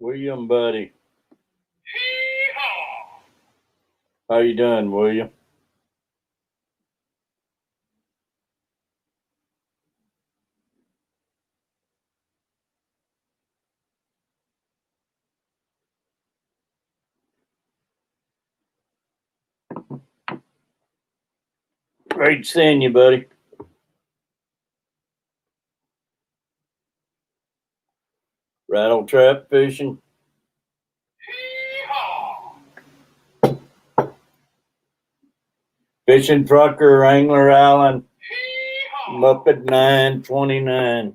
William, buddy. How you doing, William? Great seeing you, buddy. Rattle trap fishing. Fishing trucker, angler Allen. Muppet 929.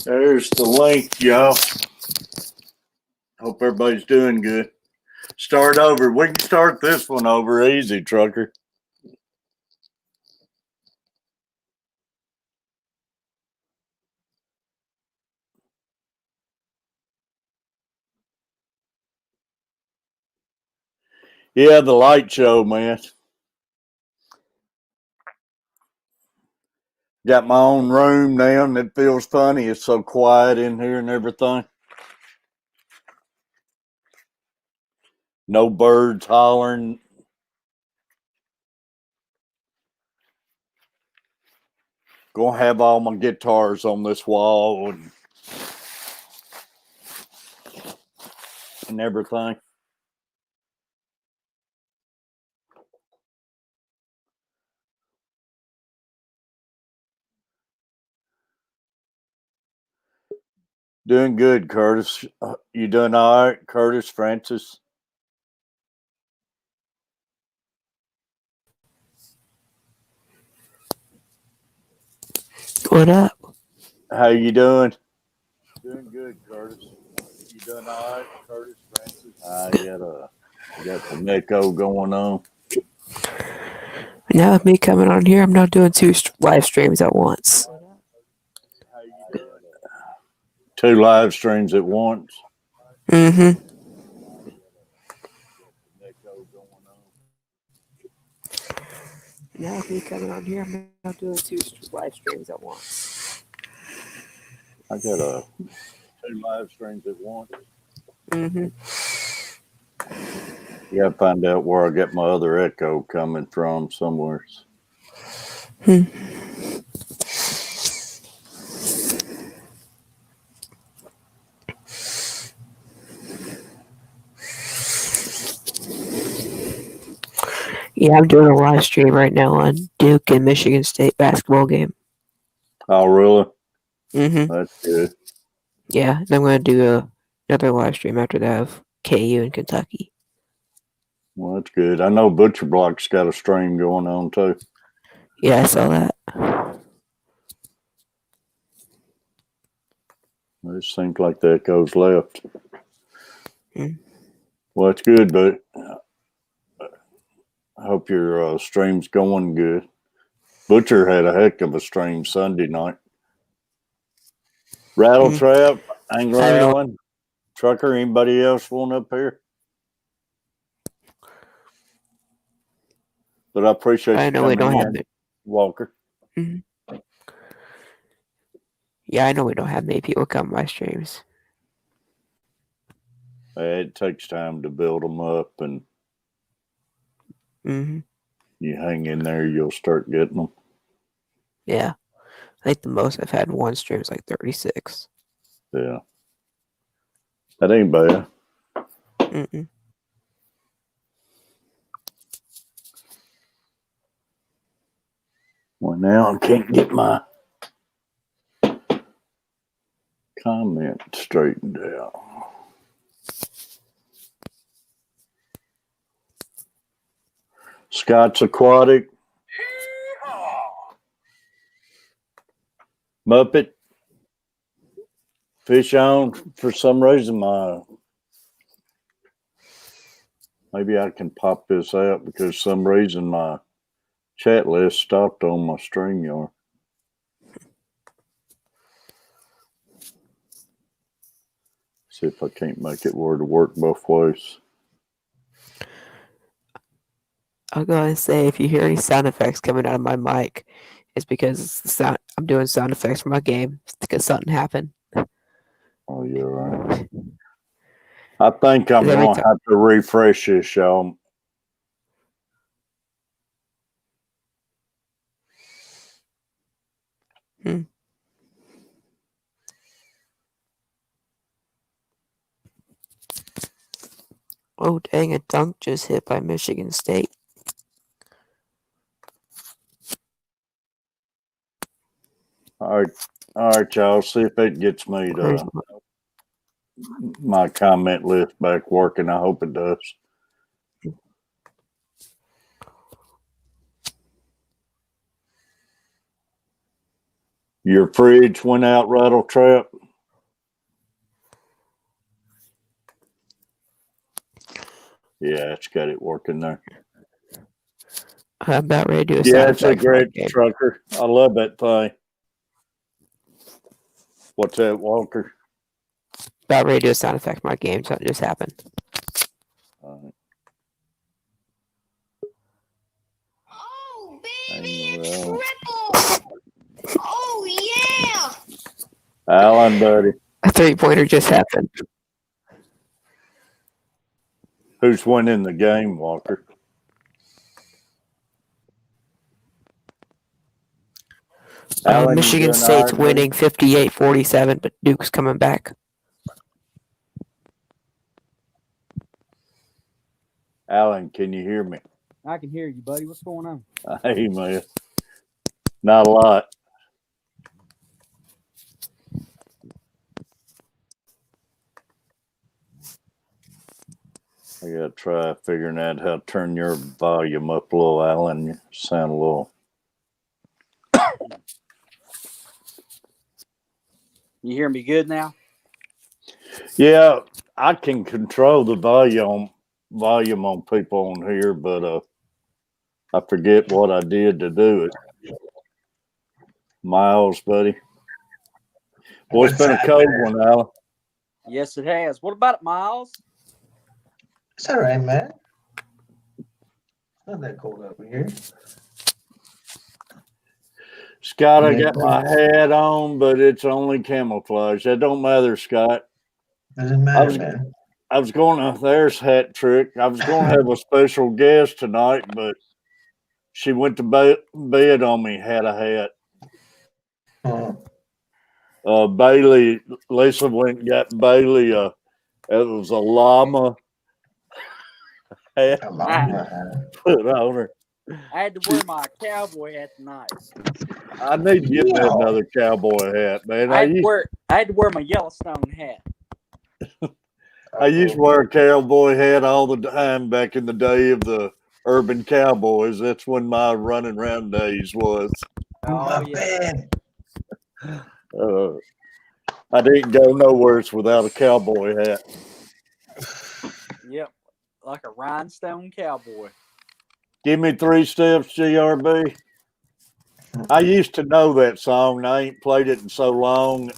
There's the link, y'all. Hope everybody's doing good. Start over. We can start this one over easy, trucker. Yeah, the light show, man. Got my own room now, and it feels funny. It's so quiet in here and everything. No birds hollering. Gonna have all my guitars on this wall and everything. Doing good, Curtis. You doing all right, Curtis, Francis? What up? How you doing? Doing good, Curtis. You doing all right, Curtis, Francis? I got some echo going on. Now with me coming on here, I'm not doing two live streams at once. How you doing? Two live streams at once. Mm-hmm. Now with me coming on here, I'm not doing two live streams at once. I got two live streams at once. Mm-hmm. You gotta find out where I get my other echo coming from somewhere. Hmm. Yeah, I'm doing a live stream right now on Duke and Michigan State basketball game. Oh, really? Mm-hmm. That's good. Yeah, and I'm going to do another live stream after that of KU in Kentucky. Well, that's good. I know Butcher Block's got a stream going on too. Yeah, I saw that. It seems like the echo's left. Mm. Well, it's good, but I hope your stream's going good. Butcher had a heck of a stream Sunday night. Rattle Trap, Angler Allen, Trucker, anybody else want up here? But I appreciate you coming in, Walker. Mm-hmm. Yeah, I know we don't have many people come to my streams. It takes time to build them up, and you hang in there, you'll start getting them. Yeah. I think the most I've had in one stream is like 36. Yeah. That ain't bad. Mm-mm. Well, now I can't get my comment straightened out. Scott's Aquatic. Muppet. Fish on. For some reason, maybe I can pop this out because some reason my chat list stopped on my StreamYard. See if I can't make it where to work both ways. I'll go ahead and say if you hear any sound effects coming out of my mic, it's because it's the sound, I'm doing sound effects for my game. It's because something happened. Oh, you're right. I think I'm Every going to have to refresh this, y'all. Oh, dang, a dunk just hit by Michigan State. All right, y'all. See if it gets me Where's to my comment list back working. I hope it does. Your fridge went out, Rattle Trap. Yeah, it's got it working there. I'm about ready to do a Yeah, sound it's a effect for my great game. trucker. I love that thing. What's that, Walker? About ready to do a sound effect for my game. Something just happened. All Oh, right. baby, Hang it's around. triple. Oh, yeah. Alan, buddy. A 3-pointer just happened. Who's winning the game, Walker? Alan, you Michigan doing State's all right, buddy? winning 58-47, but Duke's coming back. Alan, can you hear me? I can hear you, buddy. What's going on? Hey, man. Not a lot. I gotta try figuring out how to turn your volume up a little, Alan. You sound a little. You hear me good now? Yeah, I can control the volume on people on here, but I forget what I did to do it. Miles, buddy. Boy, it's been a cold one, Alan. Yes, it has. What about it, Miles? It's all right, man. It's not that cold over here. Scott, I got my hat on, but it's only camouflage. That don't matter, Scott. Doesn't matter, man. I was going to, there's hat trick. I was going to have a special guest tonight, but she went to bed on me, had a hat. Bailey, Lisa went and got Bailey, it was a llama hat A llama hat. put on her. I had to wear my cowboy hat tonight. I need to get me another cowboy hat, man. I had to wear my Yellowstone hat. I used to wear a cowboy hat all the time back in the day of the urban cowboys. That's when my running around days was. Oh, yeah. I didn't go nowhere without a cowboy hat. Yep. Like a rhinestone cowboy. Give me 3 steps, GRB. I used to know that song. And I ain't played it in so long.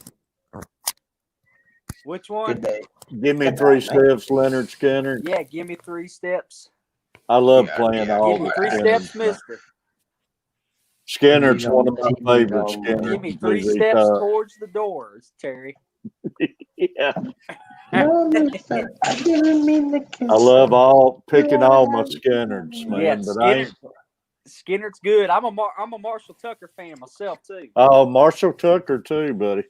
Which one? Good day. Give me 3 steps, Leonard Skinner. Yeah, give me 3 steps. I love Yeah, playing yeah, all Give me the 3 Skinners. steps, mister. Skinner's one of my favorite Give Skinners. Give me 3 steps towards the doors, Terry. Yeah. No, mister. I didn't mean to kiss I love you. picking all my Skinners, man. Yeah, but I ain't. Skinner's good. I'm a Marshall Tucker fan myself too. Oh, Marshall Tucker too, buddy.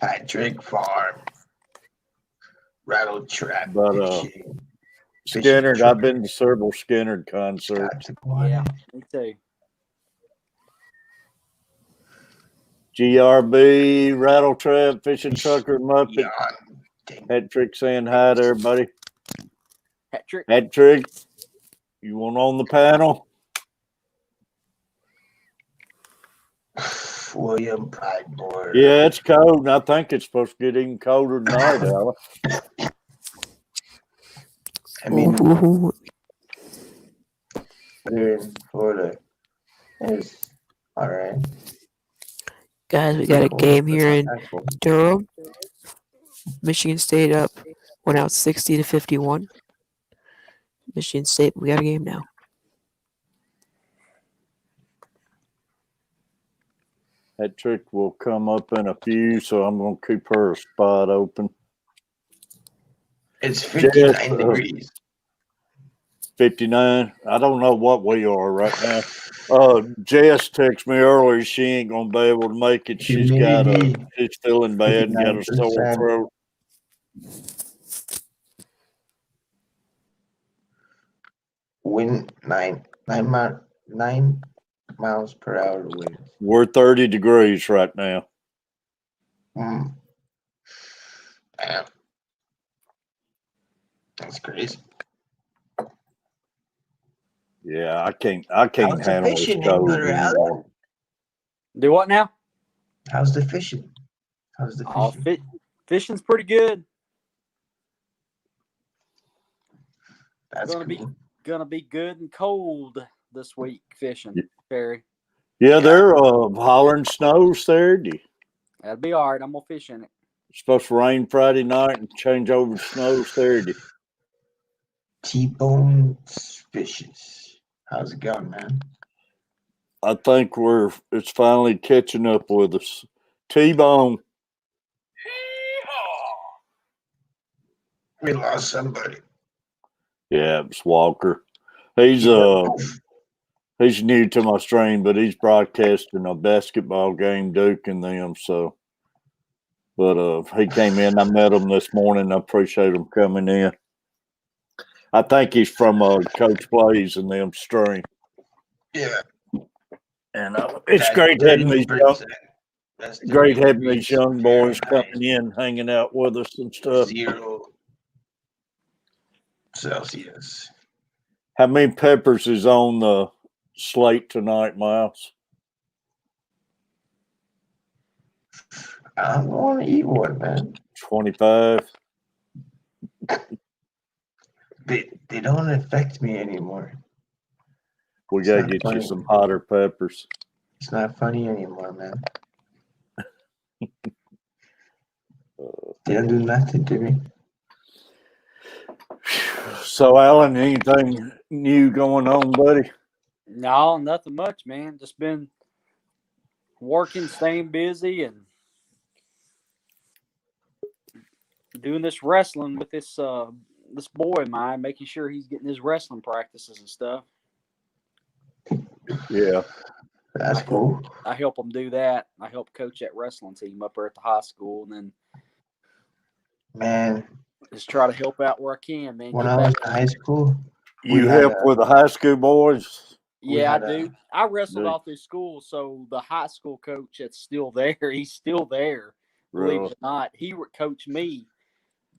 Patrick Farm. Rattle Trap. But Skinner, I've been to several Skinner concerts. Yeah, me too. GRB, Rattle Trap, Fishing Trucker, Muppet. Yeah. Hat Trick saying hi to everybody. Patrick. Hat Trick, you want on the panel? William Pridemore. Yeah, it's cold, and I think it's supposed to get even colder tonight, Alan. I mean, Ooh. here in Florida, it's all right. Guys, we got a game here in Durham. Michigan State up, went out 60-51. Michigan State, we got a game now. That trick will come up in a few, so I'm going to keep her a spot open. It's 59 Jess, degrees. 59. I don't know what we are right now. Jess texted me earlier. She ain't going to be able to make it. She's feeling bad and got a sore 59%. throat. Wind 9 miles per hour wind. We're 30 degrees right now. Damn. That's crazy. Yeah, I can't How's the handle this fishing, cold Brother Allen? anymore. Do what now? How's the fishing? Oh, fishing's pretty good. That's Gonna be good and cold this week fishing, Perry. Yeah, they're hollering snow Saturday. That'll be all right. I'm gonna fish in it. It's supposed to rain Friday night and change over to snow Saturday. T-bone fishes. How's it going, man? I think it's finally catching up with us. T-bone. We lost somebody. Yeah, it's Walker. He's new to my stream, but he's broadcasting a basketball game, Duke and them. So, but he came in. I met him this morning. I appreciate him coming in. I think he's from Coach Blaze and them stream. Yeah, and it's great having these young boys coming in, hanging out with us and stuff. 0 Celsius. How many peppers is on the slate tonight, Miles? I want to eat one, man. 25. They don't affect me anymore. We got to get you some hotter peppers. It's not funny anymore, man. They don't do nothing to me. So, Alan, anything new going on, buddy? No, nothing much, man. Just been working, staying busy, and doing this wrestling with this boy of mine, making sure he's getting his wrestling practices and stuff. Yeah. That's cool. I help him do that. I help coach that wrestling team up there at the high school, and then just try to help out where I can, man. When I was in high school, you help with the high school boys? Yeah, I do. I wrestled all through school, so the high school coach that's still there, he's still there. Really? Believe it or not, he would coach me.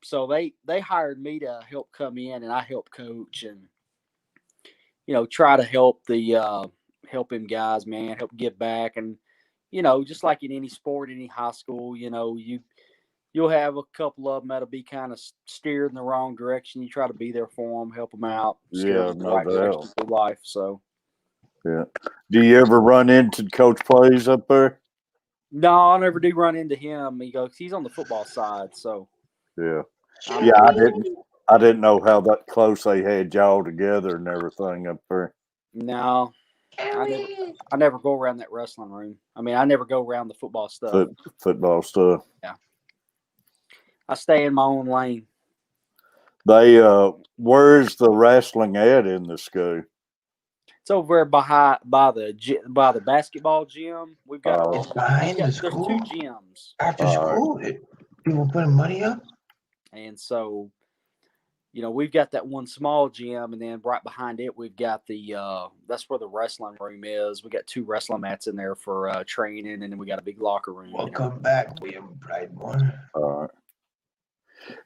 So they hired me to help come in, and I help coach and try to help help him guys, man, help give back, and just like in any sport, any high school, you'll have a couple of them that'll be kind of steered in the wrong direction. You try to be there for them, help them out, steer them in the right direction through life. So. Yeah. Do you ever run into Coach Plays up there? No, I never do run into him. He's on the football side, so. Yeah. I didn't know how that close they had y'all together and everything up there. No. I never go around that wrestling room. I mean, I never go around the football stuff. Football stuff. Yeah. I stay in my own lane. Where's the wrestling at in the school? It's over by the basketball gym. We've got it's behind the school. There's 2 gyms. After school, people putting money up. And so, we've got that one small gym, and then right behind it, we've got that's where the wrestling room is. We got 2 wrestling mats in there for training, and then we got a big locker room. Welcome back, William Pridemore. All right.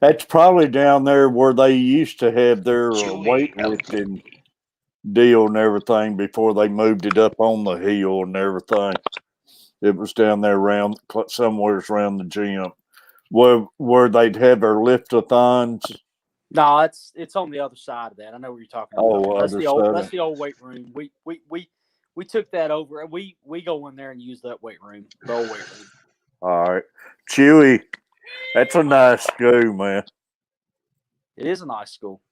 That's probably down there where they used to have their weightlifting deal and everything before they moved it up on the hill and everything. It was down there somewhere around the gym where they'd have their lift-a-thons. No, it's on the other side of that. I know what you're talking about. That's the old weight room. We took that over, and we go in there and use that weight room, the old weight room. All right. Chewy, That's a nice school, man. It is a nice school.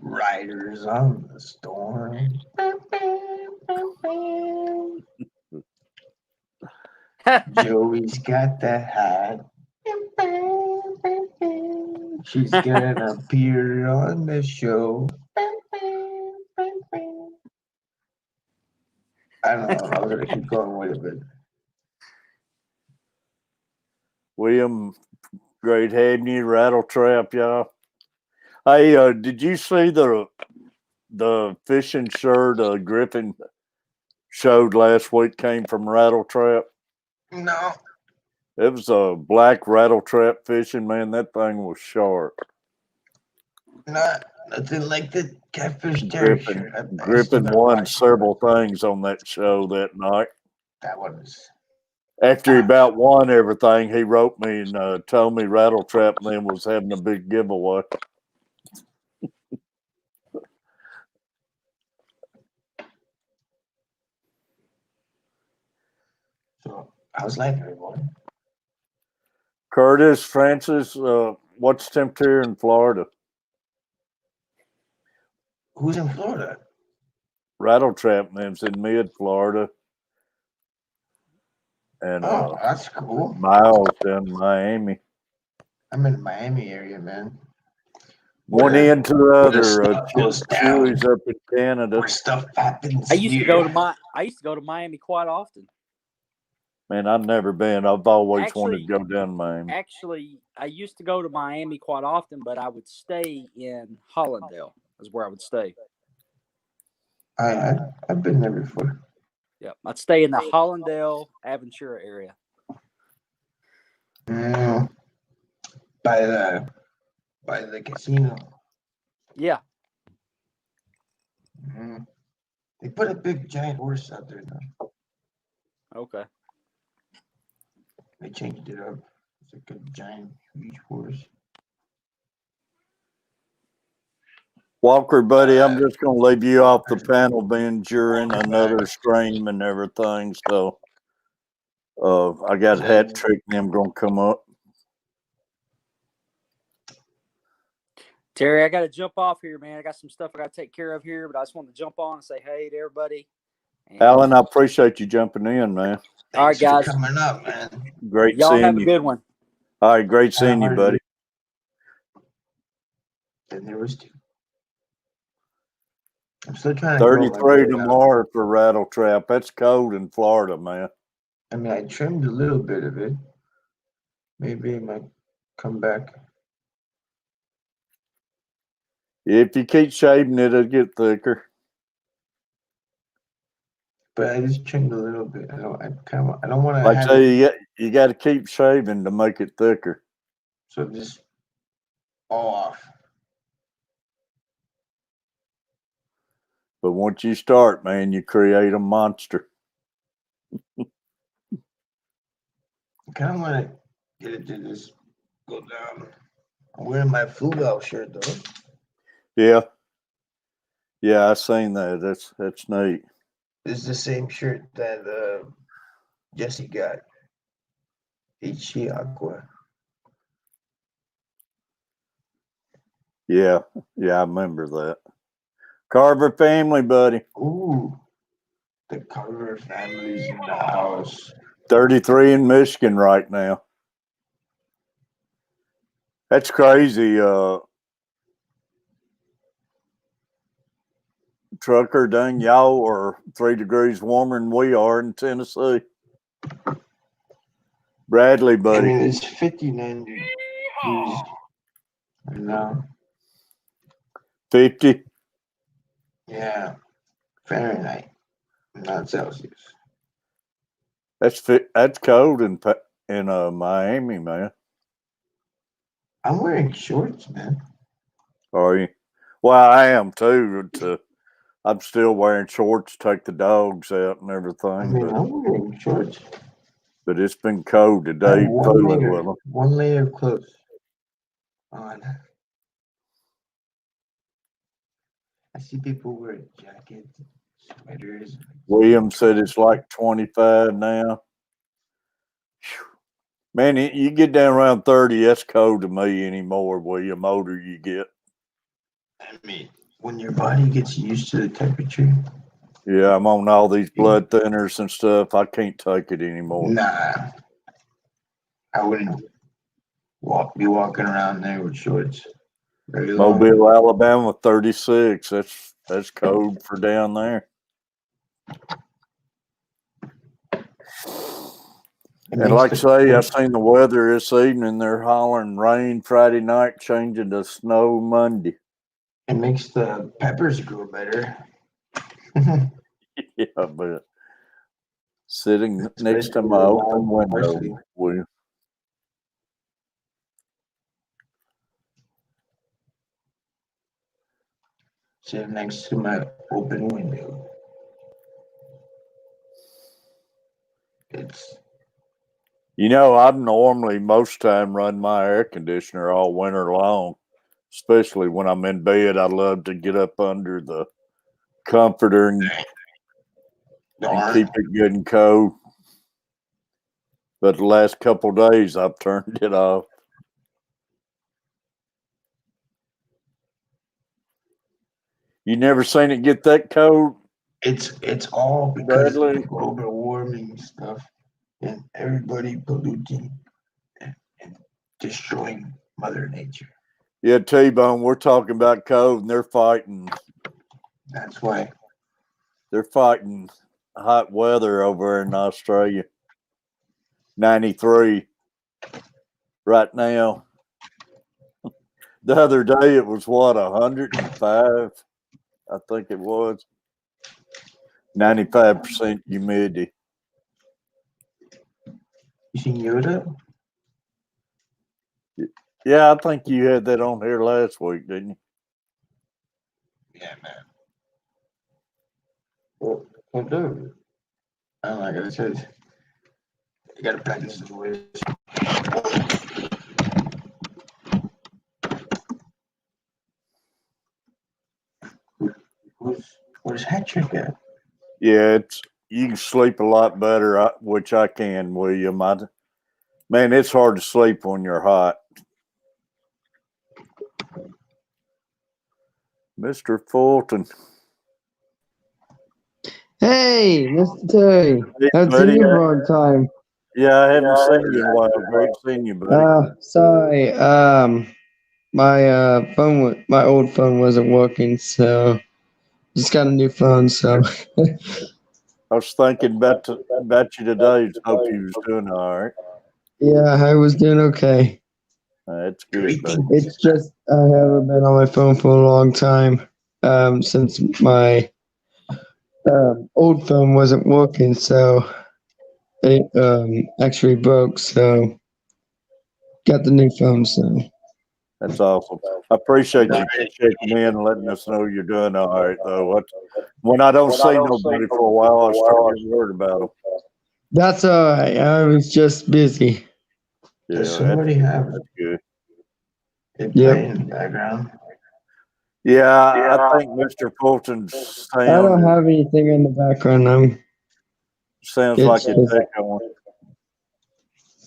Riders on the storm. Joey's got that hat. She's gonna appear on the show. I don't know. I was gonna keep going with it, but William, great having you. Rattle Trap, y'all. Hey, did you see the fishing shirt Griffin showed last week came from Rattle Trap? no, It was a black Rattle Trap fishing, man. That thing was sharp. nothing like the Catfish Terry shirt. I still Griffin gotta won watch several things on that show that night. that one. Was After he about won everything, he wrote me and told me Rattle Trap then was having a big giveaway. so. How's life, everyone? Curtis, Francis, what's the temperature in Florida? Who's in Florida? Rattle Trap lives in mid-Florida. And Oh, that's cool. Miles in Miami. I'm in the Miami area, man. One end to the where other. stuff goes down. Chewy's up in Canada. Where stuff happens. I used to here. go to Miami quite often. Man, I've never been. I've always wanted Actually- to go down to Miami. Actually, I used to go to Miami quite often, but I would stay in Hollandale. Is where I would stay. I've been there before. Yeah, I'd stay in the Hollandale Aventura area. By the casino. Yeah, They put a big giant horse out there now. okay. They changed it up. It's like a giant, huge horse. Walker, buddy, I'm just going to leave you off the panel bench. You're in another stream and everything. So I got Hat Trick and them going to come up. Terry, I got to jump off here, man. I got some stuff I got to take care of here, but I just want to jump on and say hey to everybody. And, Alan, I appreciate you jumping in, man. All right, guys. For coming up, man. Great Y'all seeing have a you. good one. All right, great seeing you, buddy. And there was two. I'm still trying to grow my 33 beard out. tomorrow for Rattle Trap. That's cold in Florida, man. I mean, I trimmed a little bit of it. Maybe it might come back. If you keep shaving it, it'll get thicker. But I just trimmed a little bit. I don't want to Like I have say, you got to keep shaving to make it thicker. so just all off. But once you start, man, you create a monster. I kind of want to get it to just go down. I'm wearing my Fugel shirt though. Yeah. Yeah, I seen that. That's neat. This is the same shirt that Jesse got. HC Aqua. Yeah. Yeah, I remember that. Carver family, buddy. Ooh, the Carver family's in the house. 33 in Michigan right now. That's crazy. Trucker, dang, y'all are 3 degrees warmer than we are in Tennessee. Bradley, I buddy. mean, it's 59 degrees right now. 50. Yeah, Fahrenheit, not Celsius. That's cold in Miami, man. I'm wearing shorts, man. Are you? Well, I am too. I'm still wearing shorts, take the dogs out and everything. I mean, I'm wearing shorts. But it's been cold today. One layer of clothes on. I see people wear jackets, sweaters. William said it's like 25 now. Man, you get down around 30, that's cold to me anymore, William, older you get. I mean, when your body gets used to the temperature, Yeah, I'm on all these blood thinners and stuff. I can't take it anymore. nah, I wouldn't be walking around there with shorts. Very long. Mobile, Alabama, 36. That's cold for down there. And like I say, I seen the weather this evening. They're hollering rain Friday night, changing to snow Monday. It makes the peppers grow better. Yeah, but sitting It's next to good my for open window, parsley. William. Sit next to my open window. It's You know, I normally most time run my air conditioner all winter long, especially when I'm in bed. I love to get up under the comforter and keep it good and cold. But the last couple of days, I've turned it off. You never seen it get that cold? it's all because Bradley? of global warming stuff and everybody polluting and destroying Mother Nature. Yeah, T-Bone, we're talking about cold, and they're fighting. That's why. They're fighting hot weather over in Australia. 93 right now. The other day it was what, 105? I think it was. 95% humidity. You seen Yoda? Yeah, I think you had that on here last week, didn't you? Yeah, man. Well, dude. Like I said, you gotta practice the ways. Where's Hattrick at? Yeah, you can sleep a lot better, which I can, William. Man, it's hard to sleep when you're hot. Mr. Fulton. Hey, Mr. Terry. Hey, Haven't buddy. seen you for a long time. Yeah, I haven't seen you in a while. Great seeing you, buddy. Sorry. My my old phone wasn't working, so just got a new phone. So I was thinking about you today. Hope you was doing all right. yeah, I was doing okay. That's good, buddy. It's just I haven't been on my phone for a long time. Since my old phone wasn't working, so it actually broke. So got the new phone. So That's awesome. I appreciate you checking in and letting us know you're doing all right, though. When I don't see nobody for a while, I start getting worried about them. that's all right. I was just busy. Yeah, Does somebody have that's good. it playing in the background? Yeah, I think Mr. Fulton's I don't sound have anything in the background. sounds like it's echoing.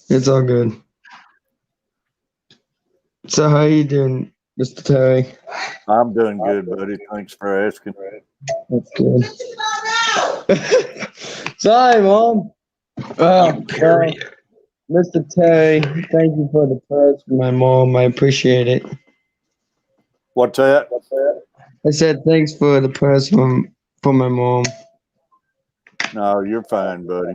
It's all good. So how you doing, Mr. Terry? I'm doing good, buddy. Thanks for asking. That's good. Sorry, Mom. Mr. Terry, thank you for the prayers for my mom. I appreciate it. What's that? I said thanks for the prayers for my mom. No, you're fine, buddy.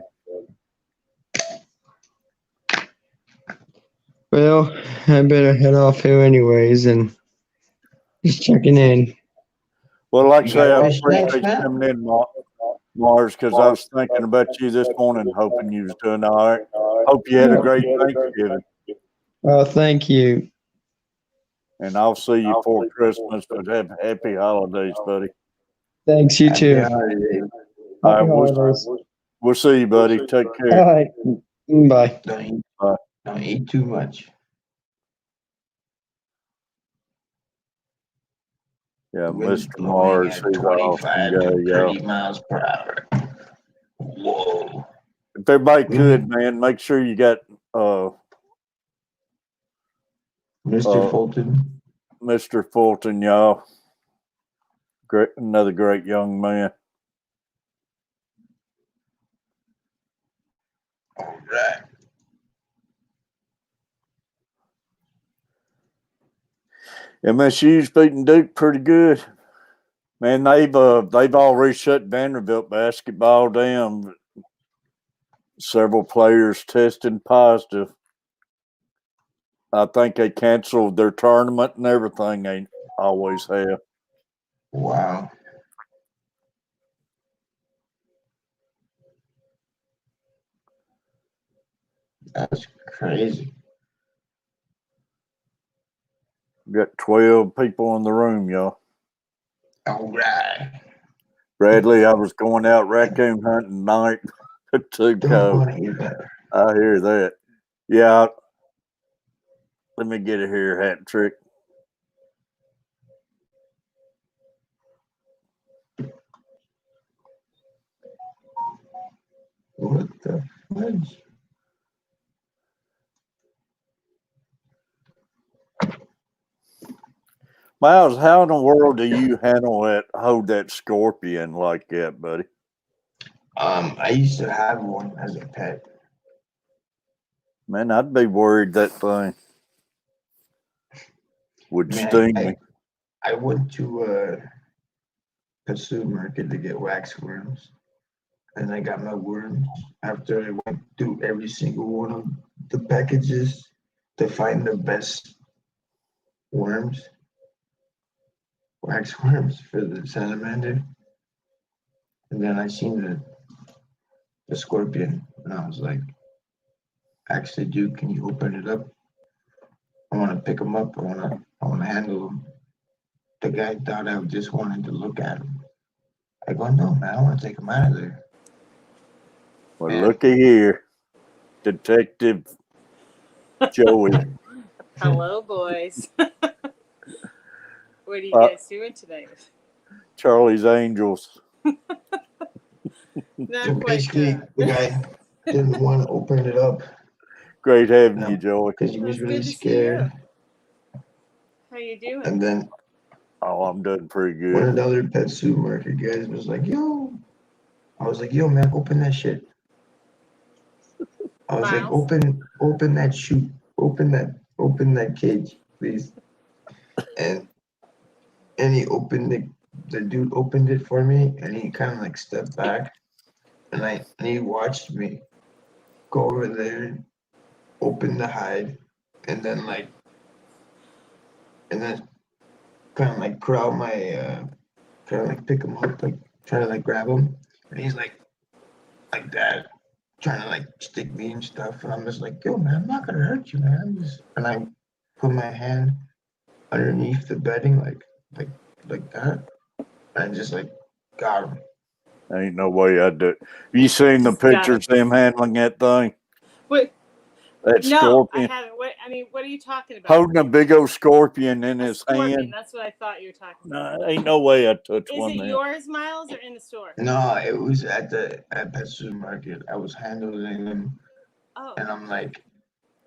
Well, I better head off here anyways and just checking in. Well, like I say, I appreciate you coming in, Mars, because I was thinking about you this morning, hoping you was doing all right. Hope you had a great Thanksgiving. Oh, thank you. And I'll see you for Christmas, but have happy holidays, buddy. Thanks, you too. All right, we'll see you, buddy. Take care. All right. Bye. Don't eat too much. Yeah, Mr. Mars, he's 25 to 30 yeah. miles per hour. Whoa. If everybody could, man, make sure you got Mr. Fulton. Mr. Fulton, y'all. Great, another great young man. All right. MSU's beating Duke pretty good. Man, they've already shut Vanderbilt basketball down. Several players tested positive. I think they canceled their tournament and everything. They always have. Wow. That's crazy. We got 12 people in the room, y'all. All right. Bradley, I was going out raccoon hunting tonight. Too Don't cold. want to hear that. I hear that. Yeah. Let me get it here, hat trick. What the fudge? Miles, how in the world do you hold that scorpion like that, buddy? I used to have one as a pet. Man, I'd be worried that thing would sting me. I went to a supermarket to get wax worms, and I got my worms after I went through every single one of the packages to find the best worms, wax worms for the salamander. And then I seen the scorpion, and I was like, actually, dude, can you open it up? I want to pick them up. I want to handle them. The guy thought I just wanted to look at him. I go, no, man, I want to take him out of there. Well, Man. looky here, Detective Joey. Hello, boys. What are you guys doing tonight? Charlie's Angels. Not So quite basically, that. the guy didn't want to open it up Great having you, Joey. because he was Well, really it's good to see scared. How you doing? And then Oh, I'm doing pretty one good. of the other pet supermarket guys was like, yo. I was like, yo, man, open that shit. I was like, Miles? open that chute. Open that cage, please. And he opened it. The dude opened it for me, and he kind of like stepped back, and he watched me go over there, open the hide, and then kind of like crowd my kind of like pick him up, like try to like grab him, and he's like that, trying to like stick me and stuff, and I'm just like, yo, man, I'm not gonna hurt you, man. And I put my hand underneath the bedding, like that, and just like got him. Ain't no way I'd do it. You seen the Just got pictures of him handling that thing? What? That No, scorpion. I haven't. What are you talking about? Holding a big old scorpion in A his scorpion. hand. That's what I thought you were talking about. No, ain't no way I'd touch Is one it then. yours, Miles, or in the store? No, it was at that supermarket. I was handling them, Oh, and I'm like,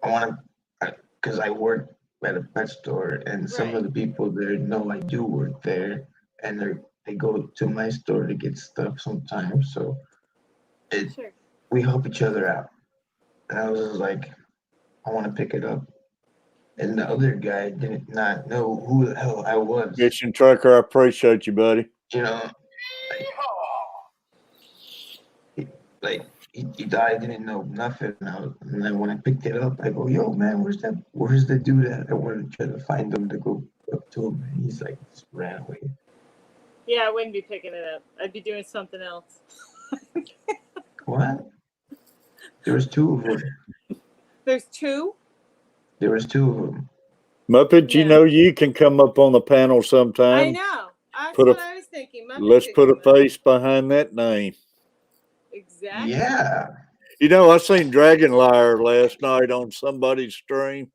I want to, because I work at a pet store, and some right. of the people there know I do work there, and they go to my store to get stuff sometimes. So Sure. we help each other out. And I was just like, I want to pick it up. And the other guy did not know who the hell I was. Fishing trucker, I appreciate you, buddy. You know, he died, didn't know nothing. And then when I picked it up, I go, yo, man, where's the dude at? I wanted to try to find him to go up to him. And he's like, just ran away. Yeah, I wouldn't be picking it up. I'd be doing something else. What? There was two of them. There's two? There was two of them. Muppet, you Yeah. know you can come up on the panel I sometime. know. That's Put a- what I was thinking. Muppet Let's could put a come up. face behind that name. Exactly. Yeah. You know, I seen Dragon Liar last night on somebody's stream.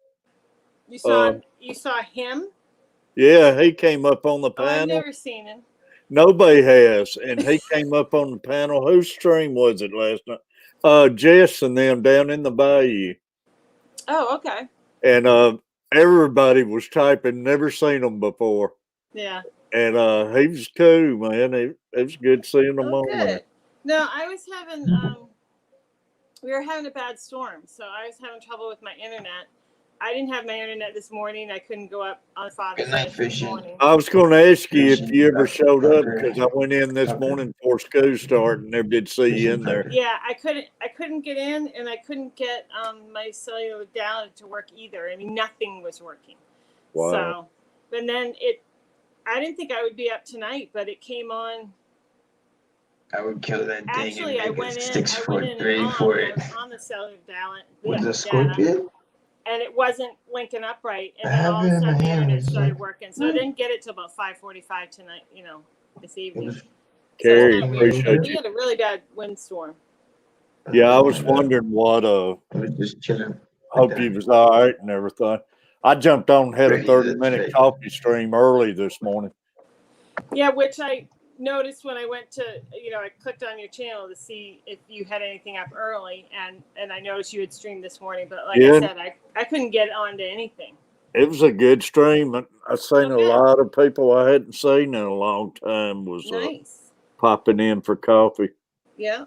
You saw him? Yeah, he came up on the Oh, I've panel. never seen him. Nobody has. And he came up on the panel. Whose stream was it last night? Jess and them down in the bayou. Oh, okay. And everybody was typing, never seen them before. Yeah. And he was cool, man. It was good seeing him Oh, on there. good. No, I was having we were having a bad storm, so I was having trouble with my internet. I didn't have my internet this morning. I couldn't go up on Father's Good night, Day this fishing. morning. I was going to ask you if Fishing, you ever showed up Tucker, because I went in this Tucker. morning before school started and never did see you Fishing, in there. Tucker. Yeah, I couldn't get in, and I couldn't get my cellular down to work either. I mean, nothing was working. Wow. So, and then I didn't think I would be up tonight, but it came on. I would kill that thing Actually, I and make went a in. 6 I foot went in and grade on. for I it. was on the cellular With the data, scorpion? and it wasn't linking up right. And I then have all it of a in my sudden, the hand. internet It's started like, working. So I what? didn't get it till about 5:45 tonight. This evening. So Carrie, it's kinda weird. appreciate We you. had a really bad windstorm. Yeah, I was wondering what. I was just chilling. Hope you was all right and everything. I jumped on and had a Ready to 30-minute fish. coffee stream early this morning. Yeah, which I noticed when I went to, I clicked on your channel to see if you had anything up early, and I noticed you had streamed this morning, but like Yeah. I said, I couldn't get onto anything. It was a good stream. I seen Oh, a good. lot of people I hadn't seen in a long time was Nice. popping in for coffee. Yeah.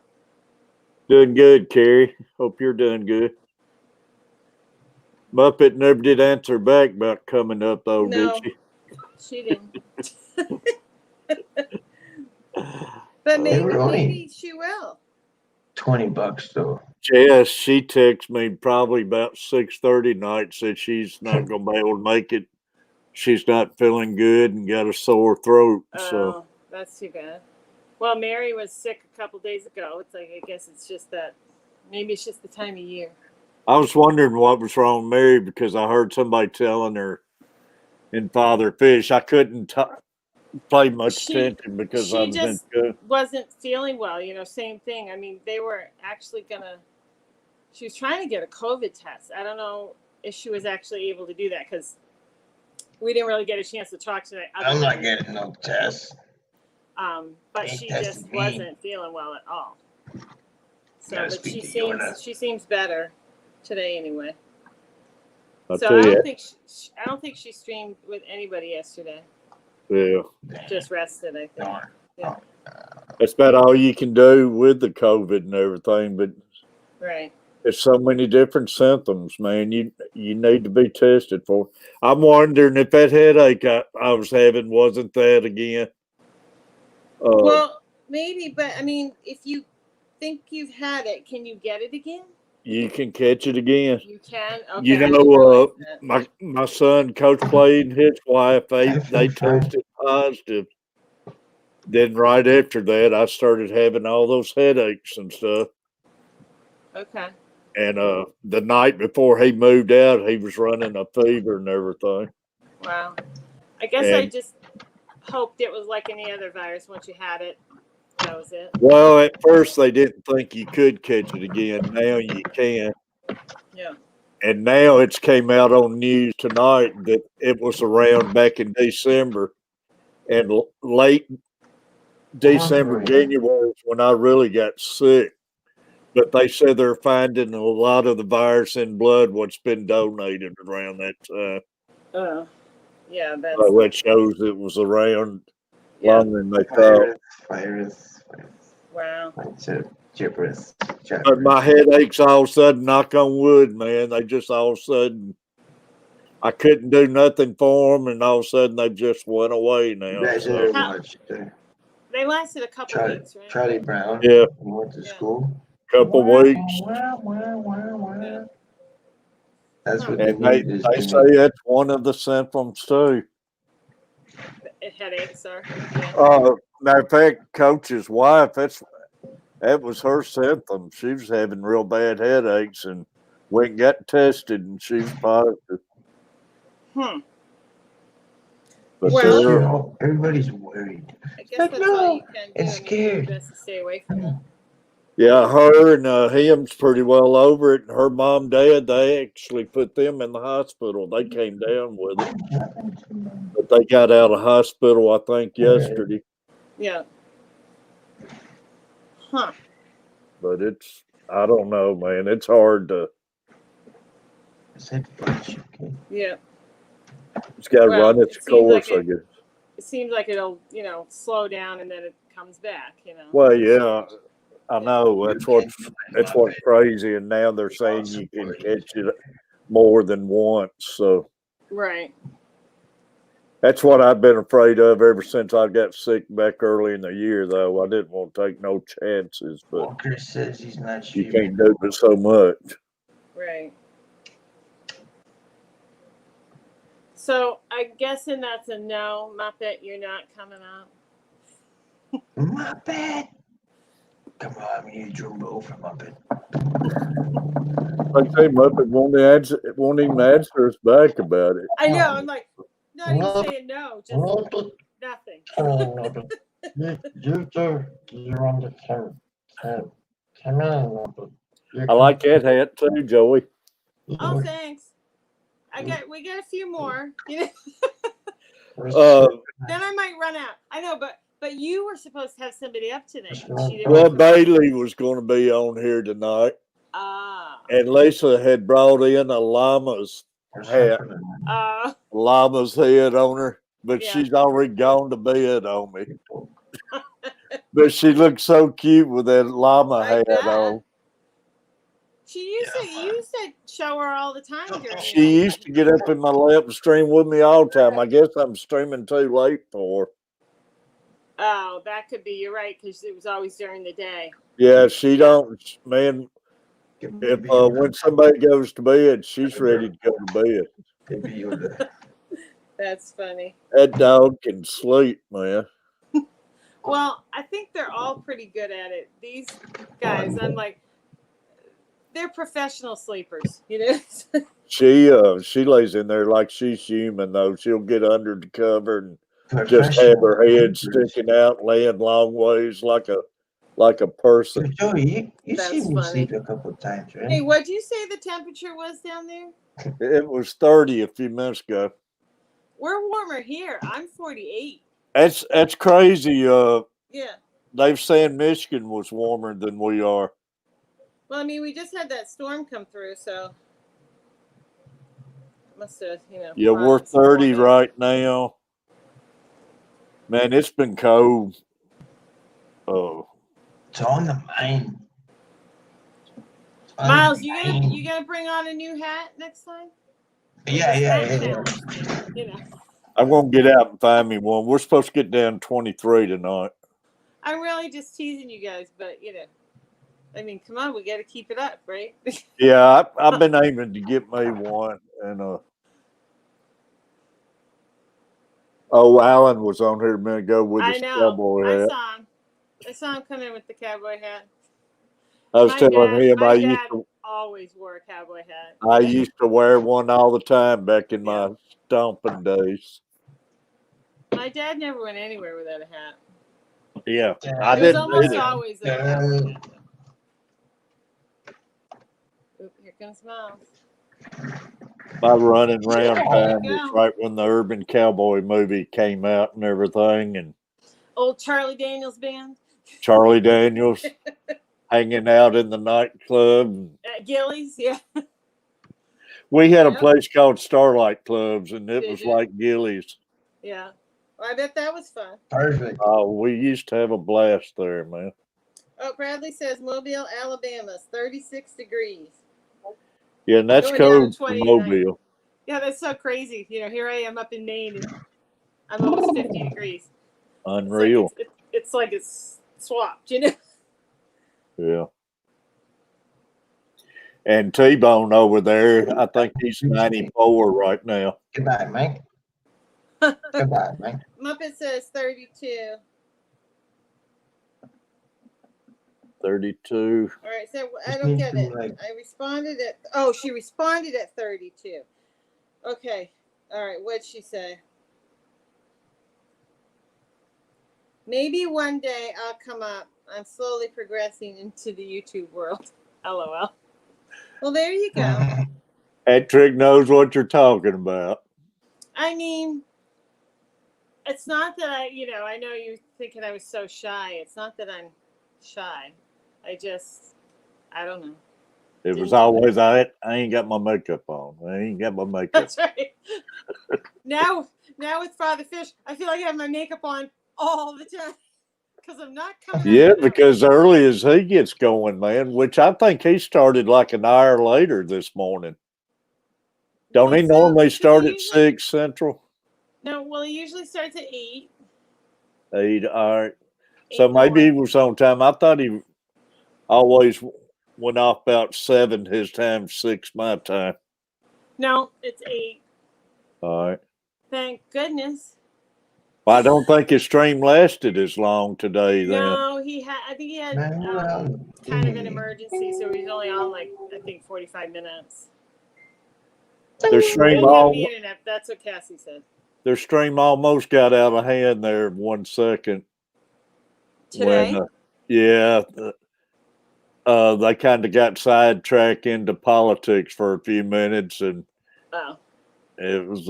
Doing good, Carrie. Hope you're doing good. Muppet never did answer back about coming up, though, No, did she didn't. But she? They were only maybe she will. $20 though. Yes, she texted me probably about 6:30 night, said she's not going to be able to make it. She's not feeling good and got a sore throat. So Oh, that's too bad. Well, Mary was sick a couple days ago. It's like, I guess it's just that, maybe it's just the time of year. I was wondering what was wrong with Mary because I heard somebody telling her in Father Fish. I couldn't pay much attention because I She was in just school. wasn't feeling well, same thing. I mean, they were actually she was trying to get a COVID test. I don't know if she was actually able to do that because we didn't really get a chance to talk tonight. I'm not getting no test. But Ain't she testing just me. wasn't feeling well at all. So, Gotta but speak she to Yona. seems better today anyway. I'll So tell I you. don't think she streamed with anybody yesterday. Yeah. Just rested, I think. Darn. Yeah. That's about all you can do with the COVID and everything, but Right. there's so many different symptoms, man. You need to be tested for. I'm wondering if that headache I was having wasn't that again. Well, maybe, but I mean, if you think you've had it, can you get it again? You can catch it again. You can. Okay. You I didn't know, realize that. my son, Coach Clay, and his wife, they Catfish, right? tested positive. Then right after that, I started having all those headaches and stuff. Okay. And the night before he moved out, he was running a fever and everything. Wow. I guess I And just hoped it was like any other virus. Once you had it, that was it. well, at first they didn't think you could catch it again. Now you can. Yeah. And now it's came out on news tonight that it was around back in December and late December, January is when I really got sick. But they said they're finding a lot of the virus in blood what's been donated around that time. Yeah, that's So that shows it was around yeah. longer than they thought. Virus. Wow. Gibberish. But my headaches all of a sudden, knock on wood, man, they just all of a sudden, I couldn't do nothing for them, and all of a sudden they just went away now. You guys So, ever watched They lasted a couple weeks, right? Charlie Brown? yeah, He went to school. couple weeks. Yeah. That's what And they they need. say that's one of the symptoms too. Headaches are. Yeah. Matter of fact, Coach's wife, that was her symptom. She was having real bad headaches and went and got tested, and she was positive. But Well, everybody's worried. I guess that's all you can do. It's scared. Best to stay away from them. yeah, her and him's pretty well over it. And her mom, dad, they actually put them in the hospital. They came down with it, but they got out of hospital, I think, yesterday. Yeah. Huh. But I don't know, man. It's hard to. I said fudge. Okay. Yeah. It's got to Well, run its it seems course, like I guess. It seems like it'll, slow down and then it comes back, Well, yeah, I know. You That's can't what's do that's that, what's crazy. And now they're saying you can catch it more than once. So Right. that's what I've been afraid of ever since I got sick back early in the year. Though I didn't want to take no chances, but Walker says he's not you streaming. can't do it so much. Right. So I'm guessing that's a no, Muppet. You're not coming up. Muppet! Come on, we need a drum roll for Muppet. Like I say, Muppet won't even answer us back about it. I know. I'm like, not even Muppet. saying no, just Muppet. nothing. Come on, Muppet. You two, you're on the phone. Come on, Muppet. I like that hat too, Joey. Oh, thanks. We got a few more. Then I might run out. I know, but you were supposed to have somebody up today. She didn't. Well, Bailey was going to be on here tonight, and Lisa had brought in a llama's hat, llama's head on her, but Yeah. she's already gone to bed on me. But she looked so cute with that llama hat on. You said show her all the time during the She day. used to get up in my lap and stream with me all the time. I guess I'm streaming too late for her. Oh, that could be. You're right, because it was always during the day. Yeah, she don't, man. If when somebody goes to bed, she's ready to go to bed. That's funny. That dog can sleep, man. Well, I think they're all pretty good at it. These guys, I'm like, they're professional sleepers, She lays in there like she's human though. She'll get under the cover and just have her head sticking out, laying long ways like a person. Joey, you That's seen me funny. sleep a couple of times, right? Hey, what'd you say the temperature was down there? It was 30 a few minutes ago. We're warmer here. I'm 48. That's crazy. Yeah. They've saying Michigan was warmer than we are. Well, I mean, we just had that storm come through, so must have, Yeah, we're 30 right now. Man, it's been cold. Oh. It's on the mind. Miles, you gonna bring on a new hat next time? Yeah. I'm gonna get out and find me one. We're supposed to get down 23 tonight. I'm really just teasing you guys, but I mean, come on, we got to keep it up, right? Yeah, I've been aiming to get me one, and Alan was on here a minute ago with his cowboy hat. I saw him come in with the cowboy hat. I was telling him my dad always wore a cowboy hat. I used to wear one all the time back in my stomping days. My dad never went anywhere without a hat. Yeah, I didn't. It was almost always a cowboy hat. Oop, here comes Miles. My running around time was right when the Urban Cowboy movie came out and everything, and old Charlie Daniels band. Charlie Daniels hanging out in the nightclub. At Gillies, yeah. We had a place called Starlight Clubs, and it was like Gillies. Yeah. Well, I bet that was fun. Perfect. Oh, we used to have a blast there, man. Oh, Bradley says Mobile, Alabama, 36 degrees. Yeah, and that's cold for Mobile. Yeah, that's so crazy. Here I am up in Maine, and I'm almost 50 degrees. Unreal. It's like it's swapped, Yeah. And T-Bone over there, I think he's 94 right now. Goodbye, Mike. Goodbye, Mike. Muppet says 32. 32. All right, so I don't get it. I responded she responded at 32. Okay. All right, what'd she say? Maybe one day I'll come up. I'm slowly progressing into the YouTube world. LOL. Well, there you go. That trick knows what you're talking about. I mean, it's not that I know you're thinking I was so shy. It's not that I'm shy. I don't know. It was always I ain't got my makeup on. I ain't got my makeup. That's right. now with Father Fish, I feel like I have my makeup on all the time because I'm not coming. Yeah, out because early as he gets going, man, which I think he started like an hour later this morning. Don't he normally start at 6 Central? No, well, he usually starts at 8. 8, all right. So 8 maybe he north. was on time. I thought he always went off about 7 his time, 6 my time. No, it's 8. All right. Thank goodness. Well, I don't think his stream lasted as long today then. No, I think he had kind of an emergency, so he's only on like I think 45 minutes. Their He stream didn't have the internet. That's what Cassie said. Their stream almost got out of hand there in 1 second. Today? When, they kind of got sidetracked into politics for a few minutes, and it was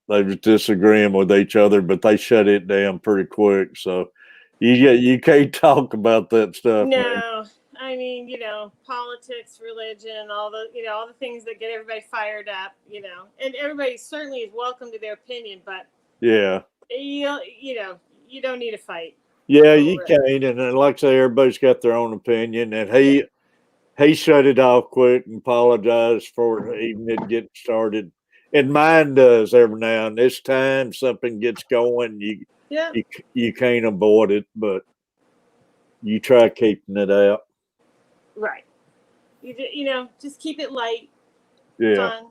they was disagreeing with each other, but they shut it down pretty quick. So you can't talk about that stuff. No, man. I mean, politics, religion, all the things that get everybody fired up, and everybody certainly is welcome to their opinion, but Yeah. You don't need to fight. Yeah, you can't. And then, like I say, everybody's got their own opinion, and he shut it off quick and apologized for even it getting started. And mine does every now and this time something gets going, you can't avoid it, but you try keeping it out. Right. Just keep it light. Yeah. Fun.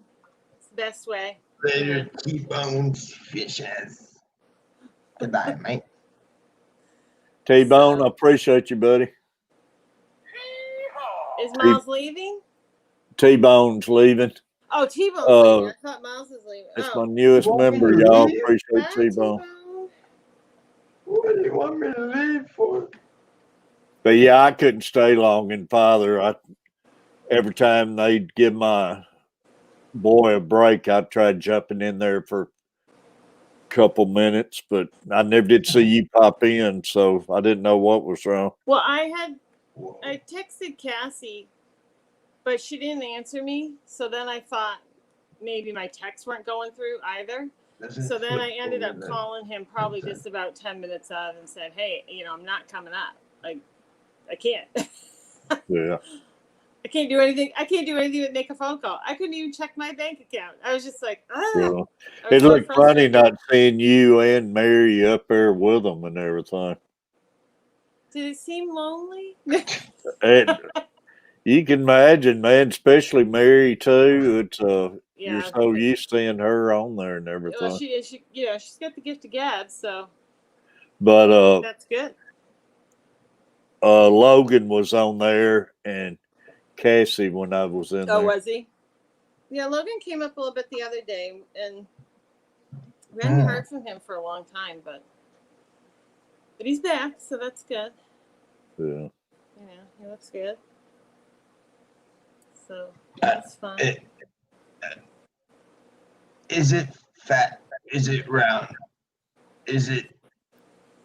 It's the best way. Later, T-Bones Fishes. Goodbye, mate. T-Bone, I appreciate you, buddy. Is Miles leaving? T-Bone's leaving. Oh, T-Bone's leaving. I thought Miles was leaving. It's my newest member, y'all. Appreciate T-Bone. What do you want me to leave for? But yeah, I couldn't stay long in Father. Every time they'd give my boy a break, I'd try jumping in there for a couple minutes, but I never did see you pop in, so I didn't know what was wrong. Well, I texted Cassie, but she didn't answer me. So then I thought maybe my texts weren't going through either. So then I ended up calling him probably just about 10 minutes out and said, hey, I'm not coming up. I can't. Yeah. I can't do anything. I can't do anything but make a phone call. I couldn't even check my bank account. I was just like, Yeah. It looked funny not seeing you and Mary up there with them and everything. Did it seem lonely? You can imagine, man, especially Mary too. It's you're so used to seeing her on there and everything. Well, she's got the gift of gab, so. But that's good. Logan was on there and Cassie when I was in there. Oh, was he? Yeah, Logan came up a little bit the other day, and we hadn't heard from him for a long time, but he's back, so that's good. Yeah. Yeah, he looks good. So that's fine. Is it fat? Is it round? Is it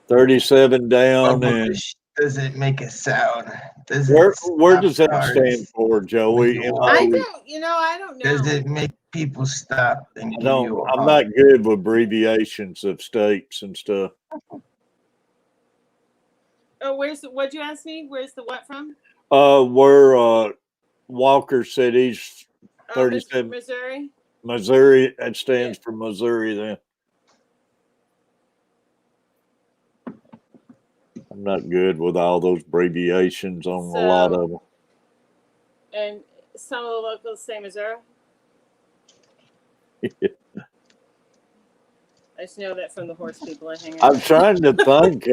37 down and does it make a sound? Where does that stand for, Joey? I don't know. Does it make people stop and give you a I'm not good with abbreviations of states and stuff. Oh, what'd you ask me? Where's the what from? Where Walker said he's 37. Missouri. Missouri, that stands for Missouri then. I'm not good with all those abbreviations on a lot of them. And some of the locals say Missouri. Yeah. I just know that from the horse people I hang out. I'm trying to think.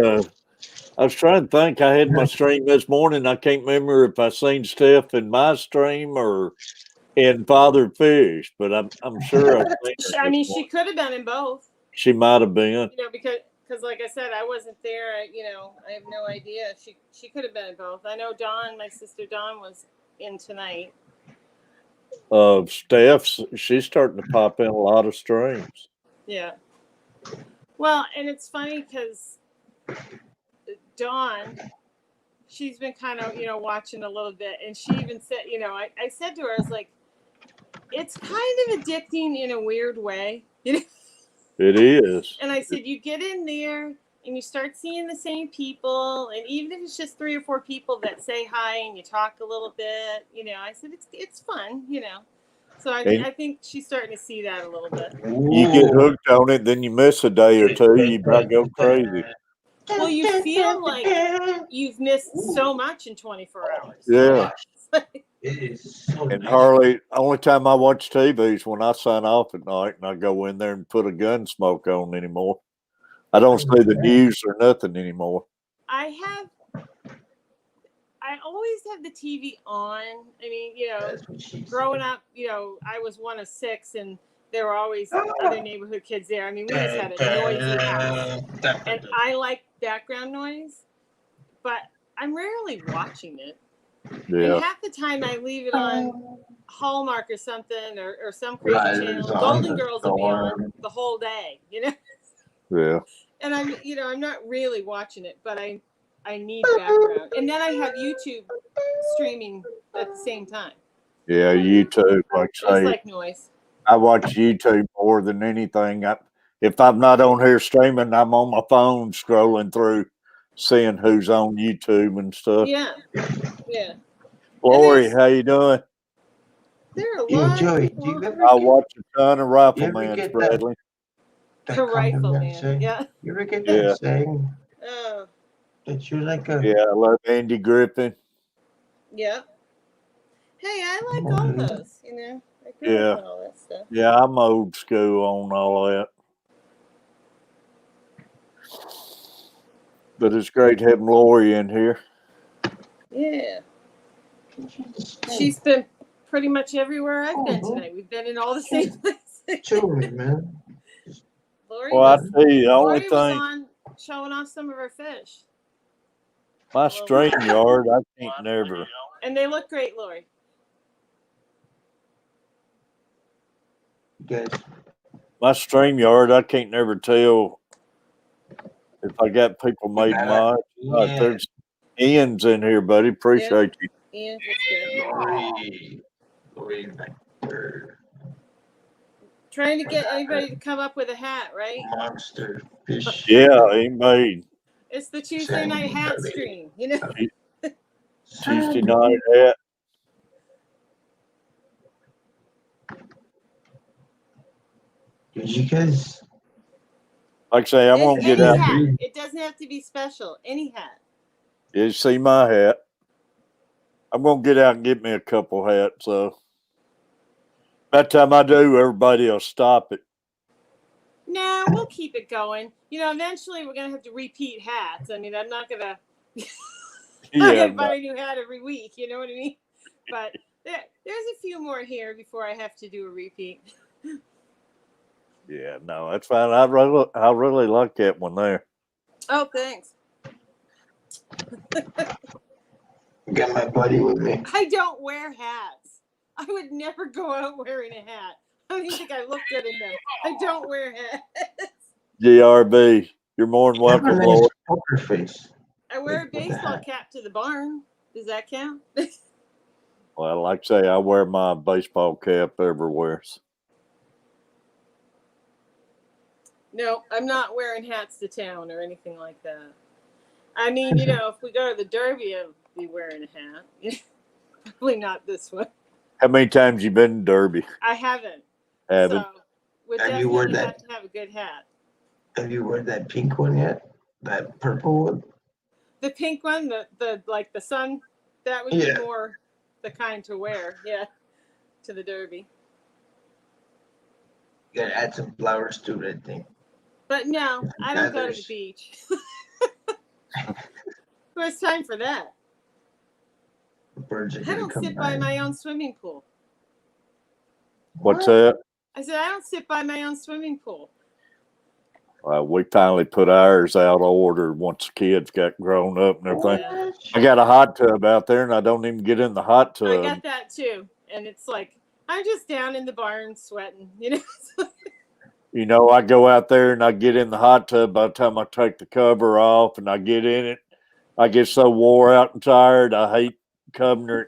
I was trying to think. I had my stream this morning. I can't remember if I seen Steph in my stream or in Father Fish, but I'm sure I've seen her. I mean, she could have been in both. She might have been. Because like I said, I wasn't there. I have no idea. She could have been in both. I know Dawn, my sister Dawn, was in tonight. Steph, she's starting to pop in a lot of streams. Yeah. Well, and it's funny because Dawn, she's been kind of, watching a little bit. And she even said, I said to her, I was like, it's kind of addicting in a weird way. It is. And I said, you get in there and you start seeing the same people, and even if it's just 3 or 4 people that say hi and you talk a little bit, I said it's fun, So And I think she's starting to see that a little bit. you get hooked on it, then you miss a day or two, you about go crazy. Well, you feel like you've missed so much in 24 hours. Yeah. It is so And nice. Harley, only time I watch TV is when I sign off at night and I go in there and put a gun smoke on anymore. I don't see the news or nothing anymore. I always have the TV on. I mean, That's what she growing up, I was one of 6, and there were always other neighborhood kids there. I mean, we just had a noisy house. And I like background noise, but I'm rarely watching it. Yeah. And half the time I leave it on Hallmark or something, or some crazy Right, channel. it's on Golden the Girls will be on storm. the whole day, Yeah. And I'm not really watching it, but I need background. And then I have YouTube streaming at the same time. Yeah, YouTube, like Just say, like noise. I watch YouTube more than anything. If I'm not on here streaming, I'm on my phone scrolling through, seeing who's on YouTube and stuff. Yeah. Yeah. Lori, there's- how you doing? There are a Yo, lot Joey, of do you people. ever I get, watch a ton of you ever Rifleman's, get Bradley. that The comment Rifleman, saying, yeah. You ever get Yeah. that saying Oh, that you're like a Yeah, I love Andy Griffin. yeah. Hey, I like all those, I grew Yeah. up on all that stuff. Yeah, I'm old school on all that. But it's great having Lori in here. Yeah. She's been pretty much everywhere I've been tonight. We've been in all the same places. Show me, man. Lori Well, I was, tell you, the only Lori was thing, on showing off some of her fish. my stream yard, I can't never. And they look great, Lori. Guys, My stream yard, I can't never tell if I got people made mine. yeah. There's Ian's in here, buddy. Appreciate you. Ian, that's good. Lori back there. Trying to get anybody to come up with a hat, right? Monster fish. Yeah, he made It's the Tuesday night hat stream, Tuesday night hat. Did you guys? Like I say, I'm gonna get out. Hat. It doesn't have to be special. Any hat. You see my hat. I'm gonna get out and get me a couple hats. So by the time I do, everybody will stop it. No, we'll keep it going. Eventually we're gonna have to repeat hats. I mean, I'm not gonna Yeah, buy a new hat every week. You know what I mean? But there's a few more here before I have to do a repeat. yeah, no, that's fine. I really like that one there. Oh, thanks. Got my buddy with me. I don't wear hats. I would never go out wearing a hat. I don't even think I look good in them. I don't wear hats. GRB, you're more than welcome, Nice Lord. poker face. I wear a baseball cap to the barn. Does that count? Well, like I say, I wear my baseball cap everywhere. No, I'm not wearing hats to town or anything like that. I mean, if we go to the Derby, I'll be wearing a hat. Probably not this one. How many times you been to Derby? I haven't. Haven't. So we Have you worn definitely that? have to have a good hat. Have you worn that pink one yet? That purple one? The pink one, the like the sun, that would be more the kind to wear, to the Derby. You gotta add some flowers to it, I think. But no, I don't go to the beach. Who has time for that? The birds are I gonna don't come sit by my own swimming pool. What's that? I said, I don't sit by my own swimming pool. We finally put ours out of order once the kids got grown up and everything. Yeah. I got a hot tub out there, and I don't even get in the hot tub. I got that too. And it's like, I'm just down in the barn sweating, I go out there and I get in the hot tub. By the time I take the cover off and I get in it, I get so wore out and tired. I hate covering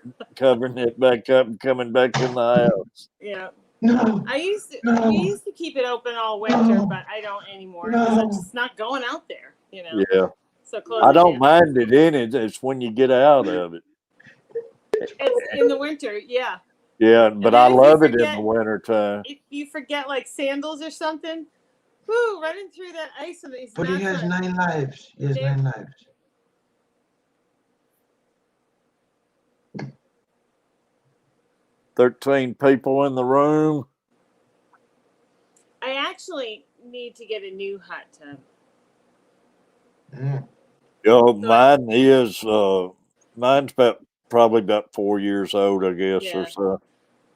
it back up and coming back in the house. Yeah. No. I used to. No. We used to keep it open all winter, No. but I don't anymore because I'm No. just not going out there. You know. Yeah. So close I it don't down. mind it in it. It's when you get out of it. It's in the winter, yeah. Yeah, but then I if you love it in forget- the winter time. If you forget like sandals or something, whoo, running through that ice and it's But he not has fun. 9 lives. He has There- 9 lives. 13 people in the room. I actually need to get a new hot tub. Mm. Yo, mine is mine's probably about 4 years old, I guess, Yeah. or so.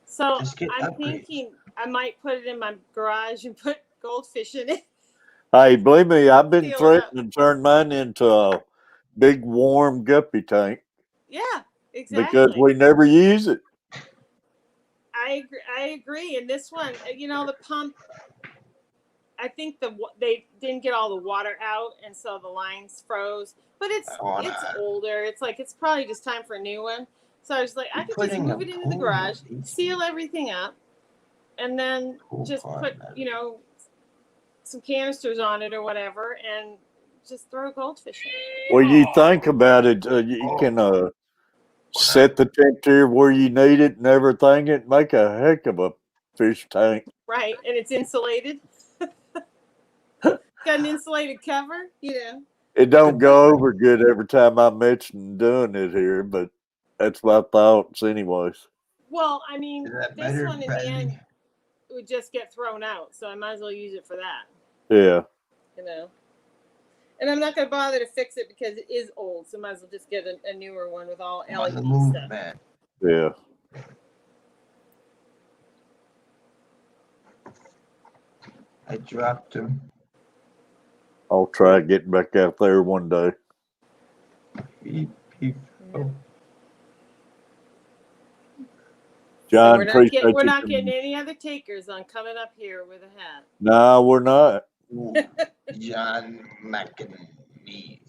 So Just get I'm upgrades. thinking I might put it in my garage and put goldfish in it. Hey, believe me, I've been Seal it threatening to turn mine into a big warm guppy tank Yeah, exactly. because we never use it. I agree. And this one, you know, the pump. I think they didn't get all the water out, and so the lines froze. But it's older. It's like it's probably just time for a new one. So I was like, I could just Putting move a it into the pool garage, in seal everything up, and then Cool just part, put, man. you know, some canisters on it or whatever, and just throw goldfish in it. Well, you think about it, you can set the temperature where you need it and everything. It make a heck of a fish tank. Right, and it's insulated. Got an insulated cover, you know. It don't go over good every time I mention doing it here, but that's my thoughts anyways. Well, I mean, Is that this better, one in Bradley? the end would just get thrown out, so I might as well use it for that, Yeah. you know. And I'm not going to bother to fix it because it is old, so I might as well just get a newer one with all I'm on LED the move, stuff. man. Yeah. I dropped him. I'll try getting back out there one day. Beep, beep. Oh. John, So appreciate we're you. not getting any other takers on coming up here with a hat. No, we're not. Ooh, John McInerney.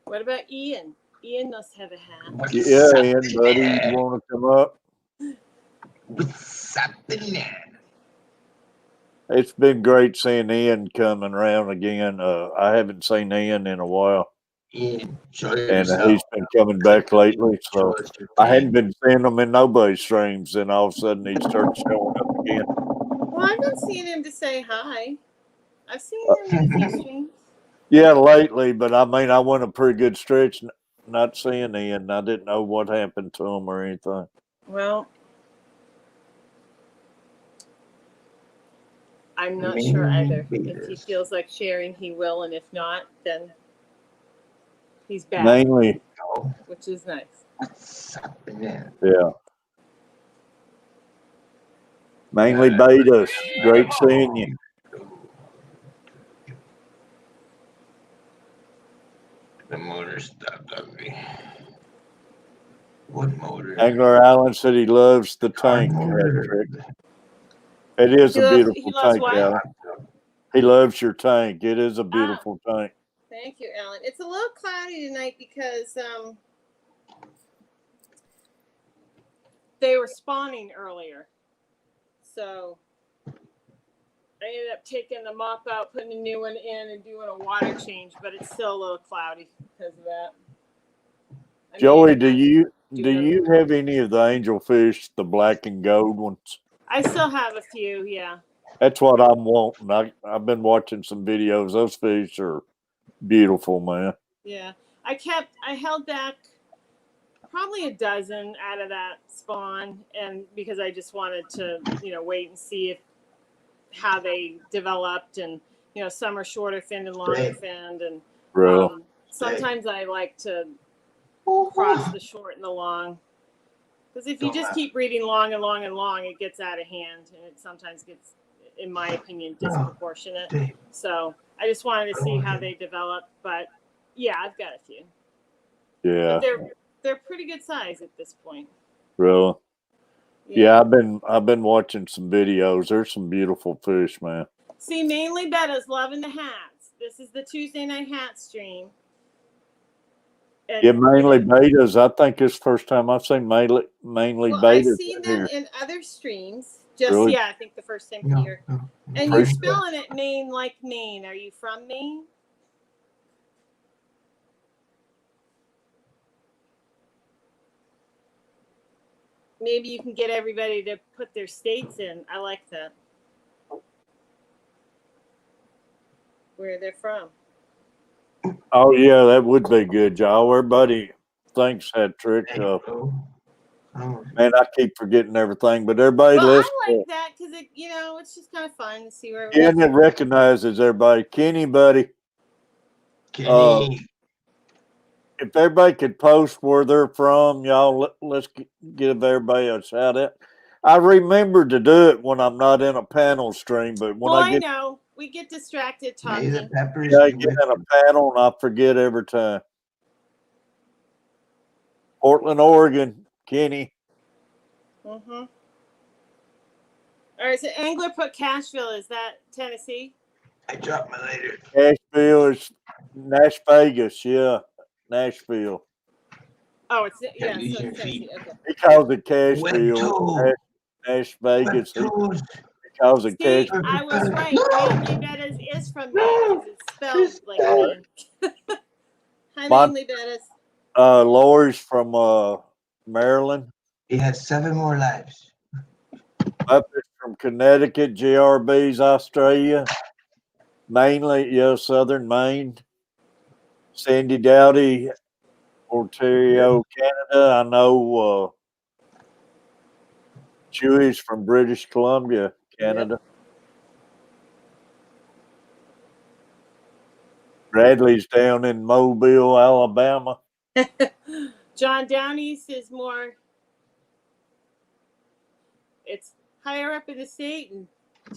What about Ian? Ian must have a hat. What's Yeah, up Ian, in buddy, there? you want to come up? What's up in there? It's been great seeing Ian coming around again. I haven't seen Ian in a while, Enjoy and yourself. he's been coming back lately. So Enjoy your I day. hadn't been seeing him in nobody's streams, and all of a sudden he starts showing up again. Well, I've been seeing him to say hi. I've seen him in a few streams. Yeah, lately, but I mean, I went a pretty good stretch not seeing Ian. I didn't know what happened to him or anything. Well, I'm not sure either. If he feels like sharing, he will, and if not, then he's back, Mainly, which is nice. What's up in there? yeah. Mainly betas. Great seeing you. The motor stopped on me. What motor? Angler Allen said he loves the tank. Motor. It is He a loves- beautiful he loves tank, what? Alan. He loves your tank. It is a beautiful tank. Thank you, Alan. It's a little cloudy tonight because they were spawning earlier. So I ended up taking the mop out, putting a new one in, and doing a water change, but it's still a little cloudy because of that. I mean, Joey, I'm do not you doing- have any of the angelfish, the black and gold ones? I still have a few, yeah. That's what I'm wanting. I've been watching some videos. Those fish are beautiful, man. Yeah. I held back probably a dozen out of that spawn, and because I just wanted to, wait and see how they developed, and some are shorter finned and longer finned, and Real. sometimes I like to cross the short and the long, because if you just keep breeding long and long and long, it gets out of hand, and it sometimes gets, in my opinion, disproportionate. So I just wanted to see how they develop, but yeah, I've got a few. Yeah. But they're pretty good size at this point. Really. Yeah, I've been watching some videos. There's some beautiful fish, man. See, mainly Betta's loving the hats. This is the Tuesday night hat stream. And Yeah, mainly betas. I think it's the first time I've seen mainly well, I've betas seen in them here. in other streams. Just Really? yeah, I think the first time No, here. no. And you're Appreciate spelling it Maine like Maine. Are you from Maine? Maybe you can get everybody to put their states in. I like that. Where they're from. Oh yeah, that would be good, y'all. Everybody thinks that trick. There you go. Oh, Man, I keep forgetting everything, but everybody Well, listen. I like that because it, it's just kind of fun to see where Kenny recognizes everybody. Kenny, buddy. Kenny. If everybody could post where they're from, y'all, let's give everybody a shout out. I remember to do it when I'm not in a panel stream, but when Well, I get know we get distracted May the talking. peppers I be get with in a panel and I forget every time. Portland, Oregon, Kenny. Mm-hmm. All right, so Angler put Cashville. Is that Tennessee? I dropped my lighter. Nashville is Nash Vegas, yeah. Nashville. Oh, it's so Use it's your Tennessee. feet. Okay. He calls it Wet Cashville. toe. Nash Vegas. Wet toes. He calls it See, Cashville. I was right. Mainly Bettas is from Maine because it's spelled like Maine. Hi, Mon- Mainly Bettas. Lori's from Maryland. He has 7 more lives. Muppets from Connecticut. GRB's Australia. Mainly, Southern Maine. Sandy Dowdy, Ontario, Canada. I know Chewy's from British Columbia, Canada. Yep. Bradley's down in Mobile, Alabama. John Downey's is more. It's higher up in the state and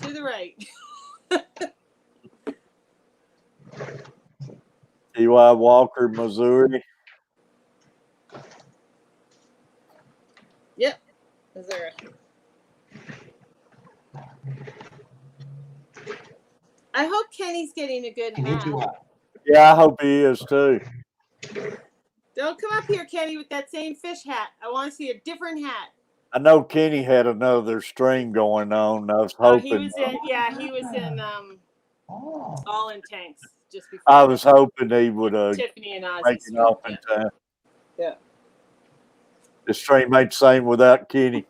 to the right. T.Y. Walker, Missouri. Yep, Missouri. I hope Kenny's getting a good hat. Yeah, I hope he is too. Don't come up here, Kenny, with that same fish hat. I want to see a different hat. I know Kenny had another stream going on. I was Oh, hoping. he was in All in Tanks just before. I was hoping he would Tiffany and Ozzy make it stream. off in time. Yeah. The stream ain't the same without Kenny.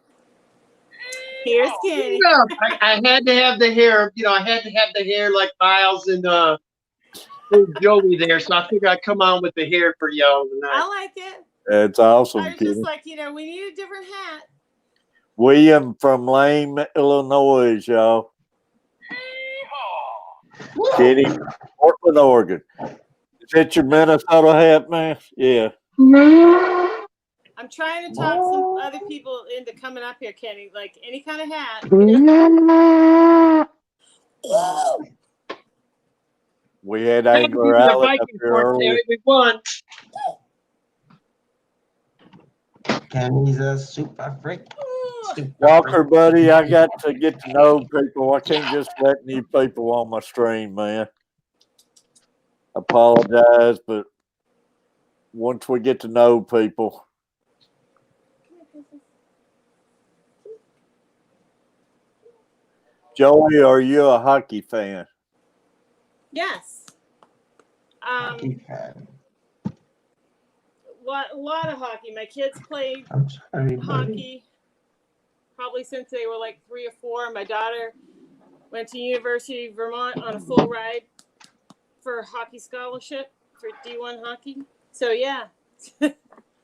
Here's Kenny. Yeah, I had to have the hair. I had to have the hair like Miles and Joey there. So I figured I'd come on with the hair for y'all tonight. I like it. It's awesome, I was Kenny. just like, we need a different hat. William from Lame, Illinois, y'all. Kenny, Portland, Oregon. Is that your Minnesota hat, man? Yeah. I'm trying to talk some other people into coming up here, Kenny. Like any kind of hat. We had Angler Allen up here earlier. We won. Kenny's a super freak. Walker, buddy, I got to get to know people. I can't just let new people on my stream, man. Apologize, but once we get to know people. Joey, are you a hockey fan? Yes. Hockey fan. A lot of hockey. My kids played I'm sorry, buddy. hockey probably since they were like 3 or 4. My daughter went to University of Vermont on a full ride for a hockey scholarship for D1 hockey. So yeah.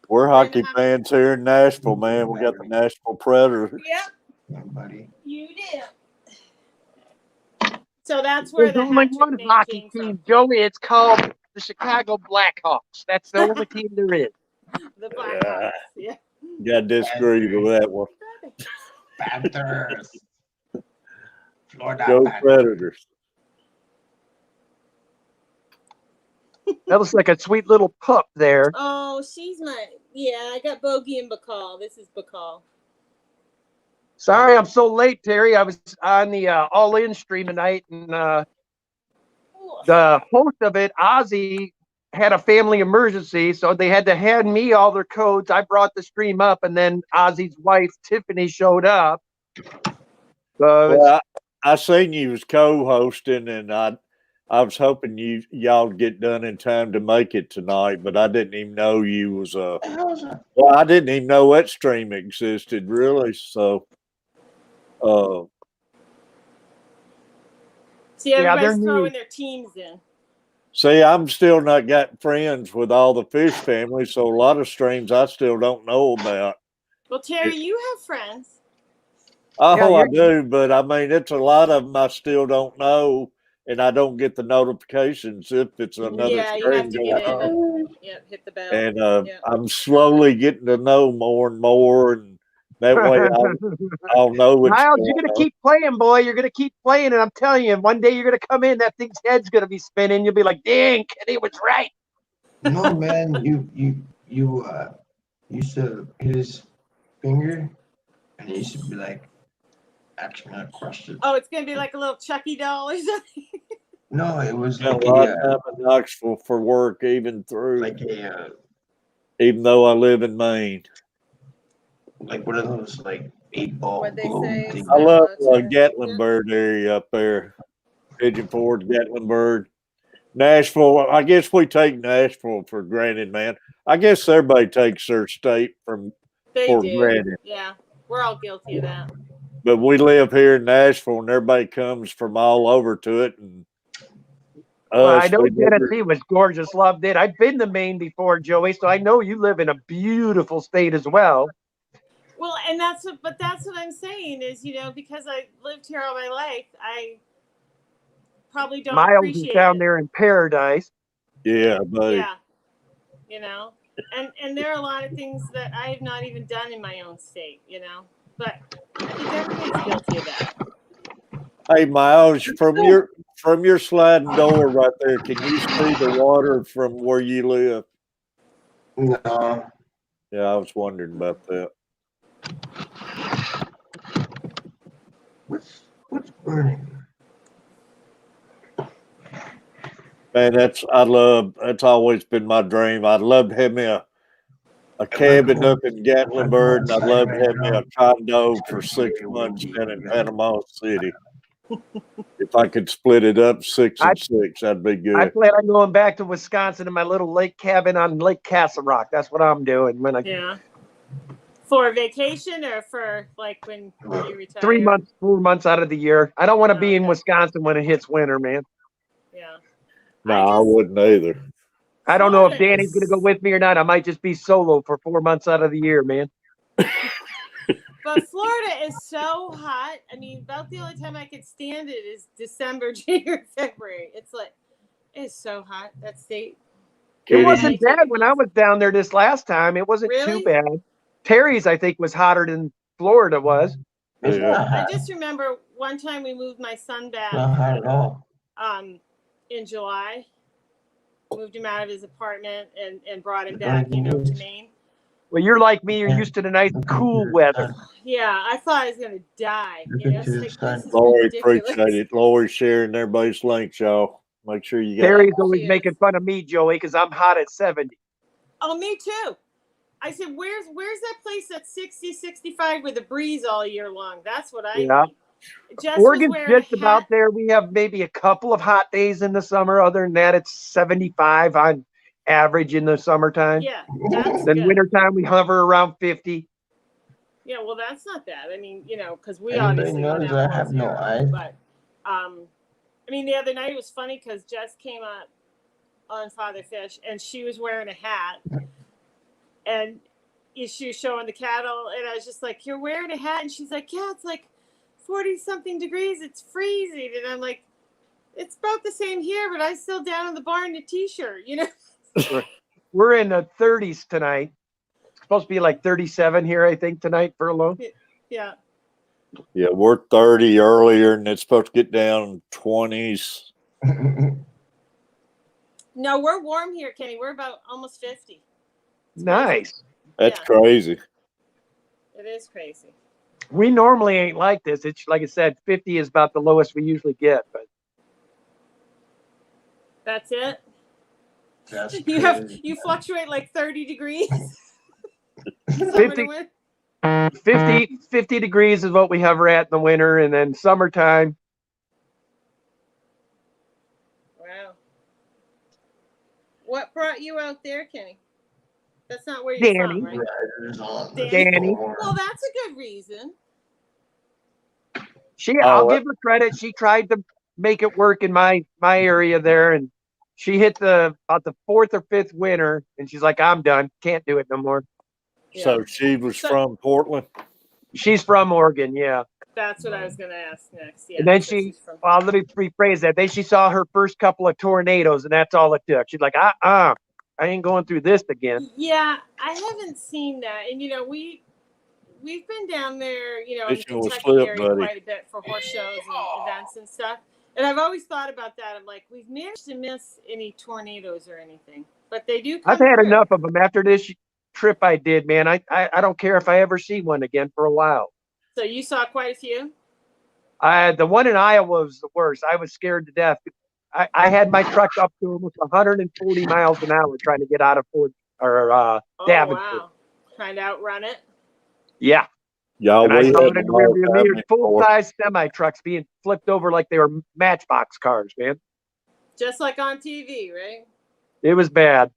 We're hockey fans here in Nashville, man. We got the Nashville Predators. Yep. Yeah, buddy. You did. So that's where There's the only hat trick one name hockey came team, from. Joey. It's called the Chicago Blackhawks. That's the only team there is. The Blackhawks. Yeah. Got to disagree with that one. Panthers. Florida Go Panthers. Predators. That looks like a sweet little pup there. Oh, I got Bogey and Bacall. This is Bacall. Sorry, I'm so late, Terry. I was on the all-in stream tonight, and the host of it, Ozzy, had a family emergency, so they had to hand me all their codes. I brought the stream up, and then Ozzy's wife Tiffany showed up. So Well, I seen you was co-hosting, and I was hoping y'all get done in time to make it tonight, but I didn't even know you was well, I didn't even know that stream existed really. So See, Yeah, they're everybody's new. throwing their teams in. see, I'm still not got friends with all the fish family, so a lot of streams I still don't know about. Well, Terry, you have friends. Oh, I you're- do, but I mean, it's a lot of them I still don't know, and I don't get the notifications if it's another Yeah, you have stream to going get in on. and hit the bell. And Yeah. I'm slowly getting to know more and more, and that way I'll know what's Miles, going you're gonna on. keep playing, boy. You're gonna keep playing, and I'm telling you, one day you're gonna come in, that thing's head's gonna be spinning. You'll be like, "Dang, Kenny was right." No, man, you used to hit his finger, and he used to be like, actually not crushed it. Oh, it's gonna be like a little Chucky doll or something. No, it was Spent like a lot a of time in Knoxville for work, even though I live in Maine. like one of those like 8-ball What'd they gold say? things. I love Yeah. Gatlinburg area up there, Pigeon Forge, Gatlinburg, Nashville. I guess we take Nashville for granted, man. I guess everybody takes their state for do. granted. Yeah, we're all guilty of that. But we live here in Nashville, and everybody comes from all over to it. And Well, I us, know we never, Tennessee was gorgeous. Loved it. I've been to Maine before, Joey, so I know you live in a beautiful state as well. Well, and that's what I'm saying is, because I lived here all my life, I probably don't Miles is appreciate down it. there in paradise. yeah, buddy. Yeah, and there are a lot of things that I have not even done in my own state, but I think everybody's guilty of that. Hey, Miles, from your sliding door right there, can you see the water from where you live? No, Yeah, I was wondering about that. what's burning? Man, that's always been my dream. I'd love to have me a cabin up in Gatlinburg, and I'd love to have me a condo for 6 months down in Panama City. If I could split it up 6 and 6, that'd be I good. plan on going back to Wisconsin in my little lake cabin on Lake Castle Rock. That's what I'm doing when I For vacation or for like when you retire? 3 months, 4 months out of the year. I don't want to be in Okay. Wisconsin when it hits winter, man. Yeah. No, I wouldn't either. I don't know if Florida Danny's is- going to go with me or not. I might just be solo for 4 months out of the year, man. But Florida is so hot. I mean, about the only time I can stand it is December, January, February. It's so hot, that state. It Katie, wasn't bad when I was down there this last time. It wasn't Really? too bad. Terry's, I think, was hotter than Florida was. It's Yeah. not I hot. just remember one time we moved my son back Not hot at all. in July. Moved him out of his apartment and brought him back, to Maine. Well, you're like me. You're used to the nice, cool weather. Yeah, I thought I was gonna die. It's like, this is Lori, ridiculous. appreciate it. Lori sharing everybody's links, y'all. Make sure you got Terry's it. always She is. making fun of me, Joey, because I'm hot at 70. Oh, me too. I said, where's that place that's 60, 65 with a breeze all year long? That's what I Yeah. need. Jess was Oregon's wearing a just about hat. there. We have maybe a couple of hot days in the summer. Other than that, it's 75 on average in the summertime. Yeah, that's Then good. wintertime, we hover around 50. Yeah, well, that's not bad. I mean, because we Anybody obviously went knows out I have below no zero, eyes? but I mean, the other night it was funny because Jess came up on Father Fish and she was wearing a hat, and she was showing the cattle, and I was just like, "You're wearing a hat," and she's like, "Yeah, it's like 40-something degrees. It's freezing," and I'm like, "It's about the same here, but I'm still down in the barn in a t-shirt, We're in the 30s tonight. It's supposed to be like 37 here, I think, tonight for a low. Yeah. Yeah, we're 30 earlier, and it's supposed to get down 20s. No, we're warm here, Kenny. We're about almost 50. Nice. That's Yeah. crazy. It is crazy. We normally ain't like this. It's like I said, 50 is about the lowest we usually get. But That's it. That's You fluctuate like 30 degrees. 50, 50 degrees is what we hover at in the winter, and then summertime. Wow. What brought you out there, Kenny? That's not where you're Danny. from, right? Riders on the Danny. storm. Well, that's a good reason. I'll give her credit. She tried to make it work in my area there, and she hit about the 4th or 5th winter, and she's like, "I'm done. Can't do it no more." So she was from Portland. She's from Oregon, yeah. That's what I was going to ask next. Yeah. And then so she's from- well, let me rephrase that. Then she saw her first couple of tornadoes, and that's all it took. She's like, I ain't going through this again. Yeah, I haven't seen that, and we've been down there, in the Fishing with Kentucky Flip, area buddy. quite a bit for horse shows and events and stuff. And I've always thought about that. I'm like, we've managed to miss any tornadoes or anything, but they do come I've had through. enough of them after this trip I did, man. I don't care if I ever see one again for a while. So you saw quite a few? The one in Iowa was the worst. I was scared to death. I had my truck up to almost 140 miles an hour trying to get out of Davenport. Wow. Trying to outrun it? Yeah. Y'all, And I we saw had it in the the rearview dog mirror, cabinet full-size semi-trucks being flipped over like they were Matchbox cars, man. Just like on TV, right? It was bad.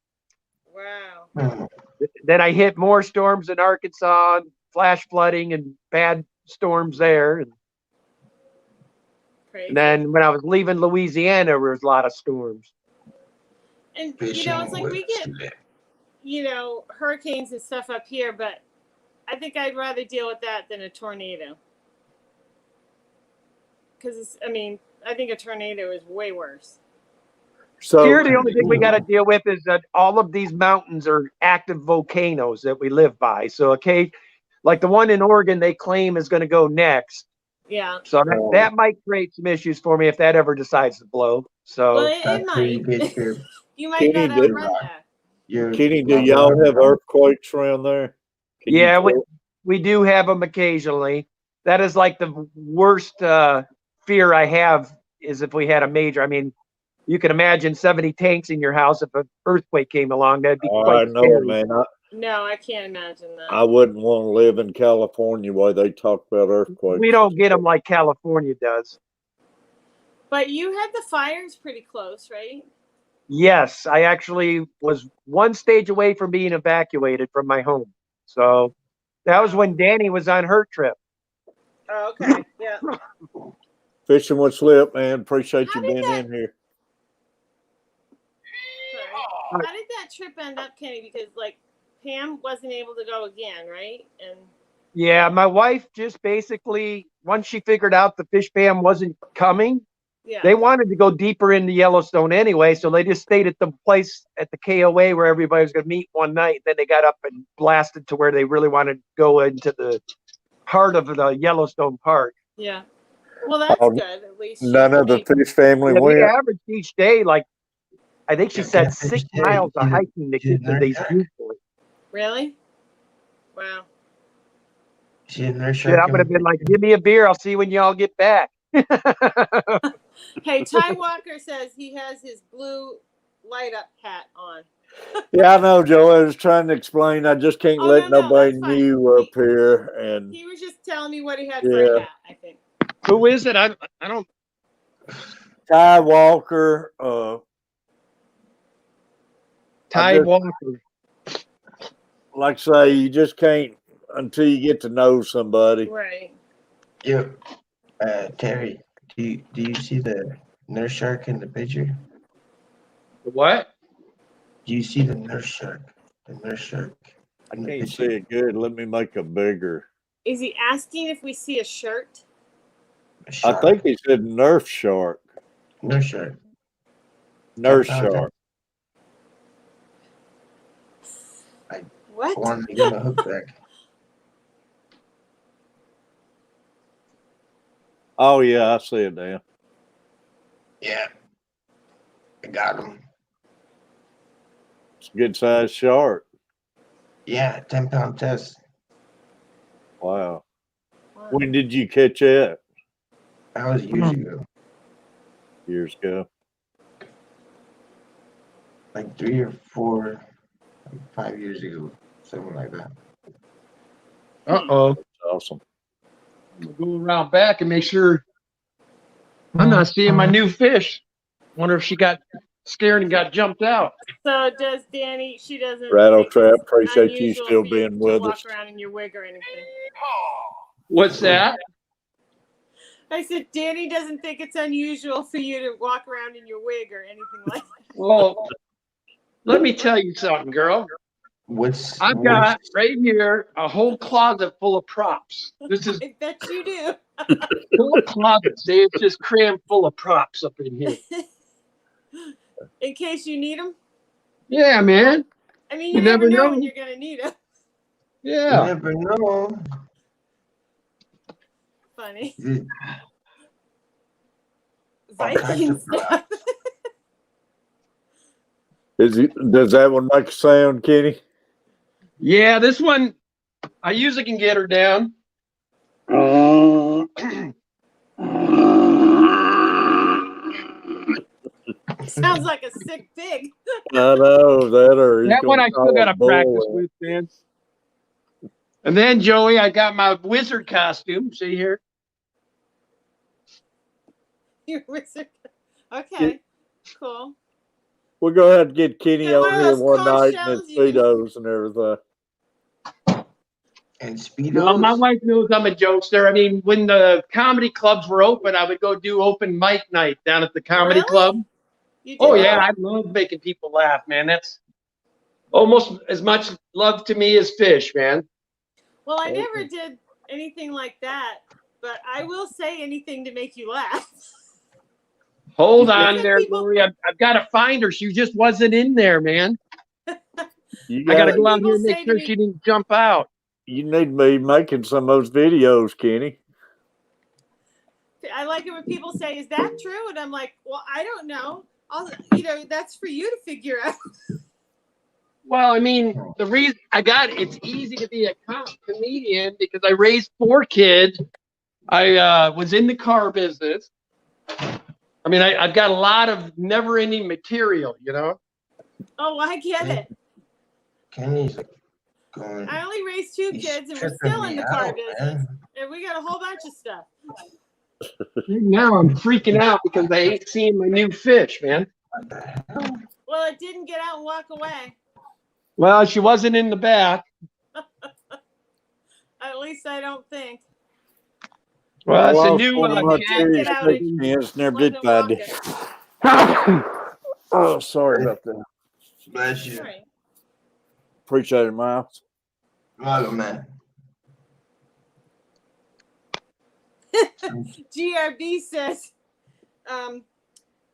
Wow. Then I hit more storms in Arkansas, and flash flooding and bad storms there. And Crazy. then when I was leaving Louisiana, there was a lot of storms. And, Fishing it's like with we get, Flip. hurricanes and stuff up here, but I think I'd rather deal with that than a tornado. Because, I think a tornado is way worse. So Here, the only thing we got to deal with is that all of these mountains are active volcanoes that we live by. So, like the one in Oregon, they claim is going to go next. Yeah. So that might create some issues for me if that ever decides to blow. So Well, it might. You might not outrun that. Kenny, do y'all have earthquakes around there? Can you yeah, tell? we do have them occasionally. That is like the worst fear I have is if we had a major. You can imagine 70 tanks in your house. If an earthquake came along, that'd be quite I know, scary. man. No, I can't imagine that. I wouldn't want to live in California while they talk about earthquakes. We don't get them like California does. But you had the fires pretty close, right? Yes, I actually was one stage away from being evacuated from my home. So that was when Danny was on her trip. Oh, okay. Yeah. Fishing with Slip, man. Appreciate you being in here. Sorry. How did that trip end up, Kenny? Because Pam wasn't able to go again, right? And yeah, my wife just basically, once she figured out the fish fam wasn't coming, they wanted to go deeper into Yellowstone anyway, so they just stayed at the place at the KOA where everybody was going to meet one night. Then they got up and blasted to where they really wanted to go into the heart of the Yellowstone Park. Yeah. Well, that's good. At least None of the fish family went. We averaged each day, I think she said 6 miles of hiking to get to these viewpoints. Really? Wow. I'm going to be like, give me a beer. I'll see when y'all get back. Hey, Ty Walker says he has his blue light up hat on. Yeah, I know, Joe. I was trying to explain. I just can't let nobody new up here. And he was just telling me what he had for a hat, I think. Who is it? I don't. Ty Walker. Ty Walker. Like I say, you just can't until you get to know somebody. Right. Yeah. Terry, do you see the nurse shark in the picture? What? Do you see the nurse shark? The nurse shark. I can't see it good. Let me make it bigger. Is he asking if we see a shirt? I think he said Nerf shark. Nurse shark. Nurse shark. What? I wanted to get my hook back. Oh, yeah, I see it now. Yeah. I got him. It's a good sized shark. Yeah, 10-pound test. Wow. When did you catch it? That was years ago. Years ago. like 3 or 4, like 5 years ago, something like that. Uh-oh. That's awesome. I'm gonna go around back and make sure I'm not seeing my new fish. Wonder if she got scared and got jumped out. So does Danny? She doesn't Rattle think Trap, it's appreciate you unusual still for you being to with walk us. around in your wig or anything. What's that? I said Danny doesn't think it's unusual for you to walk around in your wig or anything like that. Well, let me tell you something, girl. I've got right here a whole closet full of props. This is I bet you do. full closet. See, it's just crammed full of props up in here. In case you need them. Yeah, man. I mean, you never know when you're gonna need them. Yeah. You never know. Funny. All kinds Viking of stuff. Does that one make a sound, Kenny? Yeah, this one I usually can get her down. Sounds like a sick pig. I know that, or he's That one gonna I still call got to a bull. practice with, man. And then, Joey, I got my wizard costume. See here? Your wizard. Okay, cool. We're gonna have to get Kenny Got one on of here those one conch night and shells you can- Speedos and everything. And Speedos. Well, my wife knows I'm a jokester. I mean, when the comedy clubs were open, I would go do open mic night down at the comedy Really? club. You Oh, did yeah, that? I love making people laugh, man. That's almost as much love to me as fish, man. Well, I never did anything like that, but I will say anything to make you laugh. Hold I on said there, people- Lori. I've got to find her. She just wasn't in there, man. You I got to got go out people here and say make to sure me- she didn't jump out. You need to be making some of those videos, Kenny. I like it when people say, "Is that true?" And I'm like, "Well, I don't know. That's for you to figure out." Well, I mean, the reason it's easy to be a comedian because I raised 4 kids. I was in the car business. I mean, I've got a lot of never-ending material, you know? Oh, I get it. Kenny's going. I only raised 2 He's kids, and we're tripping still in me the car out, business, man. and we got a whole bunch of stuff. Now I'm freaking out because I ain't seeing my new fish, man. What the hell? Well, it didn't get out and walk away. Well, she wasn't in the back. At least I don't think. Well, it's a Well, new one of my did get out, it hands never wasn't did find it. Oh, sorry about that. Bless you. Sorry. Appreciate it, Miles. Hello, man. GRB says,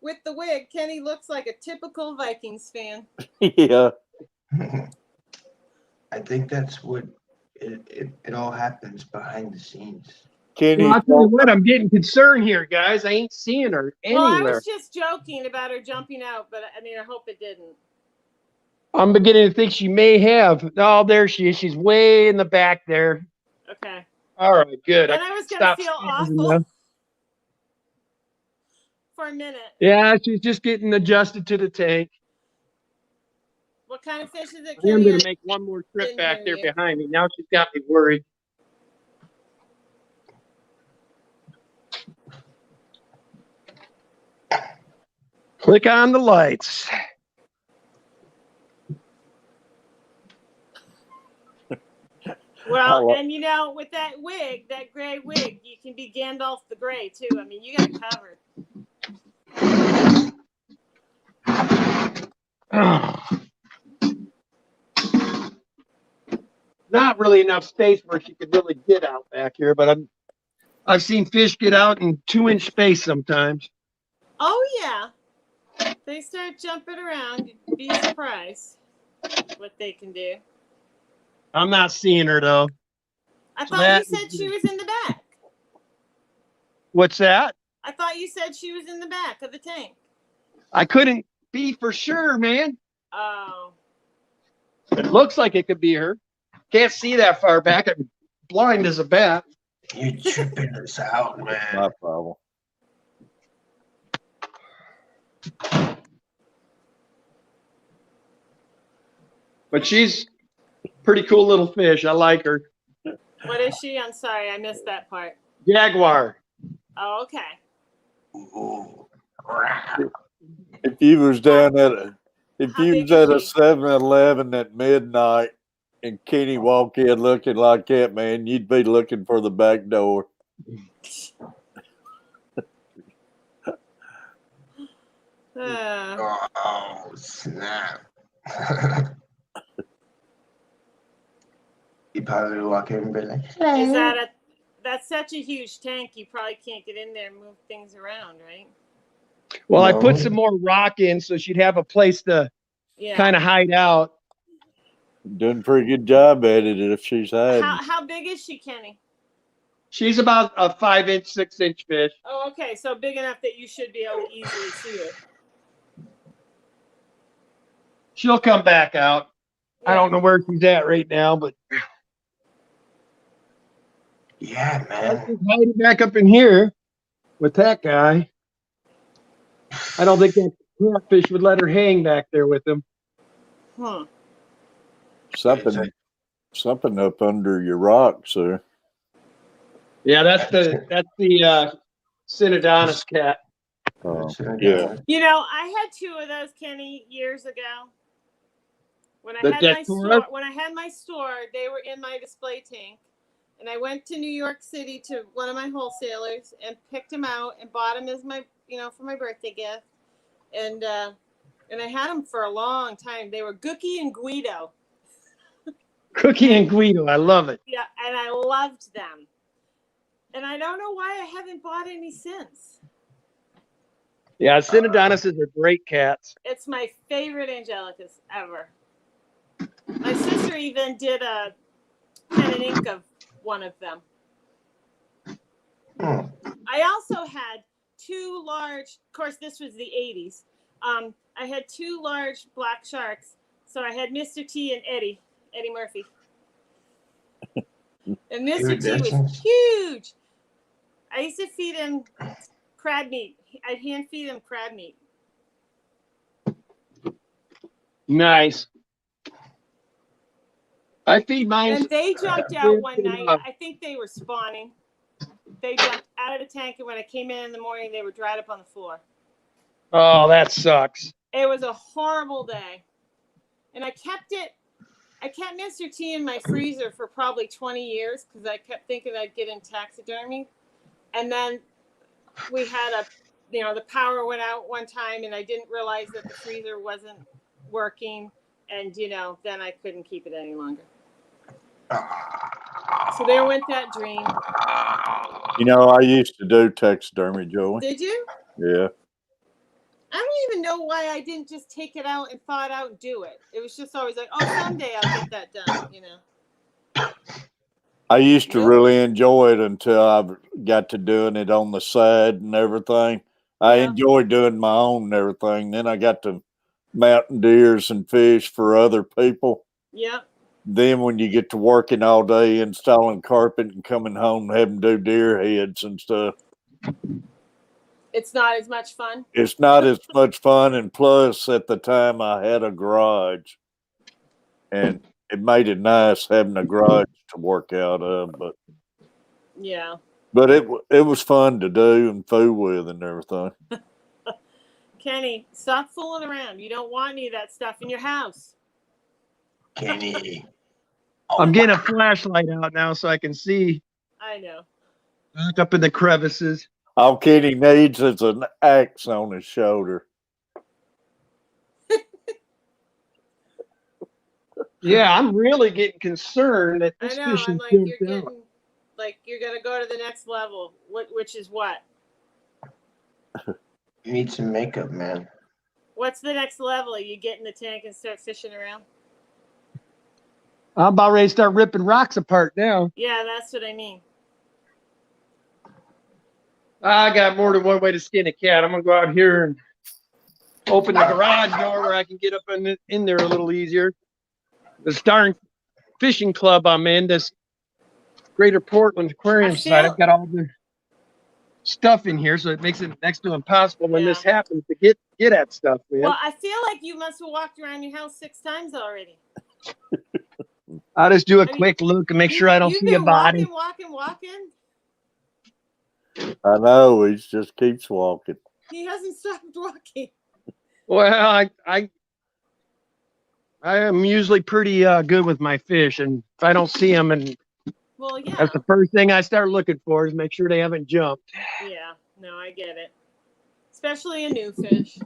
with the wig, Kenny looks like a typical Vikings fan. Yeah. I think that's what it all happens behind the scenes. Kenny, Well, I'll tell you what, I'm getting concerned here, guys. I ain't seeing her Well, I anywhere. was just joking about her jumping out, but I mean, I hope it didn't. I'm beginning to think she may have. Oh, there she is. She's way in the back there. Okay. All right, good. And I was going to feel awful Now. for a minute. Yeah, she's just getting adjusted to the tank. What kind of fish is it, I am Kenny? going to make one more trip didn't back hear there you. behind me. Now she's got me worried. Click on the lights. Well, and you know, with that wig, that gray wig, you can be Gandalf the Grey too. I mean, you got it covered. Not really enough space where she could really get out back here, but I've seen fish get out in 2-inch space sometimes. Oh yeah, they start jumping around. You'd be surprised what they can do. I'm not seeing her though. I So thought that you said she was in the back. What's that? I thought you said she was in the back of the tank. I couldn't be for sure, man. Oh. It looks like it could be her. Can't see that far back. I'm blind as a bat. You're tripping us out, man. My problem. But she's pretty cool little fish. I like her. What is she? I'm sorry, I missed that part. Jaguar. Oh, okay. If you was down at a, if How you big was is at a she? 7-Eleven at midnight and Kenny walk in looking like that, man, you'd be looking for the back door. Oh, snap. He probably would walk in and be like, Is that's such a huge tank, you probably can't get in there and move things around, right? Well, I No. put some more rock in so she'd have a place to Yeah. kind of hide out. Doing a pretty good job at it if she's hiding. How big is she, Kenny? She's about a 5-inch, 6-inch fish. Oh, okay. So big enough that you should be able to easily see her. She'll come back out. I don't know where she's at right now, but yeah, man. she's hiding back up in here with that guy. I don't think that catfish would let her hang back there with him. Hmm. Something up under your rock, sir. Yeah, that's the Synodontis cat. Yeah. You know, I had 2 of those, Kenny, years ago. When I had my store, they were in my display tank, and I went to New York City to one of my wholesalers and picked them out and bought them as my, for my birthday gift, and I had them for a long time. They were Gookie and Guido. Cookie and Guido, I love it. Yeah, and I loved them, and I don't know why I haven't bought any since. Yeah, Synodontises are great cats. It's my favorite Angelicus ever. My sister even did a pen and ink of one of them. I also had 2 large, of course, this was the 80s. I had 2 large black sharks. So I had Mr. T and Eddie Murphy. And Mr. T was huge. I used to feed him crab meat. I'd hand feed him crab meat. Nice. I feed mine. And they jumped out one night. I think they were spawning. They jumped out of the tank, and when I came in the morning, they were dried up on the floor. Oh, that sucks. It was a horrible day. And I kept Mr. T in my freezer for probably 20 years because I kept thinking I'd get in taxidermy. And then we had the power went out one time, and I didn't realize that the freezer wasn't working. And, then I couldn't keep it any longer. So there went that dream. I used to do taxidermy, Joey. Did you? Yeah. I don't even know why I didn't just take it out and thaw it out and do it. It was just always like, oh, someday I'll get that done, I used to really enjoy it until I got to doing it on the side and everything. I enjoyed doing my own and everything. Then I got to mountain deers and fish for other people. Yeah. Then when you get to working all day installing carpet and coming home and having to do deer heads and stuff, it's not as much fun. It's not as much fun, and plus at the time I had a garage, and it made it nice having a garage to work out of. But it was fun to do and fool with and everything. Kenny, stop fooling around. You don't want any of that stuff in your house. Kenny. I'm getting a flashlight out now so I can see. I know. Back up in the crevices. All Kenny needs is an axe on his shoulder. Yeah, I'm really getting concerned that this fish is you're gonna go to the next level. Which is what? You need some makeup, man. What's the next level? You get in the tank and start fishing around? I'm about ready to start ripping rocks apart now. Yeah, that's what I mean. I got more than one way to skin a cat. I'm gonna go out here and open the garage door where I can get up in there a little easier. This darn fishing club I'm in, this Greater Portland Aquarium site, I've got all the stuff in here, so it makes it next to impossible when this happens to get at stuff, man. Well, I feel like you must have walked around your house 6 times already. I'll just do a I mean, quick look and make sure I don't You've see a been body. walking. I know he just keeps walking. He hasn't stopped walking. Well, I am usually pretty good with my fish, and if I don't see them, and Well, yeah. that's the first thing I start looking for is make sure they haven't jumped. Yeah, no, I get it. Especially a new fish.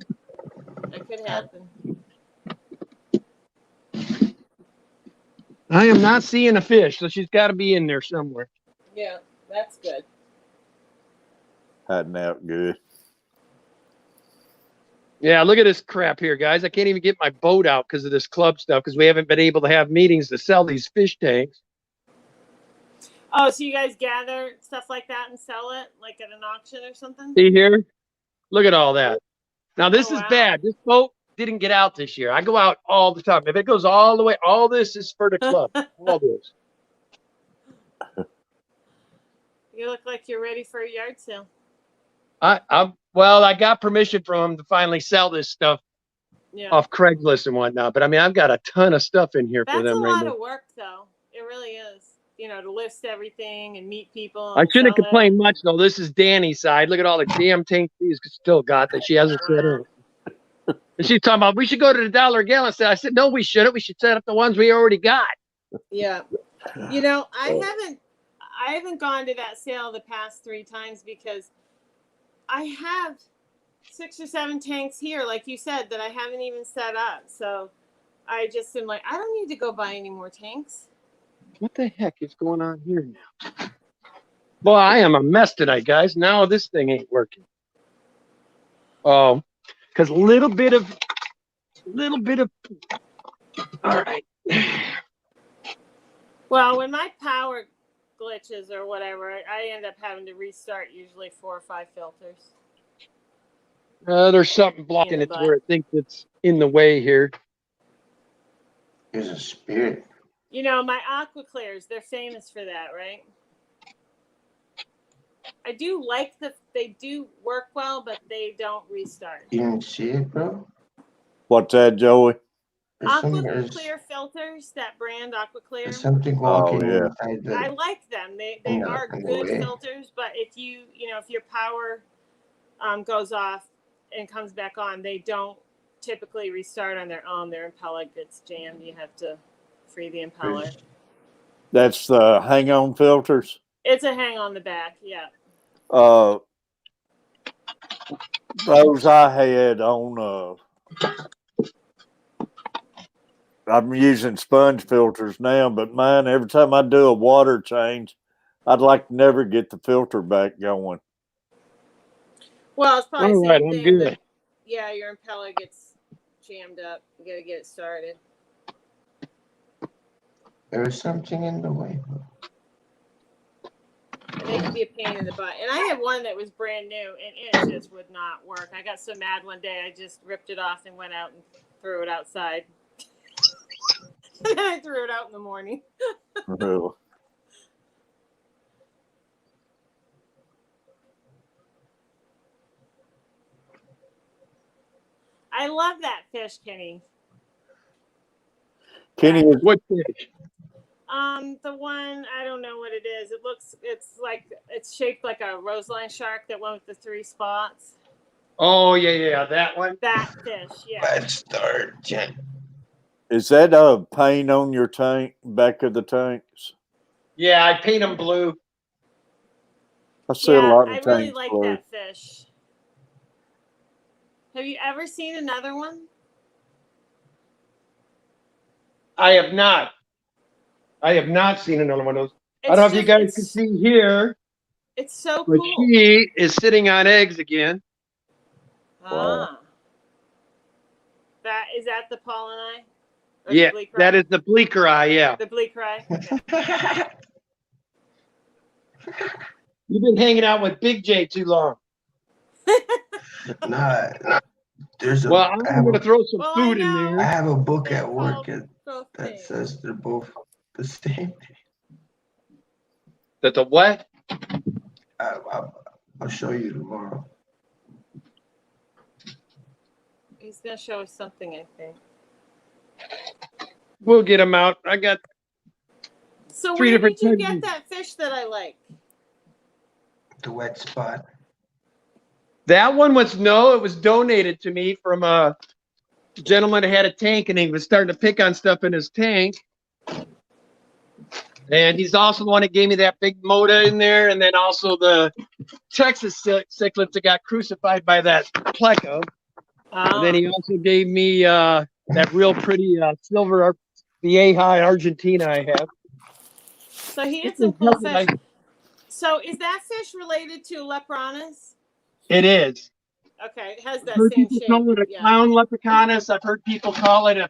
That could happen. I am not seeing a fish, so she's got to be in there somewhere. Yeah, that's good. Hiding out good. Yeah, look at this crap here, guys. I can't even get my boat out because of this club stuff because we haven't been able to have meetings to sell these fish tanks. Oh, so you guys gather stuff like that and sell it, like at an auction or something? See here? Look at all that. Now, this Oh, is wow. bad. This boat didn't get out this year. I go out all the time. If it goes all the way, all this is for the club. All this. You look like you're ready for a yard sale. Well, I got permission from him to finally sell this stuff off Craigslist and whatnot. But I mean, I've got a ton of stuff in here for That's them a right lot now. of work, though. It really is. You know, to list everything and meet people. I And shouldn't sell complain it. much though. This is Danny's side. Look at all the damn tanks she's still got that she hasn't set up. And she's talking about we should go to the $1 a gallon sale. I said no, we shouldn't. We should set up the ones we already got. Yeah. You know, I haven't gone to that sale the past 3 times because I have 6 or 7 tanks here, like you said, that I haven't even set up. So I just am like, I don't need to go buy any more tanks. What the heck is going on here now? Boy, I am a mess tonight, guys. Now this thing ain't working. Oh, because little bit of. All right. Well, when my power glitches or whatever, I end up having to restart usually 4 or 5 filters. There's something blocking it to where it thinks it's in the way here. There's a spirit. You know, my aqua clears, they're famous for that, right? I do like they do work well, but they don't restart. You didn't see it, bro? What's that, Joey? Aqua Clear filters, that brand Aqua Clear. There's something walking inside the. I like them. They are good filters, but if if your power goes off and comes back on, they don't typically restart on their own. Their impeller gets jammed. You have to free the impeller. That's the hang-on filters? It's a hang on the back, yeah. Those I had on, I'm using sponge filters now, but mine, every time I do a water change, I'd like to never get the filter back going. Well, it's probably all the right, same I'm thing. good. Yeah, your impeller gets jammed up. You got to get it started. There was something in the way. And they can be a pain in the butt. And I had one that was brand new, and it just would not work. I got so mad one day, I just ripped it off and went out and threw it outside. And then I threw it out in the morning. Really? I love that fish, Kenny. Kenny, what fish? The one, I don't know what it is. It's shaped like a roseline shark, that one with the 3 spots. Oh, yeah, that one. That fish, yeah. Let's start, Jen. is that a paint on your tank, back of the tanks? Yeah, I paint them blue. I see a lot of I tanks really like blue. that fish. Have you ever seen another one? I have not. I have not seen another one of those. I don't know if you guys can see here, It's so but cool. she is sitting on eggs again. Ah. Is that the pollen eye? Or Yeah, the bleaker that eye? is the bleaker eye, yeah. The bleaker eye? Okay. You've been hanging out with Big J too long. Nah, there's a. Well, I'm going to throw some food in I there. have a book at work that things. says they're both the same. That the what? I'll show you tomorrow. He's going to show us something, I think. We'll get them out. I got So three where different did you kinds get of- that fish that I like? The wet spot. That one was it was donated to me from a gentleman that had a tank, and he was starting to pick on stuff in his tank. And he's also the one that gave me that big moda in there, and then also the Texas cichlids that got crucified by that pleco. And then he also gave me that real pretty silver, the A-high Argentina I have. So he had some cool fish. So is that fish related to Lepranas? It is. Okay, it has that I've heard same people shape. call it a clown leprechaunus. I've heard people call it a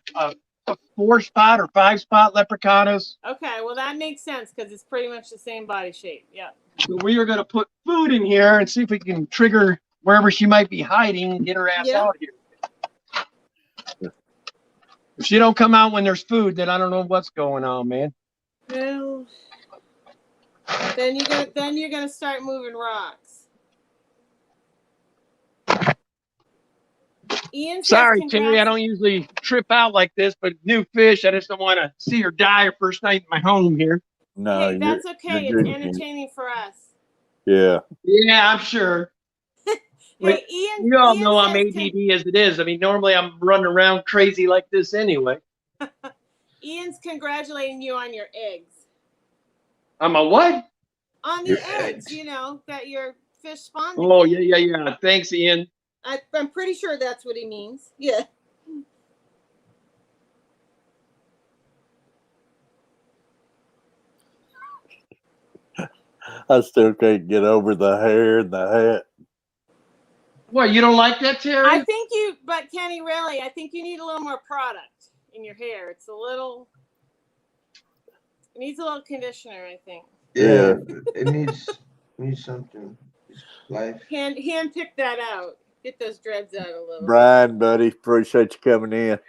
4-spot or 5-spot leprechaunus. Okay, well that makes sense because it's pretty much the same body shape. Yeah. So we are going to put food in here and see if we can trigger wherever she might be hiding and get her ass out here. If she don't come out when there's food, then I don't know what's going on, man. Well, then you're gonna start moving rocks. Ian says Sorry, congrats. Terry, I don't usually trip out like this, but new fish, I just don't want to see her die her first night in my home here. No, Hey, that's okay. you're It's good. entertaining for us. Yeah. Yeah, I'm sure. Hey, Ian. You all Ian know I'm says ADD as it is. I mean, normally I'm running around crazy like this anyway. Ian's congratulating you on your eggs. I'm a what? On the eggs, you know, that your fish spawned. Oh, yeah. Thanks, Ian. I'm pretty sure that's what he means. Yeah. I still can't get over the hair and the hat. What, you don't like that, Terry? I think but Kenny, really, I think you need a little more product in your hair. It needs a little conditioner, I think. Yeah, it needs something. It's life. Hand pick that out. Get those dreads out a little. Brian, buddy, appreciate you coming in.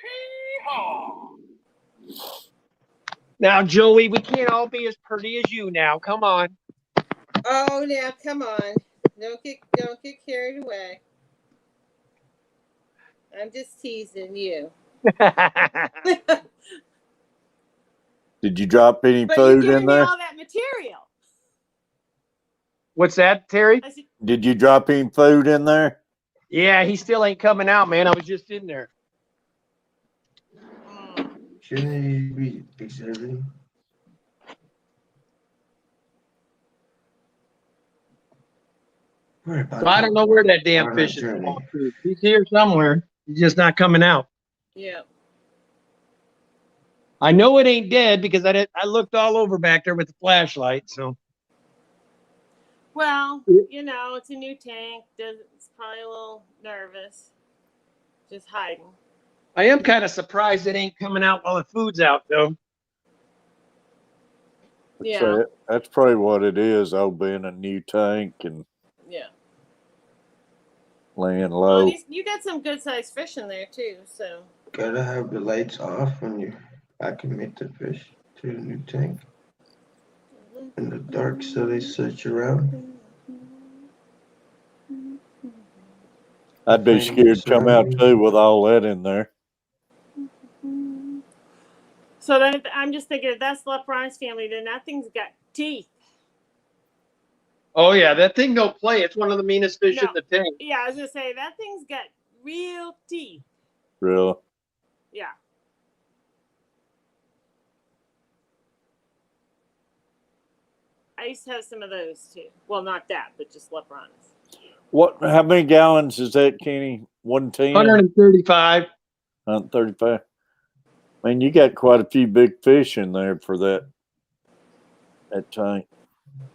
Now, Joey, we can't all be as pretty as you now. Come on. Oh, now come on. Don't get carried away. I'm just teasing you. Did you drop any But food you're in giving me there? all that material. What's that, Terry? Did you drop any food in there? Yeah, he still ain't coming out, man. I was just in there. Shouldn't you be fixing everything? So I don't know where that damn fish is. He's here somewhere. He's just not coming out. Yeah. I know it ain't dead because I looked all over back there with the flashlight. So. Well, you know, it's a new tank. It's probably a little nervous. Just hiding. I am kind of surprised it ain't coming out while the food's out, though. Yeah. So that's probably what it is, being a new tank and laying low. Well, you got some good sized fish in there too, so. Gotta have the lights off when you acclimate the fish to the new tank. In the dark, so they search around. I'd be scared to come out too with all that in there. So then I'm just thinking if that's Lepranis family, then that thing's got teeth. Oh yeah, that thing don't play. It's one of the meanest fish in the tank. Yeah, I was gonna say that thing's got real teeth. Really? Yeah. I used to have some of those too. Well, not that, but just Lepranis. How many gallons is that, Kenny? 110? 135. 135. Man, you got quite a few big fish in there for that tank.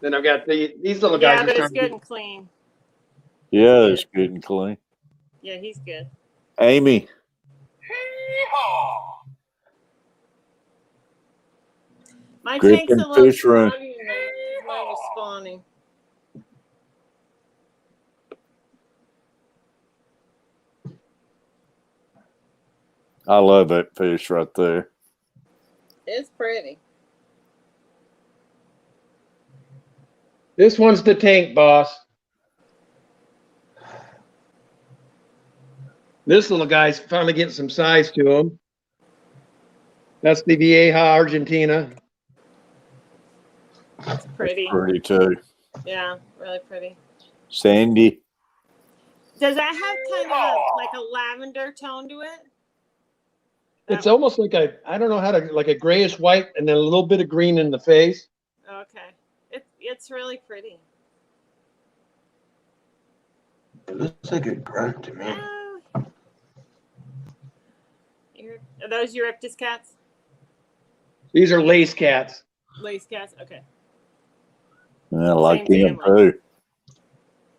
Then I've got these little guys. Yeah, but it's good and clean. Yeah, it's good and clean. Yeah, he's good. Amy. My Griffin tank's a little fish room. smoggy and mine was spawning. I love that fish right there. It's pretty. This one's the tank boss. This little guy's finally getting some size to him. That's the Vieja, Argentina. That's pretty. Pretty too. Yeah, really pretty. Sandy. Does that have kind of a lavender tone to it? It's almost like I don't know how to, like a grayish white and then a little bit of green in the face. Okay. It's really pretty. It looks like a grunt to me. Are those Euryptus cats? These are lace cats. Lace cats? Okay. I like Same him family. too.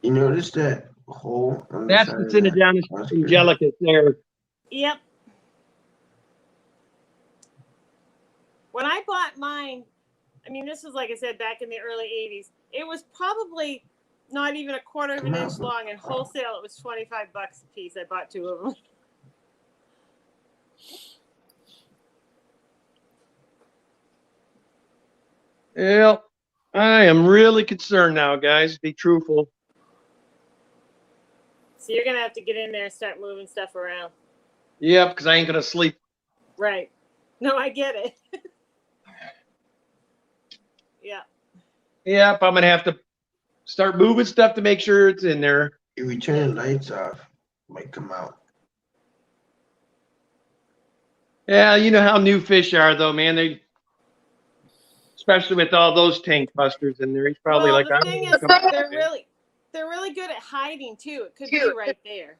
You notice that hole on the That's side the of that Cinedownus Oscar? angelicus there. Yep. When I bought mine, I mean, this was, like I said, back in the early 80s. It was probably not even a quarter of an inch long, and wholesale it was $25 a piece. I bought 2 of them. Well, I am really concerned now, guys. Be truthful. So you're gonna have to get in there and start moving stuff around. Yep, because I ain't gonna sleep. Right. No, I get it. Yeah. Yep, I'm gonna have to start moving stuff to make sure it's in there. If we turn the lights off, it might come out. Yeah, you know how new fish are, though, man. They, especially with all those tank busters in there. He's probably Well, like, the thing is, they're really good at hiding too. It could be right there.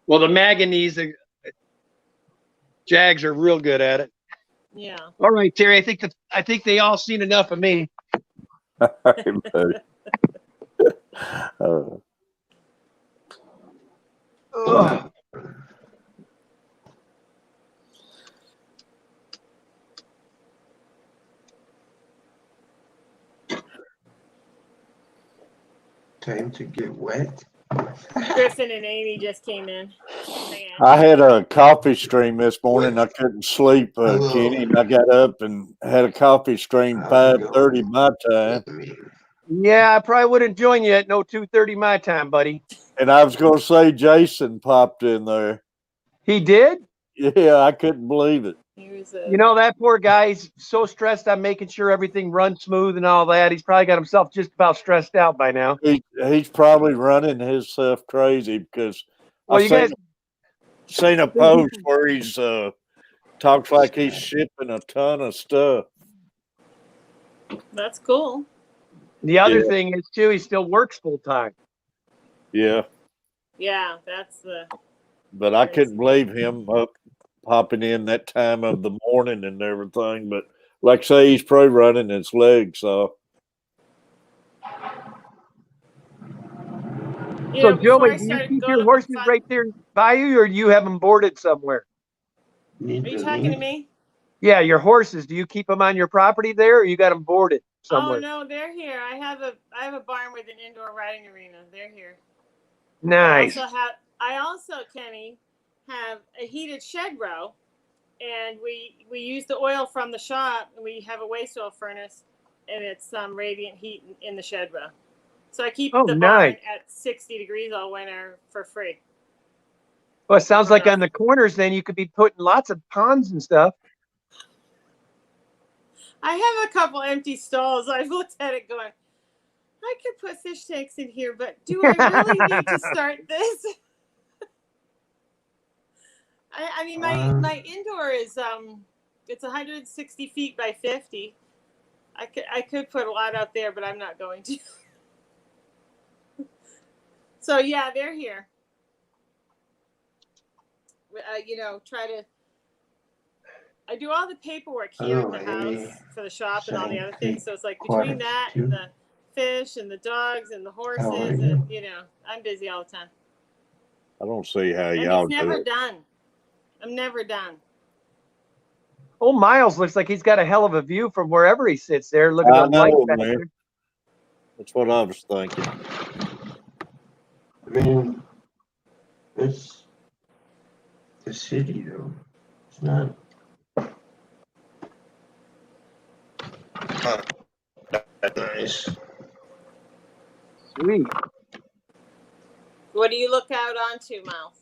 well, the manganese Jags are real good at it. Yeah. All right, Terry. I think they all seen enough of me. Time to get wet. Griffin and Amy just came in. I had a coffee stream this morning. I couldn't sleep, Kenny, and I got up and had a coffee stream 5:30 my time. Yeah, I probably wouldn't join you at no 2:30 my time, buddy. And I was going to say Jason popped in there. He did? Yeah, I couldn't believe it. You know, that poor guy's so stressed on making sure everything runs smooth and all that. He's probably got himself just about stressed out by now. He's probably running himself crazy because Well, I've seen a post where he's talks like he's shipping a ton of stuff. That's cool. The other thing is, too, he still works full time. Yeah. Yeah, that's the. But I couldn't believe him popping in that time of the morning and everything. But like I say, he's probably running his legs. So, So, Joey, do you keep your horses right there by you, or do you have them boarded somewhere? Are you talking to me? Yeah, your horses. Do you keep them on your property there, or you got them boarded somewhere? Oh no, they're here. I have a barn with an indoor riding arena. They're here. Nice. I also, Kenny, have a heated shed row, and we use the oil from the shop, and we have a waste oil furnace, and it's radiant heat in the shed row. So I keep the barn at 60 degrees all winter for free. Well, it sounds like on the corners, then you could be putting lots of ponds and stuff. I have a couple empty stalls. I've looked at it going, I could put fish tanks in here, but do I really need to start this? I mean, my indoor is it's 160 feet by 50. I could put a lot out there, but I'm not going to. So yeah, they're here. I do all the paperwork here at the house for the shop and all the other things. So it's like between that and the fish and the dogs and the horses, and I'm busy all the time. I don't see how And y'all it's do never it. done. I'm never done. Oh, Miles looks like he's got a hell of a view from wherever he sits there. Look at the light back there. That's what I was thinking. I mean, it's the city, though. It's not that nice. Sweet. What do you look out onto, Miles?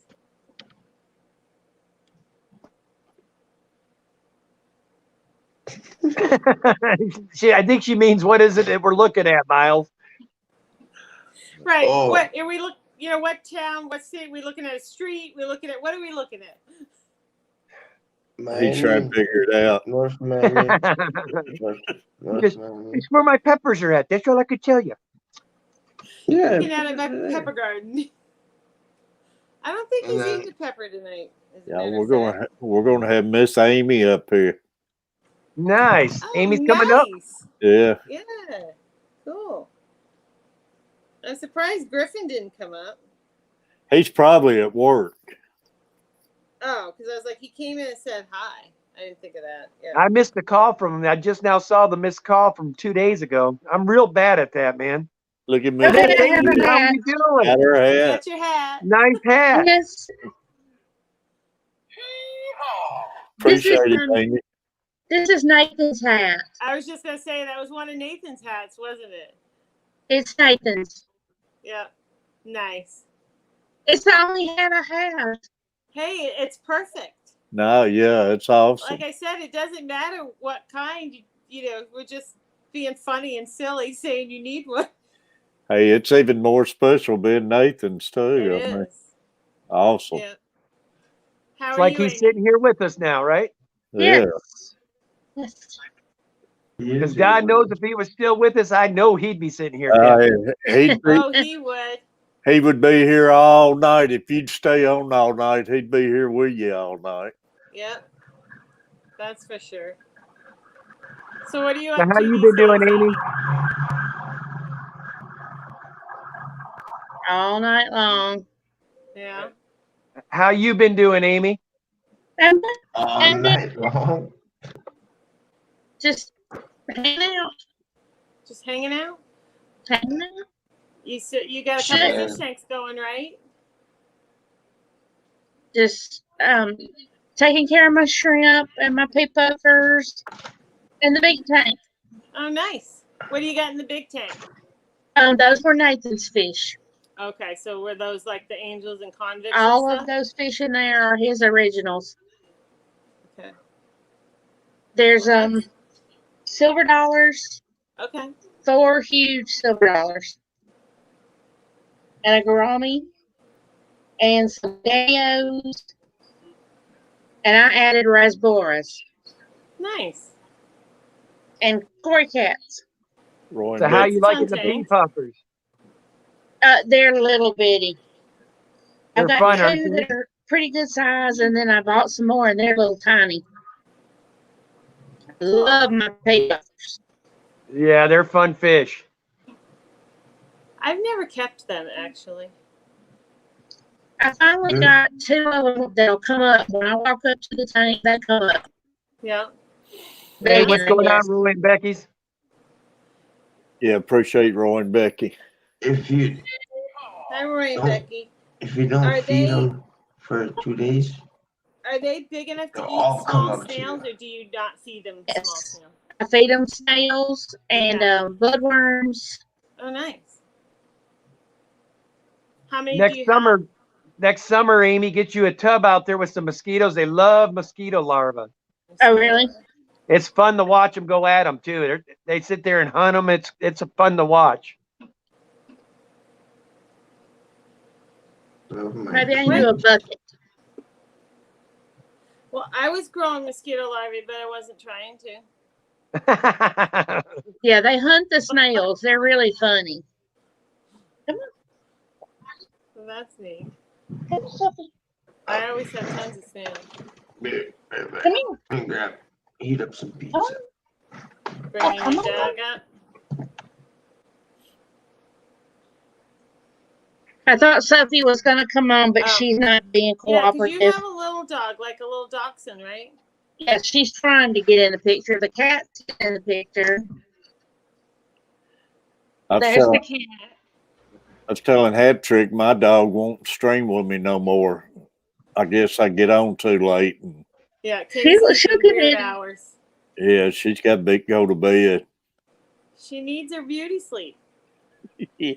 I think she means what is it that we're looking at, Miles? Right. Oh. What are we look? You know, what town? What city? We looking at a street? We looking at what are we looking at? He's trying to figure it out. North Miami. Just, it's where my peppers are at. That's all I could tell you. Yeah. Looking at a pepper garden. I don't think he's eating pepper tonight. Yeah, we're gonna have Miss Amy up here. Nice. Oh, Amy's coming up. Yeah. Yeah. Cool. I'm surprised Griffin didn't come up. He's probably at work. Oh, because I was like, he came in and said hi. I didn't think of that. Yeah. I missed a call from him. I just now saw the missed call from 2 days ago. I'm real bad at that, man. Look at me. Hey, Amy, how you doing? Got her hat. Got your hat. Nice hat. Yes. Appreciate it, Amy. This is Nathan's hat. I was just gonna say that was one of Nathan's hats, wasn't it? It's Nathan's. Yeah. Nice. It's the only hat I have. Hey, it's perfect. No, yeah, it's awesome. Like I said, it doesn't matter what kind. You know, we're just being funny and silly saying you need one. Hey, it's even more special being Nathan's too. It I mean, is. awesome. Yeah. How It's are like you? he's sitting here with us now, right? Yeah. Yes. Because God knows if he was still with us, I know he'd be sitting here. Oh, he would. He would be here all night. If you'd stay on all night, he'd be here with you all night. Yep. That's for sure. So what are you So up how to you these been doing, days? Amy? All night long. Yeah. How you been doing, Amy? All night long. Just hanging out. Just hanging out? Hanging out. You got a couple fish tanks going, right? Just taking care of my shrimp and my pea puffers and the big tank. Oh, nice. What do you got in the big tank? Those were Nathan's fish. Okay, so were those like the angels and convicts? All and of those fish in there are his originals. Okay. There's silver dollars. Okay. 4 huge silver dollars. And a gourami. And some gayos. And I added rasboras. Nice. And koi cats. So how you liking the pea puffers? They're little bitty. They're I've got fun, aren't 2 they? that are pretty good size, and then I bought some more, and they're little tiny. I love my pea puffers. Yeah, they're fun fish. I've never kept them, actually. I finally got 2 of them that'll come up. When I walk up to the tank, they come up. Yeah. Hey, what's going on, Roy and Becky's? Yeah, appreciate Roy and Becky. If you Hi, Roy and Becky. if you don't feed them for 2 days, Are they big enough to they'll eat all come small up to snails, or do you not feed them small snails? I feed them snails and bloodworms. Oh, nice. How many do you Next summer, Amy, get you a tub out there with some mosquitoes. They love mosquito larvae. Oh, really? It's fun to watch them go at them too. They sit there and hunt them. It's fun to watch. Maybe I can do a bucket. Well, I was growing mosquito larvae, but I wasn't trying to. Yeah, they hunt the snails. They're really funny. Come on. So that's neat. Come on, Sophie. I always have tons of snails. Come here. Heat up some pizza. Bringing your dog up. I thought Sophie was going to come on, but she's not being Yeah, because cooperative. you have a little dog, like a little dachshund, right? Yeah, she's trying to get in the picture. The cat's in the picture. There's the cat. I was telling Hat-Trick my dog won't stream with me no more. I guess I get on too late. And, Yeah, She'll get weird in. hours. Yeah, she's got to go to bed. She needs her beauty sleep. Yeah.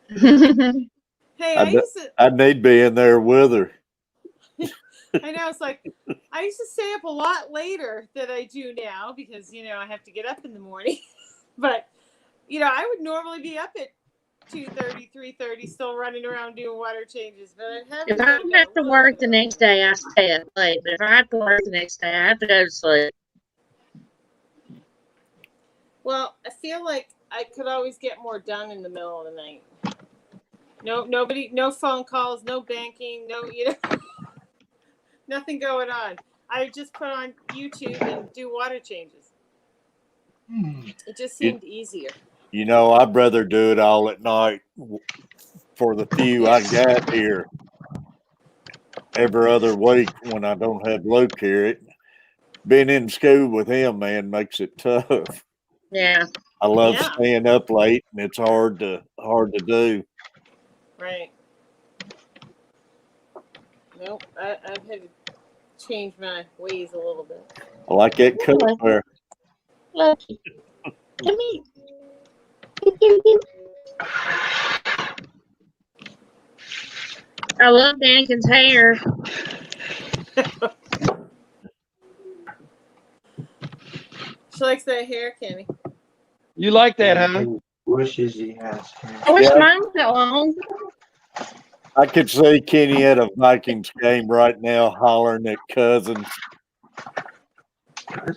Hey, I need to be in there with her. I know, it's like I used to stay up a lot later than I do now because, I have to get up in the morning. But, I would normally be up at 2:30, 3:30 still running around doing water changes. But I have If I have to work the next day, I stay up late. But if I have to work the next day, I have to go to sleep. Well, I feel like I could always get more done in the middle of the night. No phone calls, no banking, nothing going on. I just put on YouTube and do water changes. It just seemed easier. I'd rather do it all at night for the few I got here every other week when I don't have Luke here. Being in school with him, man, makes it tough. Yeah. I love staying up late, and it's hard to do. Right. Nope. I've had to change my ways a little bit. I like that cut there. Lucky. Come here. I love Daniken's hair. She likes that hair, Kenny. You like that, huh? Wishes he has. I wish mine was that long. I could see Kenny at a Vikings game right now hollering at Cousins.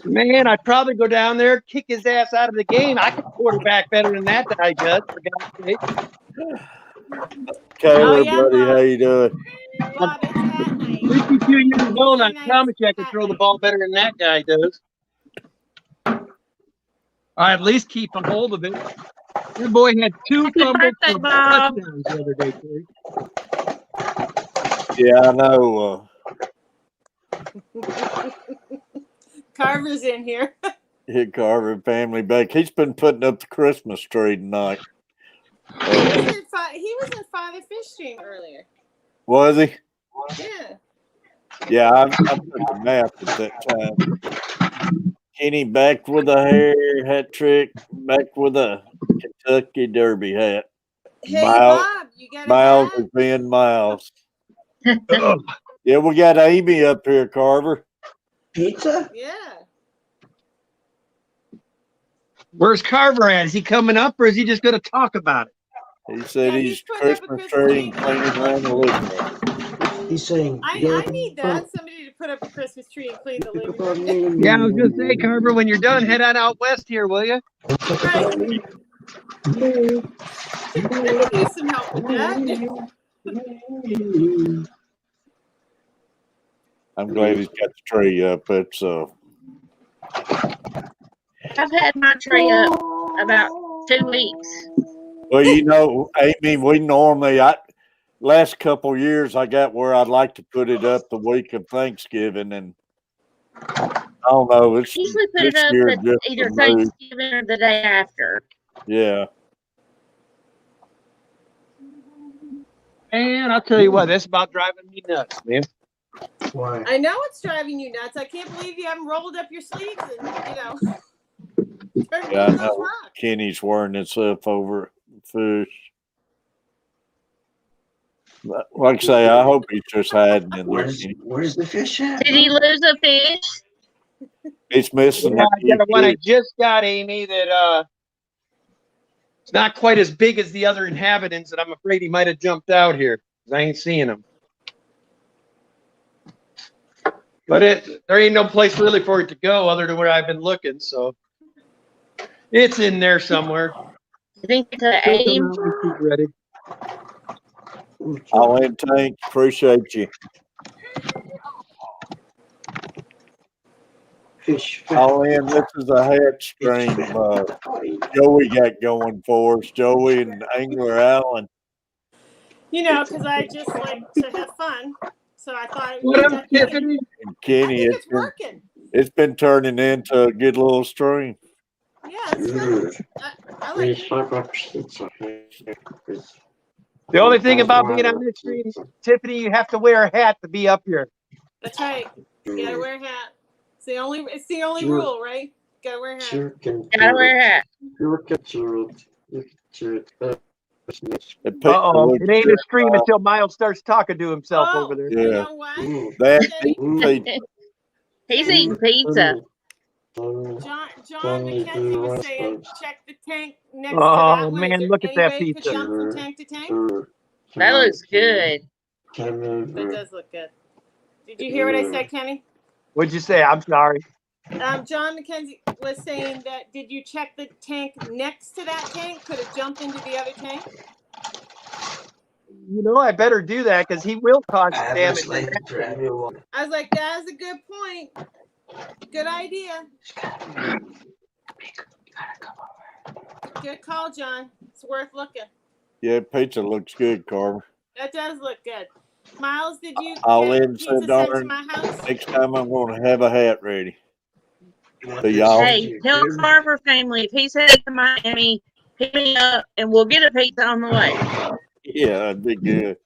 Man, I'd probably go down there, kick his ass out of the game. I could quarterback better than that I does, for God's sake. Taylor, buddy, how you doing? Bob, it's hat night. 52 years old, I promise you I can throw the ball better than that guy does. I at least keep a hold of it. Your boy had 2 fumbles for touchdowns the other day, Terry. Yeah, I know. Carver's in here. Hit Carver family back. He's been putting up the Christmas tree tonight. He was in Father Fish stream earlier. Was he? Yeah. Yeah, I took the map at that time. Kenny back with a hair hat trick, back with a Kentucky Derby hat. Hey, Bob, you got Miles is being Miles. Yeah, we got Amy up here, Carver. Pizza? Yeah. Where's Carver at? Is he coming up or is he just going to talk about it? He said he's Christmas tree and cleaning around the living room. He's saying, I need that. Somebody to put up a Christmas tree and clean the living room. Yeah, I was going to say, Carver, when you're done, head on out west here, will you? Right. I could use some help with that. I'm glad he's got the tree up. It's I've had my tree up about 2 weeks. well, Amy, we normally last couple years I got where I'd like to put it up the week of Thanksgiving, and I don't know. It's usually put it up either Thanksgiving or the day after. Yeah. Man, I'll tell you what, that's about driving me nuts, man. Why? I know it's driving you nuts. I can't believe you haven't rolled up your sleeves and, Yeah, I know. Kenny's wearing himself over fish. But like I say, I hope he's just hiding in there. Where's the fish at? Did he lose a fish? He's missing. Yeah, I got one I just got, Amy, that it's not quite as big as the other inhabitants, and I'm afraid he might have jumped out here because I ain't seeing him. But there ain't no place really for it to go other than where I've been looking, so it's in there somewhere. You think it's aim? Ready. All in, Tank. Appreciate you. Fish. All in. This is a hat stream Joey got going for us. Joey and Angler Allen. Because I just like to have fun. So I thought it What up, Tiffany? And Kenny, it's working. It's been turning into a good little stream. Yeah, it's good. I like it. The only thing about being on this stream, Tiffany, you have to wear a hat to be up here. That's right. You gotta wear a hat. It's the only rule, right? Gotta wear a hat. Gotta wear a hat. And Uh-oh. Pizza It ain't a looks stream good. until Miles starts talking to himself Oh, over there. you Yeah. know what? That Kenny, pizza. He's eating pizza. John McKenzie was saying, check the tank next to Oh, that one. Is man, there look at any that way you could pizza. jump from tank to tank? That looks good. That does look good. Did you hear what I said, Kenny? What'd you say? I'm sorry. John McKenzie was saying that, did you check the tank next to that tank? Could it jump into the other tank? You know, I better do that because he will cause damage. I was like, that's a good point. Good idea. Good call, John. It's worth looking. Yeah, pizza looks good, Carver. That does look good. Miles, did you I'll get end pizza so sent to darn. my house? Next time I'm going to have a hat ready. So y'all. Hey, tell Carver family if he's headed to Miami, hit me up and we'll get a pizza on the way. Yeah, that'd be good.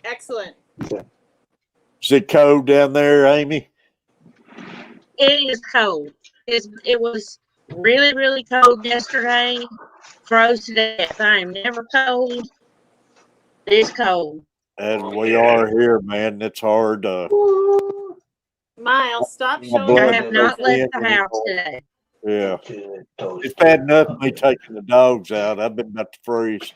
Excellent. Is it cold down there, Amy? It is cold. It was really, really cold yesterday. Froze to death. I am never cold. It's cold. As we are here, man. It's hard. Miles, stop My showing blood I me have the not goes left in the house anymore. today. Yeah. It's bad enough me taking the dogs out. I've been about to freeze.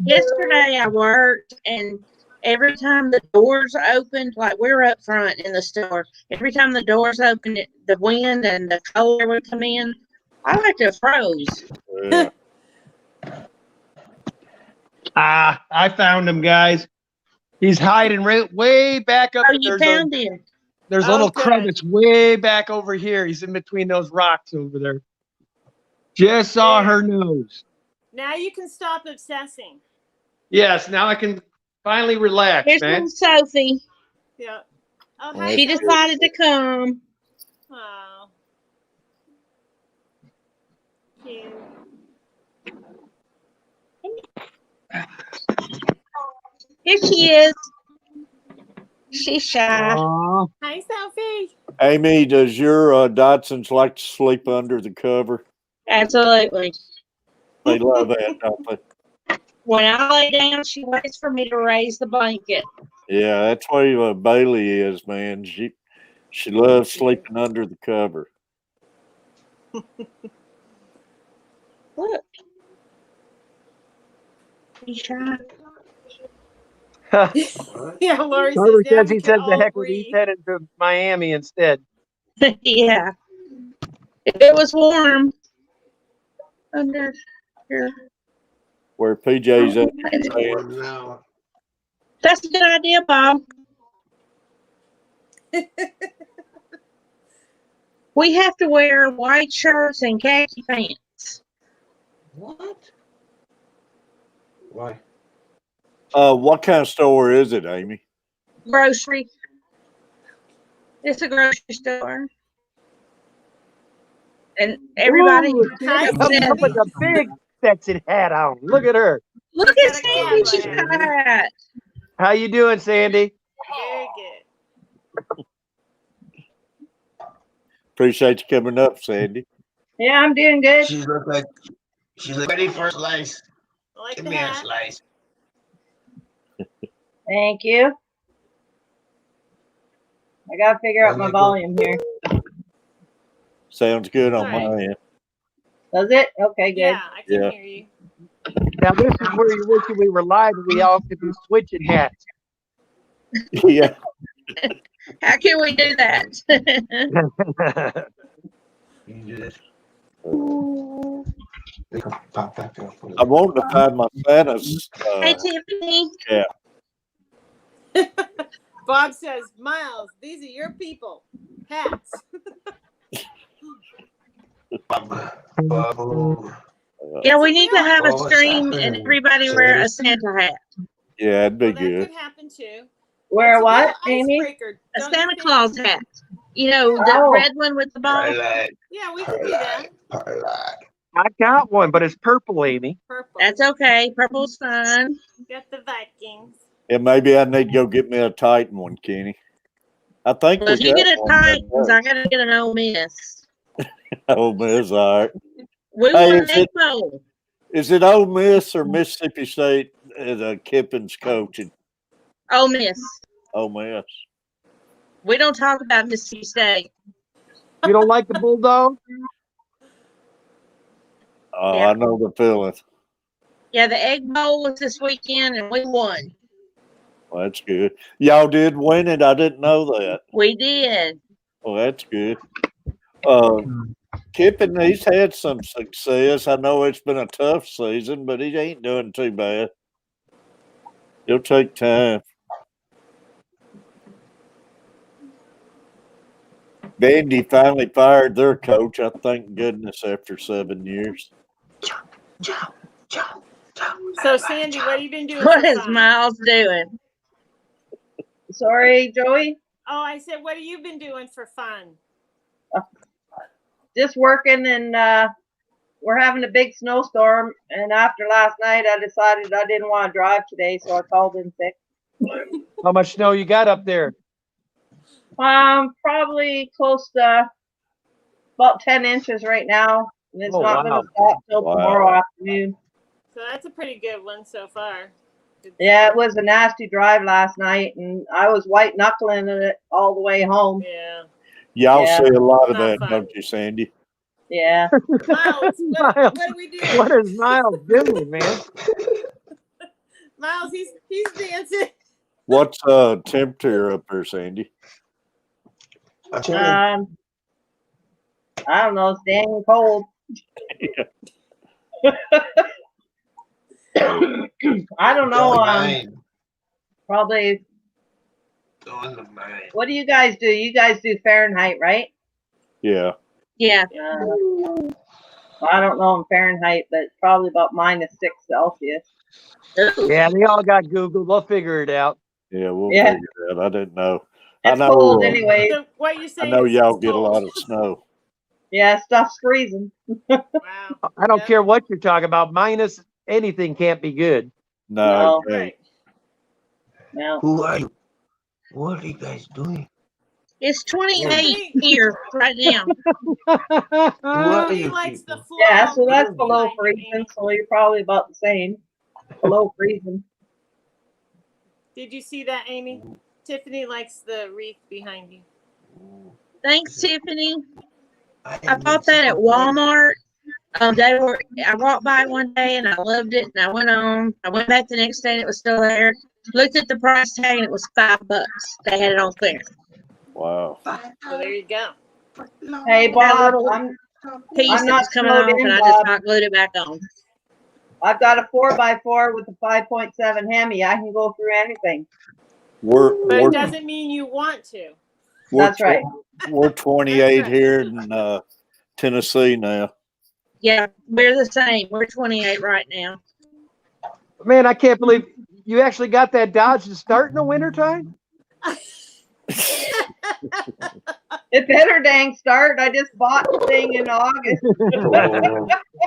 Yesterday I worked, and every time the doors opened, like we're up front in the store, every time the doors opened, the wind and the cold air would come in. I like to froze. Yeah. I found him, guys. He's hiding way back up. Oh, you found him. There's a Oh, little good. crevice way back over here. He's in between those rocks over there. Just saw her nose. Now you can stop obsessing. Yes, now I can finally relax, Here's man. little Sophie. Yeah. Oh, Oh, hi, She Sophie. decided to come. Oh. Cute. Here she is. She's shy. Aw. Hi, Sophie. Amy, does your Dotson like to sleep under the cover? Absolutely. They love that, don't they? When I lay down, she waits for me to raise the blanket. Yeah, that's where Bailey is, man. She loves sleeping under the cover. Look. She's shy. Yeah, Lori Carver says now says we he can says the all heck with it. He's breathe. headed to Miami instead. Yeah. If it was warm under here. Where PJ's at. That's a good idea, Bob. We have to wear white shirts and khaki pants. What? Why? What kind of store is it, Amy? Grocery. It's a grocery store. And everybody. Ooh, Hi, Santa comes up with a big sexy hat on. Look at her. Look She's at got a Sandy. cat She's on got a hat. How you doing, Sandy? Very good. Appreciate you coming up, Sandy. Yeah, I'm doing good. She's ready for a slice. I like Give the me a hat. slice. Thank you. I gotta figure out my volume here. Sounds good on All my end. Does it? Okay, good. Yeah, I can Yeah. hear you. Now this is where you're wishing we were live and we all could be switching hats. Yeah. How can we do that? You can do this. They can pop back up. I wanted to find my Santa's Hey, Tiffany. cap. Bob says, Miles, these are your people. Hats. Yeah, we need to have a Oh, what's stream and happening? everybody wear a Santa hat. Yeah, it'd be Well, that good. could happen too. Wear It's a what, little Amy? icebreaker, A don't you Santa think? Claus hat. You know, the red one with the ball. Yeah, we could do that. I got one, but it's purple, Amy. Purple. That's okay. Purple's fine. Got the Vikings. Yeah, maybe I need to go get me a Titan one, Kenny. I think Well, we if you got get a one that Titans, I gotta get an Ole Miss. Ole Miss, all right. We Hey, won Egg Bowl. is it Ole Miss or Mississippi State as Kippen's coaching? Ole Miss. Ole Miss. We don't talk about Mississippi State. You don't like the Bulldogs? Oh, Yeah. I know the feeling. Yeah, the Egg Bowl was this weekend, and we won. Well, that's good. Y'all did win it. I didn't know that. We did. Well, that's good. Kippen, he's had some success. I know it's been a tough season, but he ain't doing too bad. It'll take time. Vandy finally fired their coach, I thank goodness, after 7 years. So, Sandy, what have you been doing? What for is fun? Miles doing? Sorry, Joey. Oh, I said, what have you been doing for fun? Just working, and we're having a big snowstorm. And after last night, I decided I didn't want to drive today, so I called in sick. How much snow you got up there? Probably close to about 10 inches right now, and it's not going to stop till tomorrow afternoon. So that's a pretty good one so far. Yeah, it was a nasty drive last night, and I was white knuckling it all the way home. Yeah. Y'all see a lot of Not that, fun. don't you, Sandy? Yeah. Miles, what do we do? What is Miles doing, man? Miles, he's dancing. What's temperature up there, Sandy? I don't know. It's dang cold. I don't know. Probably. What do you guys do? You guys do Fahrenheit, right? Yeah. Yeah. I don't know in Fahrenheit, but probably about -6 Celsius. Yeah, they all got Google. We'll figure it out. Yeah, we'll Yeah. figure it out. I didn't know. It's I know, cold anyway. So what you're I saying know is y'all it's get a cold. lot of snow. Yeah, stuff's freezing. Wow. I don't care what you're talking about. Minus anything can't be good. No, okay. Right. No. Who are you? What are you guys doing? It's 28 here right now. Who are He you likes the people? floor. Yeah, so that's below behind you, freezing, Amy. so you're probably about the same. Below freezing. Did you see that, Amy? Tiffany likes the wreath behind you. Thanks, Tiffany. I bought that at Walmart. I walked by one day and I loved it, and I went on. I went back the next day and it was still there. Looked at the price tag and it was $5. They had it on clear. Wow. So there you go. Hey, That Bob, little I'm piece that not was coming snowed off, in, and I just Bob. hot glued it back on. I've got a 4x4 with a 5.7 Hemi. I can go through anything. But We're it doesn't mean you want to. That's right. We're 28 That's right. here in Tennessee now. Yeah, we're the same. We're 28 right now. Man, I can't believe you actually got that Dodge to start in the wintertime? It better dang start. I just bought the thing in August.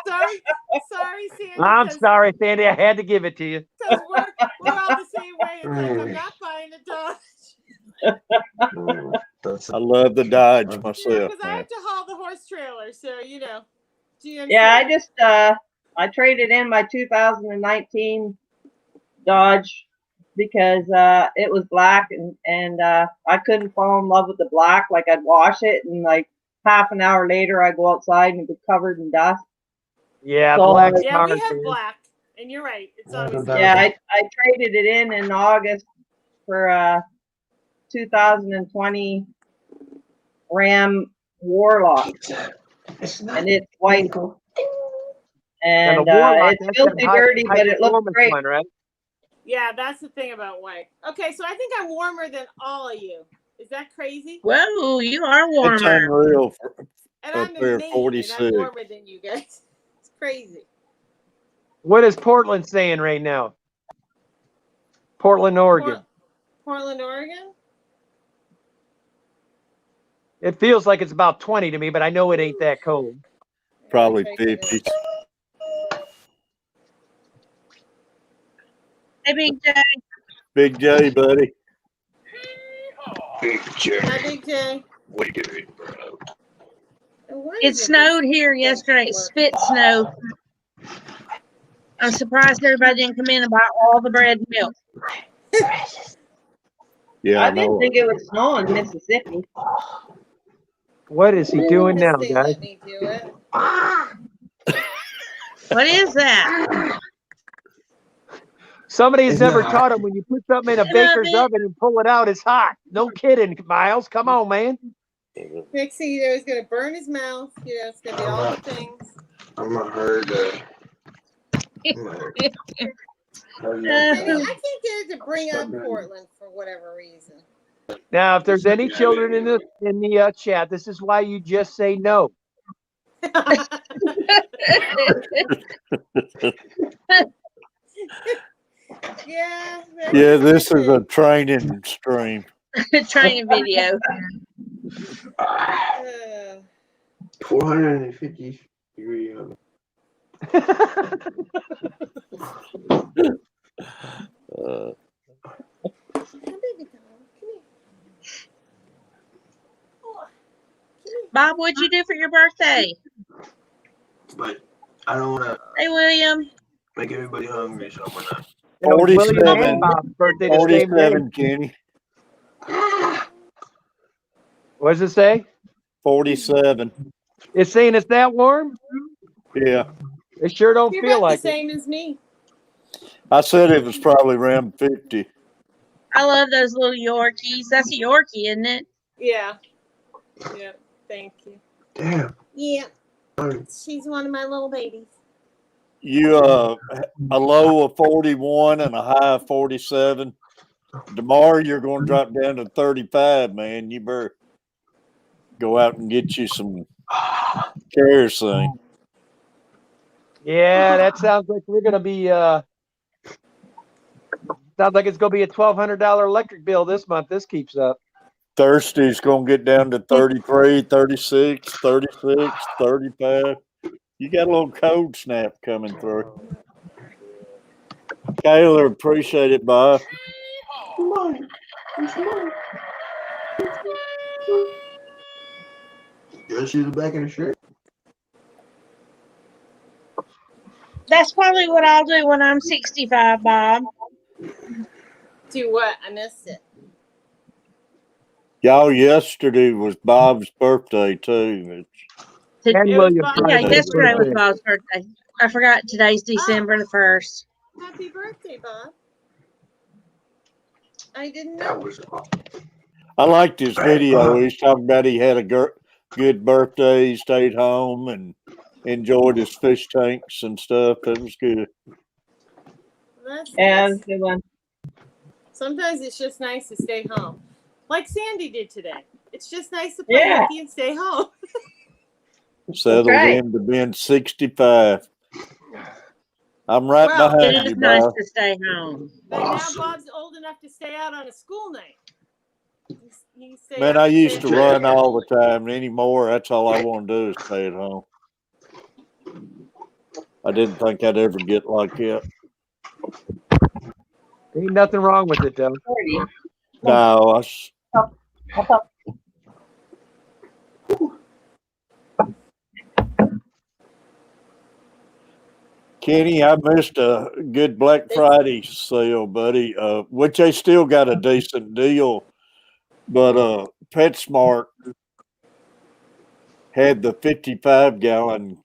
Sorry, Sandy. I'm sorry, Sandy. I had to give it to you. Because we're all the same way. It's like, I'm not buying a Dodge. I love the Dodge myself. Because I have to haul the horse trailer, so GMC. Yeah, I just I traded in my 2019 Dodge because it was black and I couldn't fall in love with the black. Like I'd wash it and like half an hour later I go outside and it was covered in dust. Yeah, So, black's Yeah, hard, we have man. black, and you're right. It's always Yeah, I traded it in August for 2020 Ram Warlock, and it's white. And And the Warlock, it's that's filthy that high- dirty, high but it looks performance great. one, right? Yeah, that's the thing about white. Okay, so I think I'm warmer than all of you. Is that crazy? Whoa, you are It's warmer. unreal. And Up I'm there, in Maine, 46. and I'm warmer than you guys. It's crazy. What is Portland saying right now? Portland, Oregon. Portland, Oregon? It feels like it's about 20 to me, but I know it ain't that cold. Probably 50s. Hey, Big J. Big J, buddy. Big J. Hi, Big J. What are you doing, bro? It snowed here yesterday. It spit snow. I'm surprised everybody didn't come in and buy all the bread and milk. Yeah, I didn't think it would snow in Mississippi. What is he doing now, They guys? let me do it. What is that? Somebody's It's never not taught him when you put something in a Some of baker's it. oven and pull it out, it's hot. No kidding, Miles. Come on, man. Next thing you know, he's gonna burn his mouth. You know, it's gonna be all the things. I'm a herd. Kenny, I can't get it to bring up Portland for whatever reason. Now, if there's any children in the chat, this is why you just say no. Yeah. Yeah, this is a training stream. Training video. 450 degree oven. Bob, what'd you do for your birthday? But I don't want to Hey, William. make everybody hungry, so I'm gonna. It was William 47. and Bob's birthday the same day. 47, Kenny. What does it say? 47. It's saying it's that warm? Yeah. It sure don't You're feel about like the same as me. I said it was probably around 50. I love those little Yorkies. That's a Yorkie, isn't it? Yeah. Yeah. Thank you. Damn. Yeah. She's one of my little babies. You a low of 41 and a high of 47. Tomorrow you're going to drop down to 35, man. You better go out and get you some kerosene. Yeah, that sounds like we're gonna be sounds like it's gonna be a $1,200 electric bill this month. This keeps up. Thursday's going to get down to 33, 36, 36, 35. You got a little cold snap coming through. Taylor, appreciate it, Bob. You see the back of the shirt? That's probably what I'll do when I'm 65, Bob. Do what? I missed it. Y'all, yesterday was Bob's birthday, too. And It was William Bob's Yeah, Friday's yesterday was birthday. Bob's birthday. I forgot today's December the 1st. Happy birthday, Bob. I didn't That know. was I liked his video. He's talking about he had a good birthday. He stayed home and enjoyed his fish tanks and stuff. That was good. That's Yeah, nice. good one. Sometimes it's just nice to stay home. Like Sandy did today. It's just nice to play Yeah. hooky and stay home. Settled right. in to being 65. I'm right Well, It behind is you, nice Bob. to stay home. But now awesome. Bob's old enough to stay out on a school night. He can stay Man, out I and used to stay run out. all the time. Anymore, that's all I want to do is stay at home. I didn't think I'd ever get like that. Ain't nothing wrong with it though. No, Kenny, I missed a good Black Friday sale, buddy. Which they still got a decent deal, but PetSmart had the 55-gallon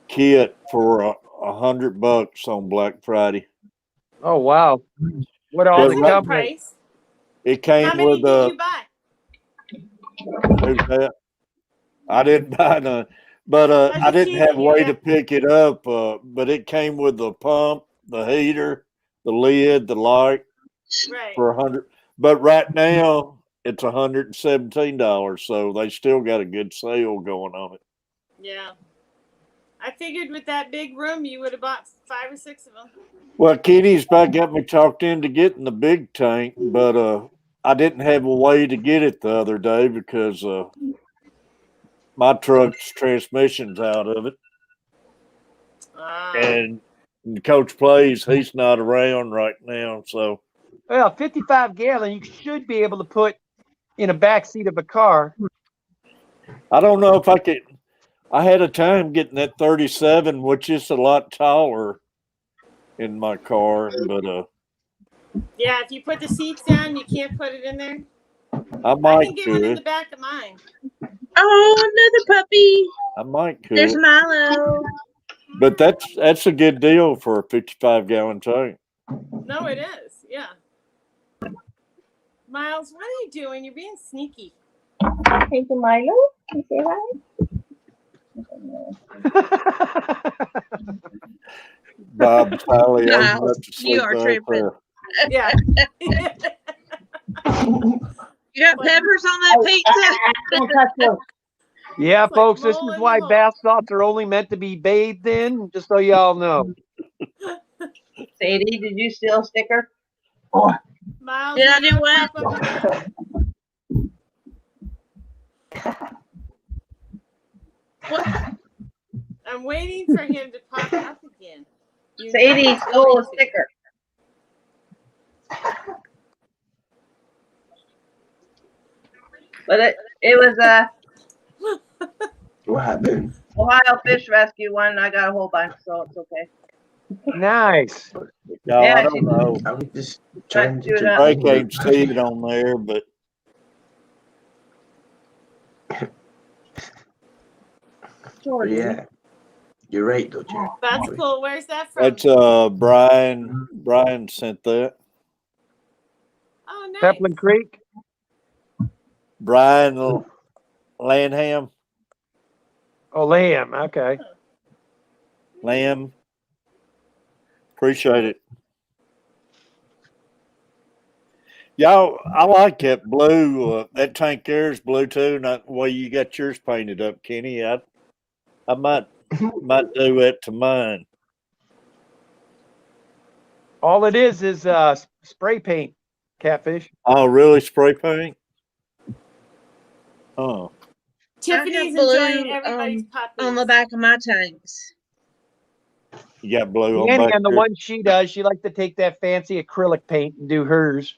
kit for $100 on Black Friday. Oh wow. What all That's the a good company? price. It came How many with did you buy? who's that? I didn't buy none, but I I just didn't have a teasing you, way yeah. to pick it up. But it came with the pump, the heater, the lid, the light Right. for $100. But right now it's $117, so they still got a good sale going on it. Yeah. I figured with that big room, you would have bought 5 or 6 of them. Well, Kenny's about got me talked into getting the big tank, but I didn't have a way to get it the other day because my truck's transmission's out of it. And Coach Plays, he's not around right now, so. Well, 55 gallon, you should be able to put in a back seat of a car. I don't know if I could. I had a time getting that 37, which is a lot taller in my car, but Yeah, if you put the seats down, you can't put it in there. I I might can get one in could. the back of mine. Oh, another puppy. I might There's could. Milo. But that's a good deal for a 55-gallon tank. No, it is. Yeah. Miles, what are you doing? You're being sneaky. Hey, Milo, you say hi? Bob Tally, I was about Miles, to you sleep are right tripping. there. Yeah. You got peppers on that pizza? Don't touch those. Yeah, It's like folks, this mole is in the why hole. bath salts are only meant to be bathed in, just so y'all know. Sadie, did you steal a sticker? Oh, Miles, Did I you do gonna what? pop up again? What? I'm waiting for him to pop up again. You know Sadie he's stole going a to. sticker. But it was What happened? Ohio Fish Rescue one. I got a whole bunch, so it's okay. Nice. No, Yeah, I don't know. I was just Try trying to do it to. up. I can't see it on there, but Jordan. Yeah, you're right, though, Jerry. That's cool. Where's that from? that's Brian. Brian sent that. Oh, nice. Pepplin Creek. Brian Lanham. Oh, Lamb. Okay. Lamb. Appreciate it. Y'all, I like that blue. That tank there is blue too. Not the way you got yours painted up, Kenny. I might do that to mine. All it is spray paint, Catfish. Oh, really? Spray paint? Oh, Tiffany's I have enjoying blue everybody's puppies. on the back of my tanks. you got blue on Annie, back on the there? one she does, she likes to take that fancy acrylic paint and do hers.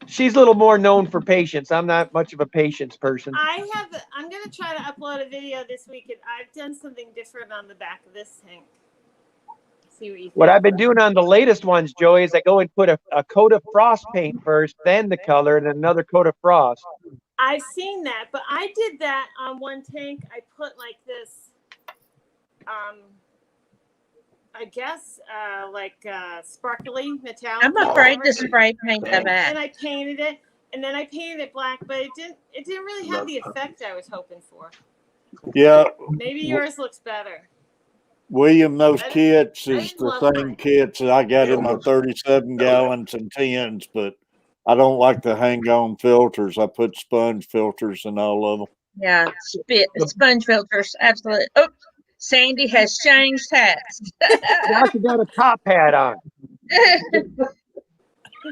She's a little more known for patience. I'm not much of a patience person. I'm gonna try to upload a video this week, and I've done something different on the back of this tank. See what you think. What I've been doing on the latest ones, Joey, is I go and put a coat of frost paint first, then the color, and another coat of frost. I've seen that, but I did that on one tank. I put like this, I guess, sparkly metallic. I'm afraid to spray paint the back. And I painted it, and then I painted it black, but it didn't really have the effect I was hoping for. Yeah. Maybe yours looks better. William, those kits is didn't the love same mine. kits that I got in my 37 gallons and 10s, but I don't like the hang-on filters. I put sponge filters in all of them. Yeah, sponge filters, absolutely. Oh, Sandy has changed hats. Now she got a top hat on.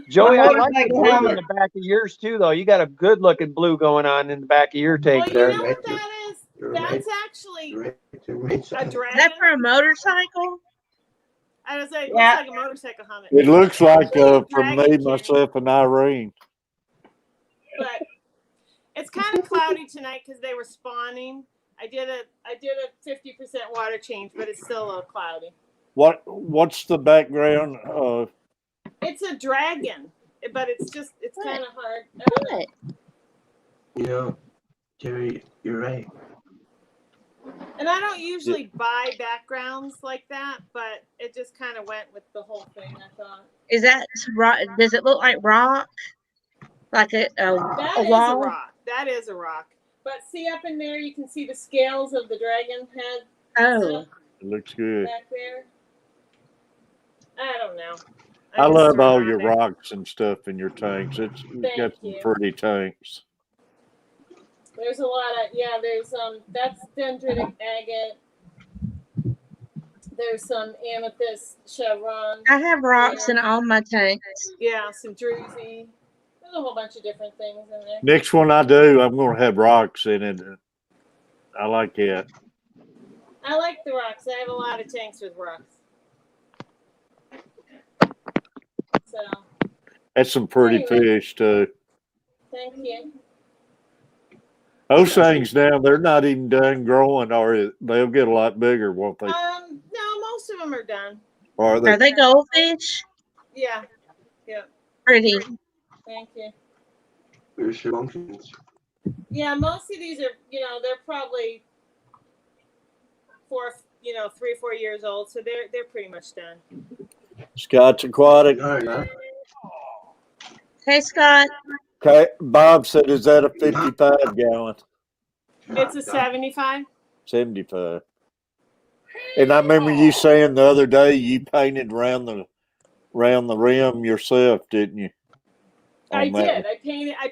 Joey, I like the blue in the back of yours too, though. You got a good-looking blue going on in the back of your tank there. You know what that is? That's actually a dragon. Is that for a motorcycle? I was like, it looks like a motorcycle helmet. It looks like from dragon me, myself, and Irene. But it's kind of cloudy tonight because they were spawning. I did a 50% water change, but it's still a little cloudy. What's the background? It's a dragon, but it's kind of hard. What? You know, Jerry, you're right. And I don't usually buy backgrounds like that, but it just kind of went with the whole thing, I thought. Is that rock? Does it look like rock? Like a wall? A rock. That is a rock. But see up in there, you can see the scales of the dragon head. Oh. It looks good. Back there. I don't know. I love all your rocks and stuff in your tanks. It's got some pretty tanks. There's a lot of, there's that's dendritic agate. There's some amethyst chevron. I have rocks in all my tanks. Yeah, some druzy. There's a whole bunch of different things in there. Next one I do, I'm going to have rocks in it. I like that. I like the rocks. I have a lot of tanks with rocks. So. That's some pretty fish too. Thank you. Those things now, they're not even done growing, or they'll get a lot bigger, won't they? No, most of them are done. Or Are they goldfish? Yeah. Yeah. Pretty. Thank you. Where's your functions? Yeah, most of these are, they're probably 3 or 4 years old, so they're pretty much done. Scott's Aquatic. Hey, Scott. Okay, Bob said, "Is that a 55-gallon?" It's a 75. 75. And I remember you saying the other day you painted around the rim yourself, didn't you? I did. I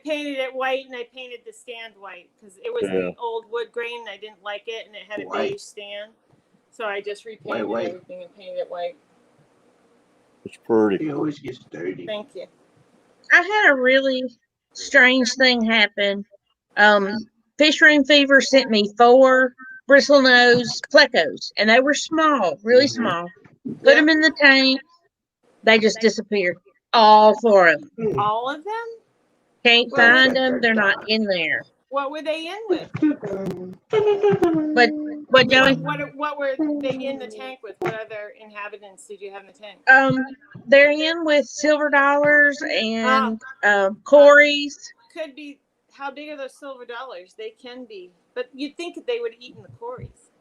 painted it white, and I painted the stand white because it was the old wood grain. And I didn't like it, and it had a beige stand, so I just repainted everything and painted it white. It's pretty. He always gets dirty. Thank you. I had a really strange thing happen. Fish Room Fever sent me 4 bristlenose plecos, and they were small, really small. Put them in the tank. They just disappeared. All 4 of them. All of them? Can't find them. They're not in there. What were they in with? But Joey? What were they in the tank with? What other inhabitants did you have in the tank? They're in with silver dollars and cories. Could be. How big are those silver dollars? They can be, but you'd think that they would have eaten the cories.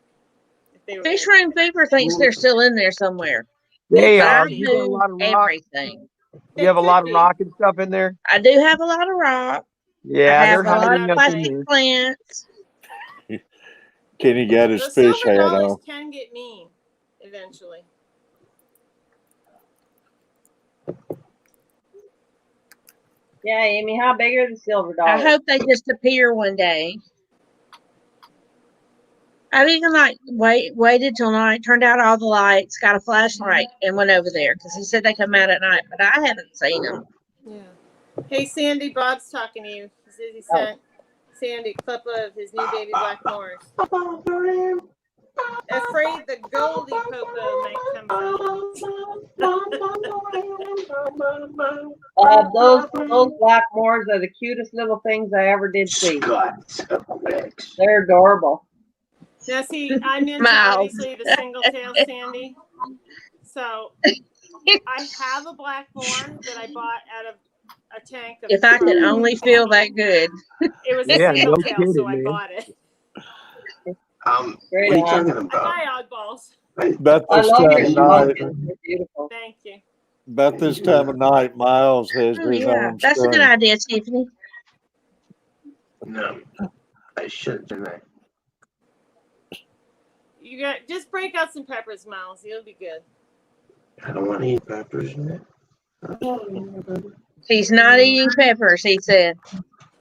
Fish Room Fever thinks they're still in there somewhere. They But are. I You have a do lot of rock. everything. You have a lot of rock and stuff in there. I do have a lot of rock. Yeah, I have they're a lot hiding of up in plastic there. plants. Kenny got his The fish silver hat dollars on. can get mean eventually. Yeah, Amy, how big are the silver dollars? I hope they disappear one day. I even waited till night, turned out all the lights, got a flashlight, and went over there because he said they come out at night, but I haven't seen them. Yeah. Hey, Sandy, Bob's talking to you. He says he sent Sandy a clip of his new baby black Morris. Afraid the Goldie Popo might come Those black Moors are the cutest little things I ever did see. They're adorable. Now, see, I'm into obviously the single tail Sandy. So I have a black Moor that I bought out of a tank. If I could only feel that good. It was a single tail, so I bought it. What are you talking about? Hi, oddballs. About this time of night. They're beautiful. Thank you. About this time of night, Miles has his own That's a good string. idea, Tiffany. No, I should tonight. You got just break out some peppers, Miles. You'll be good. I don't want to eat peppers. He's not eating peppers, he said.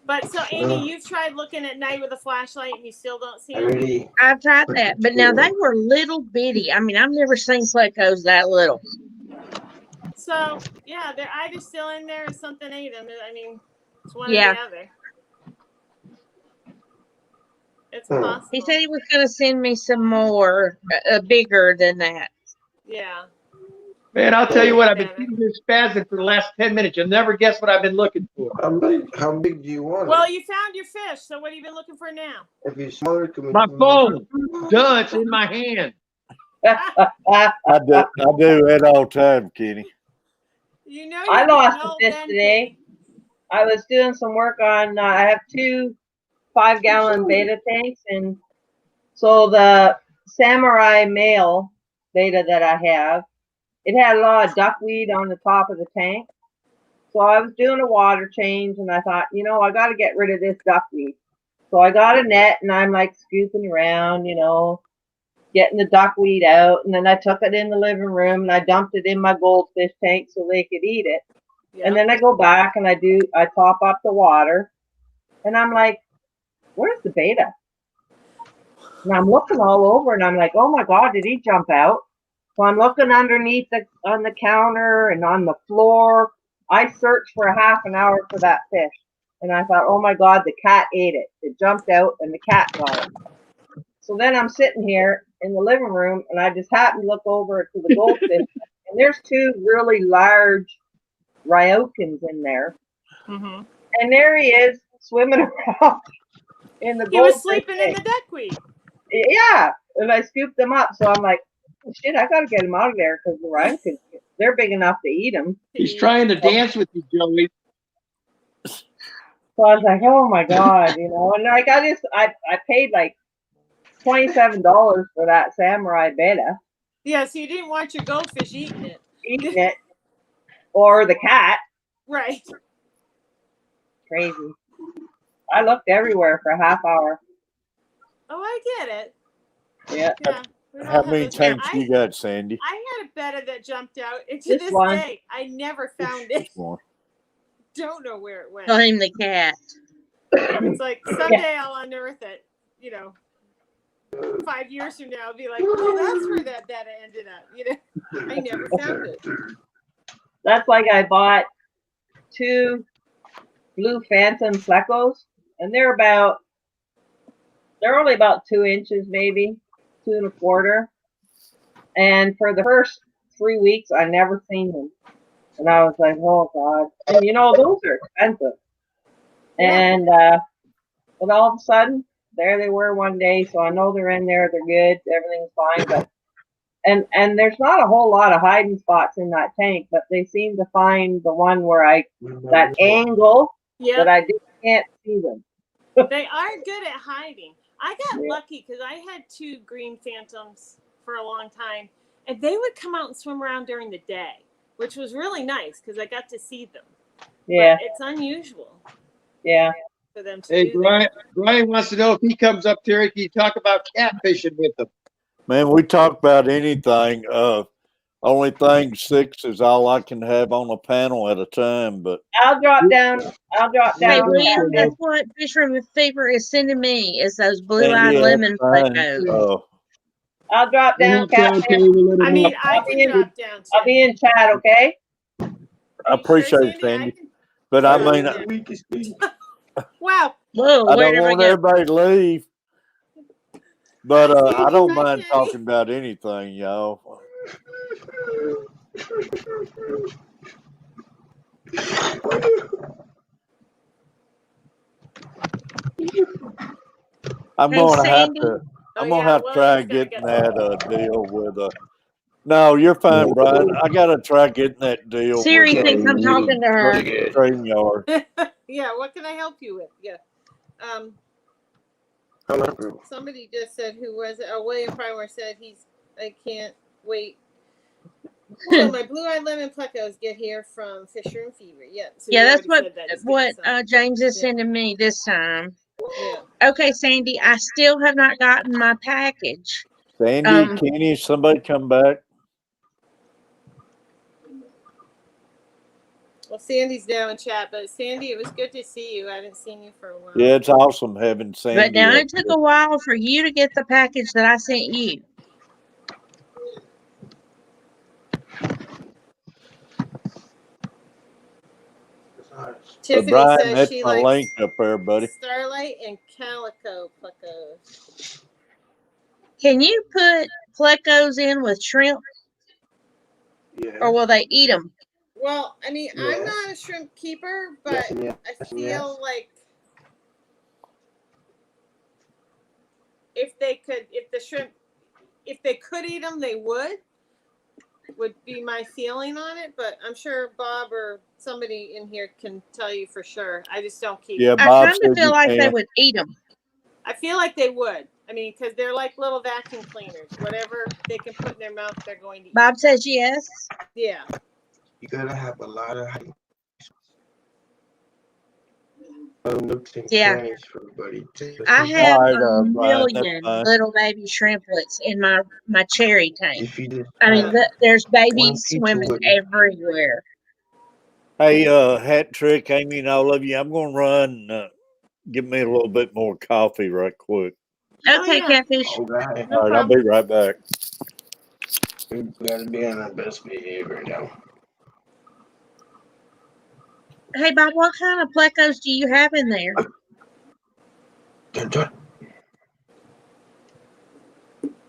But so, Amy, you've tried looking at night with a flashlight and you still don't see them? I've tried that, but now they were little bitty. I mean, I've never seen plecos that little. So, yeah, they're either still in there or something ate them. I mean, it's one or the other. It's possible. He said he was going to send me some more, bigger than that. Yeah. Man, I'll tell you what, I've been sitting here spazzing for the last 10 minutes. You'll never guess what I've been looking for. How big do you want Well, you found your fish, so what have you been looking for now? If you're smaller, my phone. Duh, it's in my hand. I do at all time, Kenny. You know, I lost a fish today. I was doing some work on, I have 2 5-gallon beta tanks, and so the Samurai male beta that I have, it had a lot of duckweed on the top of the tank. So I was doing a water change, and I thought, I got to get rid of this duckweed. So I got a net, and I'm like scooping around, getting the duckweed out. And then I took it in the living room, and I dumped it in my goldfish tank so they could eat it. Yeah. And then I go back, and I top up the water. And I'm like, where's the beta? And I'm looking all over, and I'm like, oh, my God, did he jump out? So I'm looking underneath on the counter and on the floor. I searched for a half an hour for that fish. And I thought, oh my God, the cat ate it. It jumped out and the cat got it. So then I'm sitting here in the living room and I just happened to look over to the goldfish. And there's 2 really large ryokans in there. Mm-hmm. And there he is swimming around. in the He was goldfish sleeping in tank. the duckweed. Yeah, and I scooped them up. So I'm like, oh, shit, I gotta get them out of there because they're big enough to eat them. He's trying to dance with you, Joey. So I was like, oh my god, you know, and like I paid like $27 for that samurai betta, Yeah, so you didn't want your goldfish eating it. eating it, or the cat. Right. Crazy. I looked everywhere for a half hour. Oh, I get it. Yeah. Yeah. we all How have many those- tanks I, you got, Sandy? I had a betta that jumped out, and to This this one. day, I never found it. One. Don't know where it went. Blame the cat. It's like someday I'll unearth it. You know, 5 years from now, I'll be like, oh, that's where that betta ended up. You know, I never found it. That's like I bought 2 blue phantom plecos, and they're only about 2 inches, maybe 2 1/4. And for the first 3 weeks, I never seen them, and I was like, oh god. And you know, those are expensive. And but all of a sudden, there they were one day. So I know they're in there. They're good. Everything's fine. But and there's not a whole lot of hiding spots in that tank, but they seem to find the one where that angle that I just can't see them. They are good at hiding. I got lucky because I had 2 green phantoms for a long time, and they would come out and swim around during the day, which was really nice because I got to see them. Yeah. But it's unusual. Yeah. For them to Hey, do Brian. Brian wants to know if he comes up there, can you talk about catfishing with him? Man, we talk about anything. Only thing 6 is all I can have on a panel at a time. But I'll drop down. Hey, William, that's what Fisherman Fever is sending me is those blue-eyed lemon plecos. I'll drop down, Catfish. I mean, I can drop down too. I'll be in chat, okay? I appreciate it, Sandy. But I mean, Wow. Whoa, I where don't did we want go? everybody to leave. But I don't mind talking about anything, y'all. I'm gonna have to. I'm gonna have to try getting that deal with No, you're fine, Brian. I gotta try getting that deal. Siri with, thinks I'm talking to her. StreamYard. Yeah, what can I help you with? Yeah. Somebody just said, who was it? Oh, William Primer said I can't wait. So my blue-eyed lemon plecos get here from Fisher and Fever. Yeah. So Yeah, that's what James is sending me this time. Yeah. Okay, Sandy, I still have not gotten my package. Sandy, Kenny, somebody come back. Well, Sandy's now in chat, but Sandy, it was good to see you. I haven't seen you for a while. Yeah, it's awesome having Sandy. But now it took a while for you to get the package that I sent you. Tiffany Brian, says that's she my likes link up there, buddy. Starlight and Calico plecos. Can you put plecos in with shrimp? Yeah. Or will they eat them? Well, I mean, I'm not a shrimp keeper, but I feel like if they could eat them, they would be my feeling on it. But I'm sure Bob or somebody in here can tell you for sure. I just don't keep. Yeah, I kind of feel like they would eat them. I feel like they would. I mean, because they're like little vacuum cleaners. Whatever they can put in their mouth, they're going to eat. Bob says yes. Yeah. You gotta have a lot of yeah. I have a million little baby shrimplets in my cherry tank. I mean, there's babies swimming everywhere. Hey, Hat Trick, Amy, and all of you, I'm going to run. Give me a little bit more coffee right quick. Okay, Catfish. All right, I'll be right back. We gotta be on our best behavior now. Hey, Bob, what kind of plecos do you have in there?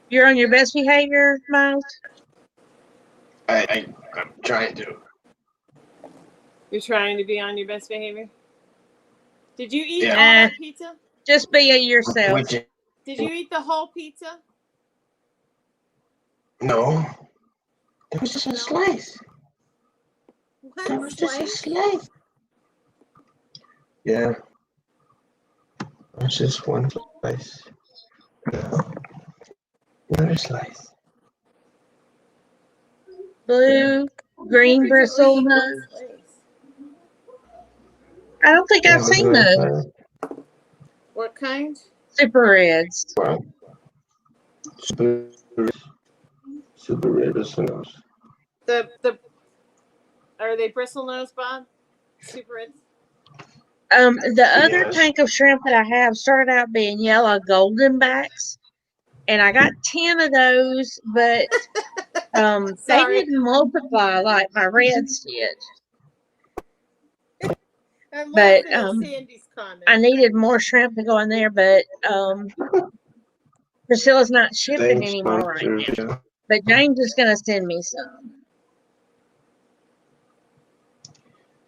You're on your best behavior, Miles? I'm trying to. You're trying to be on your best behavior? Did you eat all that pizza? Just be yourself. Which Did you eat the whole pizza? no, there was just a No. slice. There One was just a slice? slice. Yeah, it's just one slice. Another slice. Blue, green bristle nuts. I don't think I've seen those. What kind? Super Reds. Super red bristlenose. The are they bristle nose, Bob? Super Reds? The other Yes. tank of shrimp that I have started out being yellow golden backs, and I got 10 of those, but they Sorry. didn't multiply like my reds did. I'm But laughing at Sandy's comment. I needed more shrimp to go in there, but Priscilla's not shipping Thanks, anymore right sponsor. now. But James is gonna send me some.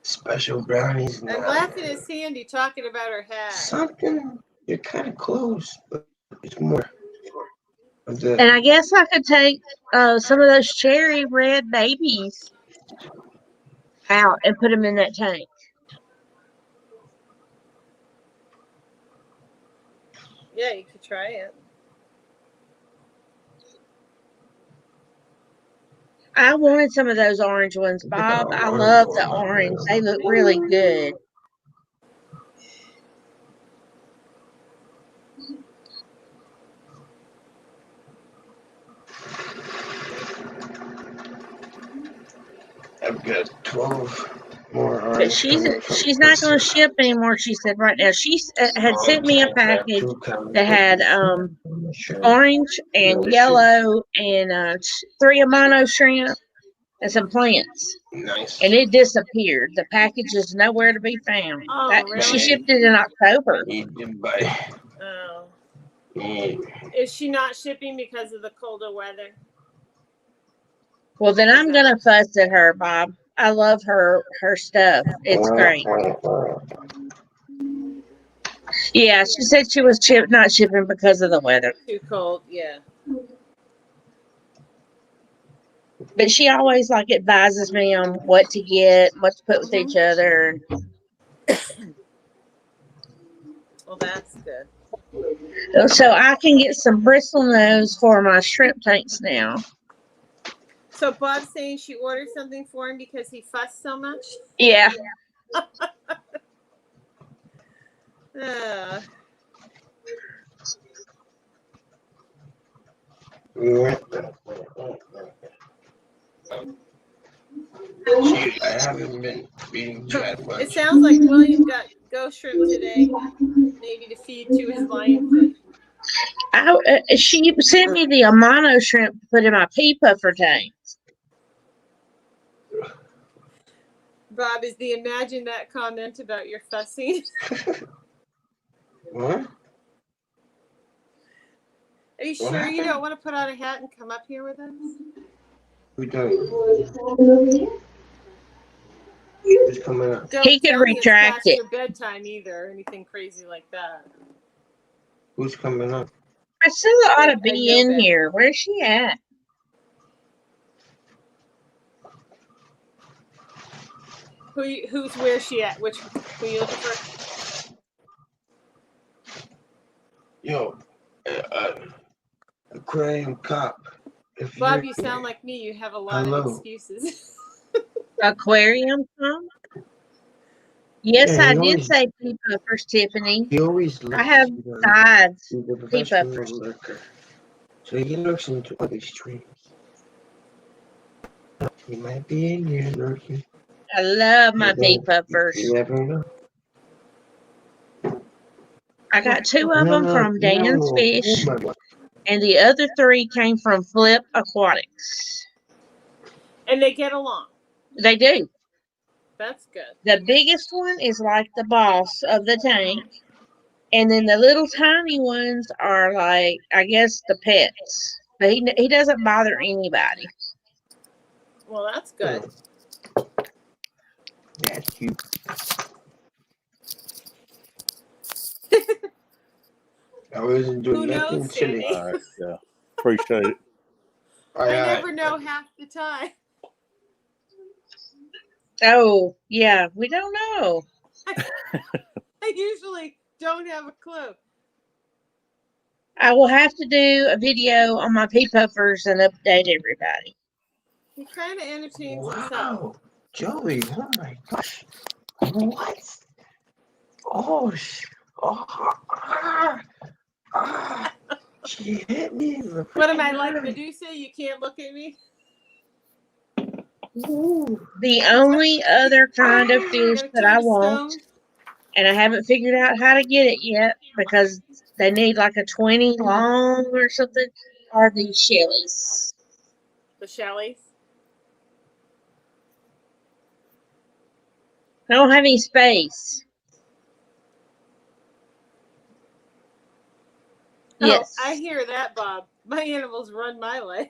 Special brownies. I'm now. laughing at Sandy talking about her hat. Something you're kind of close, but it's more of the. And I guess I could take some of those cherry red babies out and put them in that tank. Yeah, you could try it. I wanted some of those orange ones, Bob. I love the orange. They look really good. I've got 12 more. But she's not going to ship anymore. She said right now. She had sent me a package that had orange and yellow and 3 Amano shrimp and some plants. Nice. And it disappeared. The package is nowhere to be found. Oh, She really? shipped it in October. Oh. Is she not shipping because of the colder weather? Well, then I'm going to fuss at her, Bob. I love her stuff. It's great. Yeah, she said she was not shipping because of the weather. Too cold, yeah. But she always advises me on what to get, what to put with each other. Well, that's good. So I can get some bristle nose for my shrimp tanks now. So Bob's saying she ordered something for him because he fussed so much? Yeah. I haven't been feeding Chad much. It sounds like William got ghost shrimp today, maybe to feed to his lionfish. She sent me the Amano shrimp to put in my pea puffer tanks. Bob, is the imagine that comment about your fussing? What? Are you sure you don't want to put on a hat and come up here with us? We don't. Who's coming up? He can retract it. Your bedtime either, or anything crazy like that. Who's coming up? Priscilla ought to be in here. Where's she at? Where's she at? Who you looking for? Yo, aquarium cop. Bob, you sound like me. You have a lot of excuses. Aquarium cop? Yes, I did say pea puffers, Tiffany. He always I have sides pea puffers. puffers. So he looks into other streams. He might be in here lurking. I love my pea puffers. You never know. I got 2 of them from Dan's Fish, and the other 3 came from Flip Aquatics. And they get along. They do. That's good. The biggest one is like the boss of the tank. And then the little tiny ones are like, I guess, the pets. But he doesn't bother anybody. Well, that's good. That's cute. I wasn't doing Who knows, nothing silly. Sandy? All right. Yeah. Appreciate it. I never know half the time. Oh, yeah, we don't know. I usually don't have a clue. I will have to do a video on my pea puffers and update everybody. He kind of entertains himself. Wow, Joey! Oh my gosh! What? Oh, she hit me. In the What am I freaking like, eye. Medusa? You can't look at me. Ooh. The only other kind of fish Gonna that turn I to want, stone. and I haven't figured out how to get it yet because they need like a 20 long or something, are the shellies. The shellies. I don't have any space. Yes. Oh, I hear that, Bob. My animals run my life.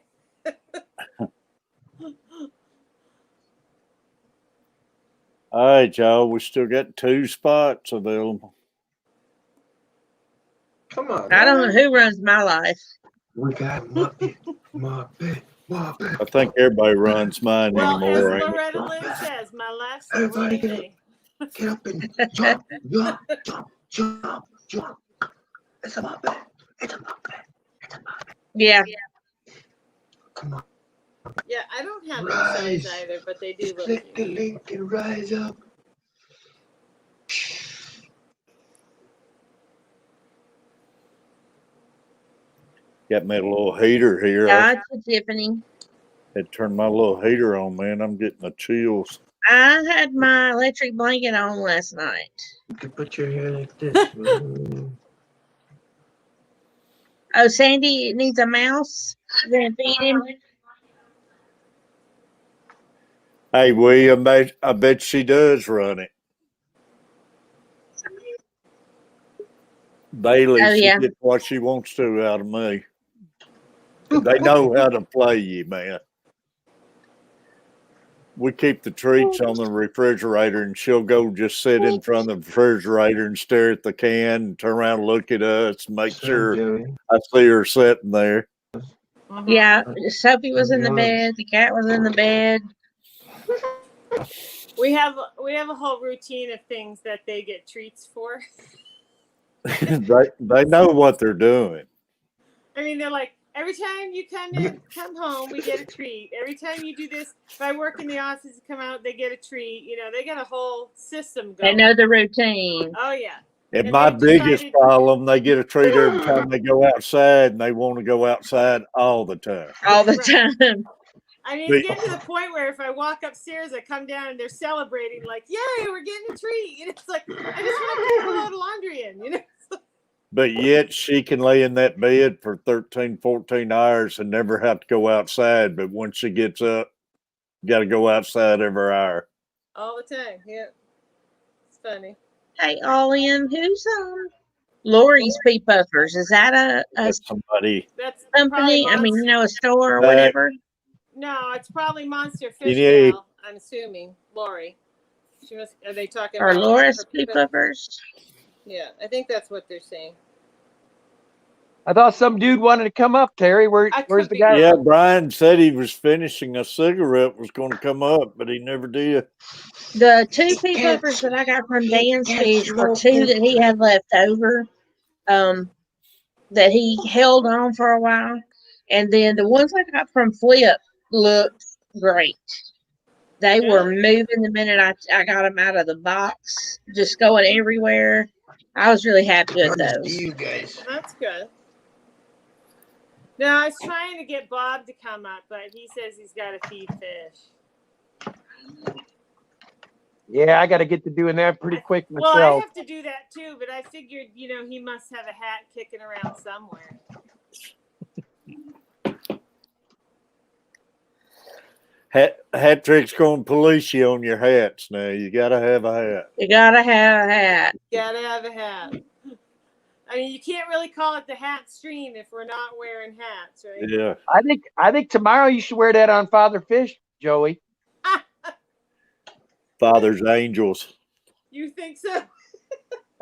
All right, y'all. We still got 2 spots available. Come on. I don't know who runs my life. We got Muppet. I think everybody runs mine Well, anymore. as Ain't it? Loretta Lynn says, my life's a Everybody routine. get up and jump. It's a Muppet. Yeah. Come on. Yeah, I don't have Rise. any signs either, but they do look Click the cute. link and rise up. Got me a little heater here. Gotcha, Tiffany. It turned my little heater on, man. I'm getting the chills. I had my electric blanket on last night. You can put your hair like this. Oh, Sandy needs a mouse. You're gonna feed him. Hey, William, I bet she does run it. Bailey, Oh, she yeah. gets what she wants to out of me. They know how to play you, man. We keep the treats on the refrigerator, and she'll go just sit in front of the refrigerator and stare at the can and turn around and look at us and make sure I see her sitting there. Yeah, Sophie was in the bed. The cat was in the bed. We have a whole routine of things that they get treats for. they know what they're doing. I mean, they're like, every time you come home, we get a treat. Every time you do this, if I work in the office and come out, they get a treat. You know, they got a whole system going. They know the routine. Oh, yeah. And my biggest problem, they get a treat every time they go outside, and they want to go outside all the time. All the time. I mean, it's getting to the point where if I walk upstairs, I come down and they're celebrating, like, yay, we're getting a treat. You know, it's like, I just want to put a load of laundry in, you know? But yet she can lay in that bed for 13, 14 hours and never have to go outside. But when she gets up, got to go outside every hour. All the time, yeah. It's funny. Hey, Ollie, who's Lori's Pea Puffers? Is that a somebody? That's company? I mean, a store or whatever? No, it's probably Monster Fish Gal, I'm assuming. Lori. Are they talking about Laura's Pea Puffers? Puffers? Yeah, I think that's what they're saying. I thought some dude wanted to come up, Terry. Where's the guy? Yeah, Brian said he was finishing a cigarette, was going to come up, but he never did. The 2 pea puffers that I got from Dan's Fish were 2 that he had left over, that he held on for a while. And then the ones I got from Flip looked great. They were moving the minute I got them out of the box, just going everywhere. I was really happy with those. You guys. That's good. No, I was trying to get Bob to come up, but he says he's got to feed fish. Yeah, I got to get to doing that pretty quick myself. Well, I have to do that too, but I figured, he must have a hat kicking around somewhere. Hat trick's going to police you on your hats now. You got to have a hat. You got to have a hat. Gotta have a hat. I mean, you can't really call it the hat stream if we're not wearing hats, right? Yeah. I think tomorrow you should wear that on Father Fish, Joey. Father's Angels. You think so?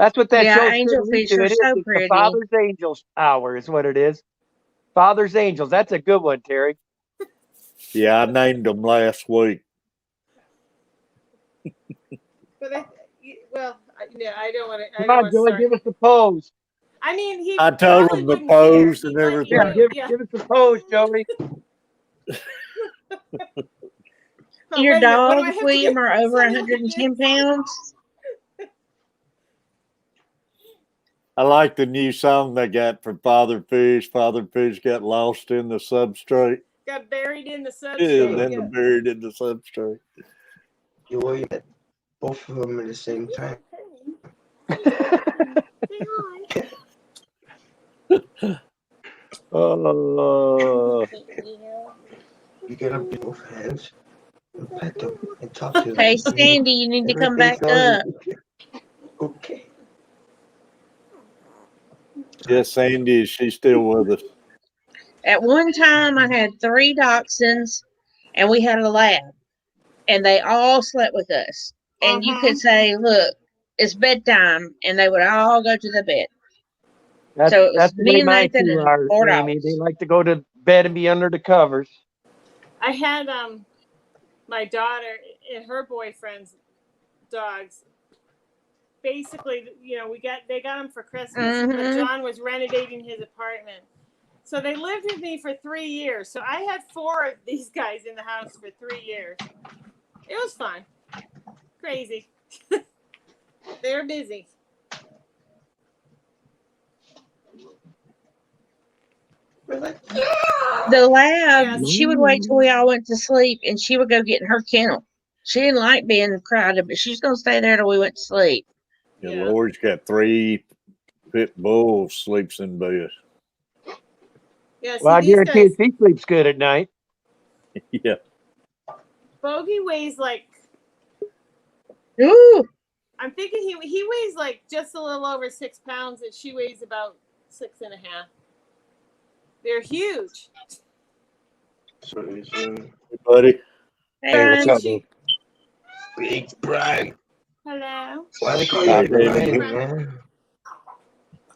That's what that Yeah, show's turning angelfish into. are It is. so It's the pretty. Father's Angels Hour is what it is. Father's Angels. That's a good one, Terry. Yeah, I named them last week. But I don't want to. I Come don't on, want to Joey, start. give us the pose. I mean, he I told probably him to wouldn't care. pose He'd and let you everything. Yeah, do it. give us the pose, Joey. Oh, Your wait a minute. What do I dogs, have to William, do? are over Something like 110 this? pounds. I like the new song they got for Father Fish. Father Fish got lost in the substrate. Got buried in the And substrate. then Yeah. buried in the substrate. You wait at both of them at the same time. You get up with both hands and pet them and talk to them. Hey, Sandy, you need to come back up. Okay. Yes, Sandy, is she still with us? At one time, I had 3 dachshunds, and we had a lab, and they all slept with us. And you could say, "Look, it's bedtime," and they would all go to the bed. So it was That's the me way and my Nathan two and are, 4 Amy. dogs. They like to go to bed and be under the covers. I had my daughter and her boyfriend's dogs. Basically, they got them for Christmas, but John was renovating his apartment. So they lived with me for 3 years. So I had 4 of these guys in the house for 3 years. It was fun. Crazy. They were busy. The lab, she would wait till we all went to sleep, and she would go get in her kennel. She didn't like being crowded, but she's going to stay there till we went to sleep. Yeah, Lori's got 3 pit bulls sleeps in bed. Yeah, Well, I guarantee she sleeps good at night. Yeah. Bogey weighs like. Ooh. I'm thinking he weighs like just a little over 6 pounds, and she weighs about 6.5. They're huge. Hey, buddy. Hey, what's up, dude? Big Brian. Hello. Why they call you Brian, man?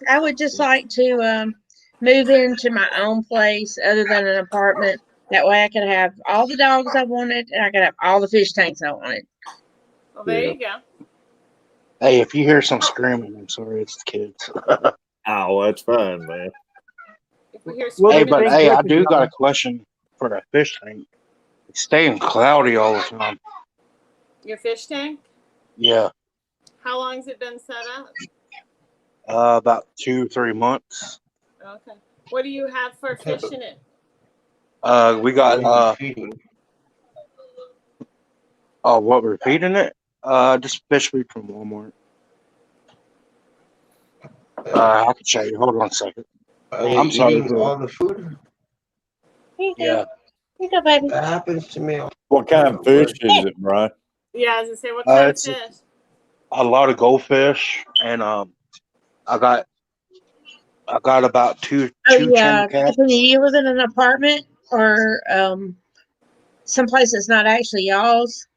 I would just like to move into my own place other than an apartment. That way I could have all the dogs I wanted, and I could have all the fish tanks I wanted. Well, there you go. Hey, if you hear some screaming, I'm sorry, it's the kids. Oh, that's fine, man. If we hear Hey, screaming, but hey, I do got a question for that fish tank. It's staying cloudy all the time. your fish tank. Yeah, How long's it been set up? about 2-3 months. Okay. What do you have for fish in it? We got what we're feeding it? Just fish food from Walmart. I can show you. Hold on a second. I'm sorry. All the food. Yeah. Here you go, baby. That happens to me. What kind of fish is it, Brian? Yeah, I was gonna say, what kind of It's fish? a lot of goldfish, and I got about two yeah. cats. Can you live in an apartment or someplace that's not actually y'all's?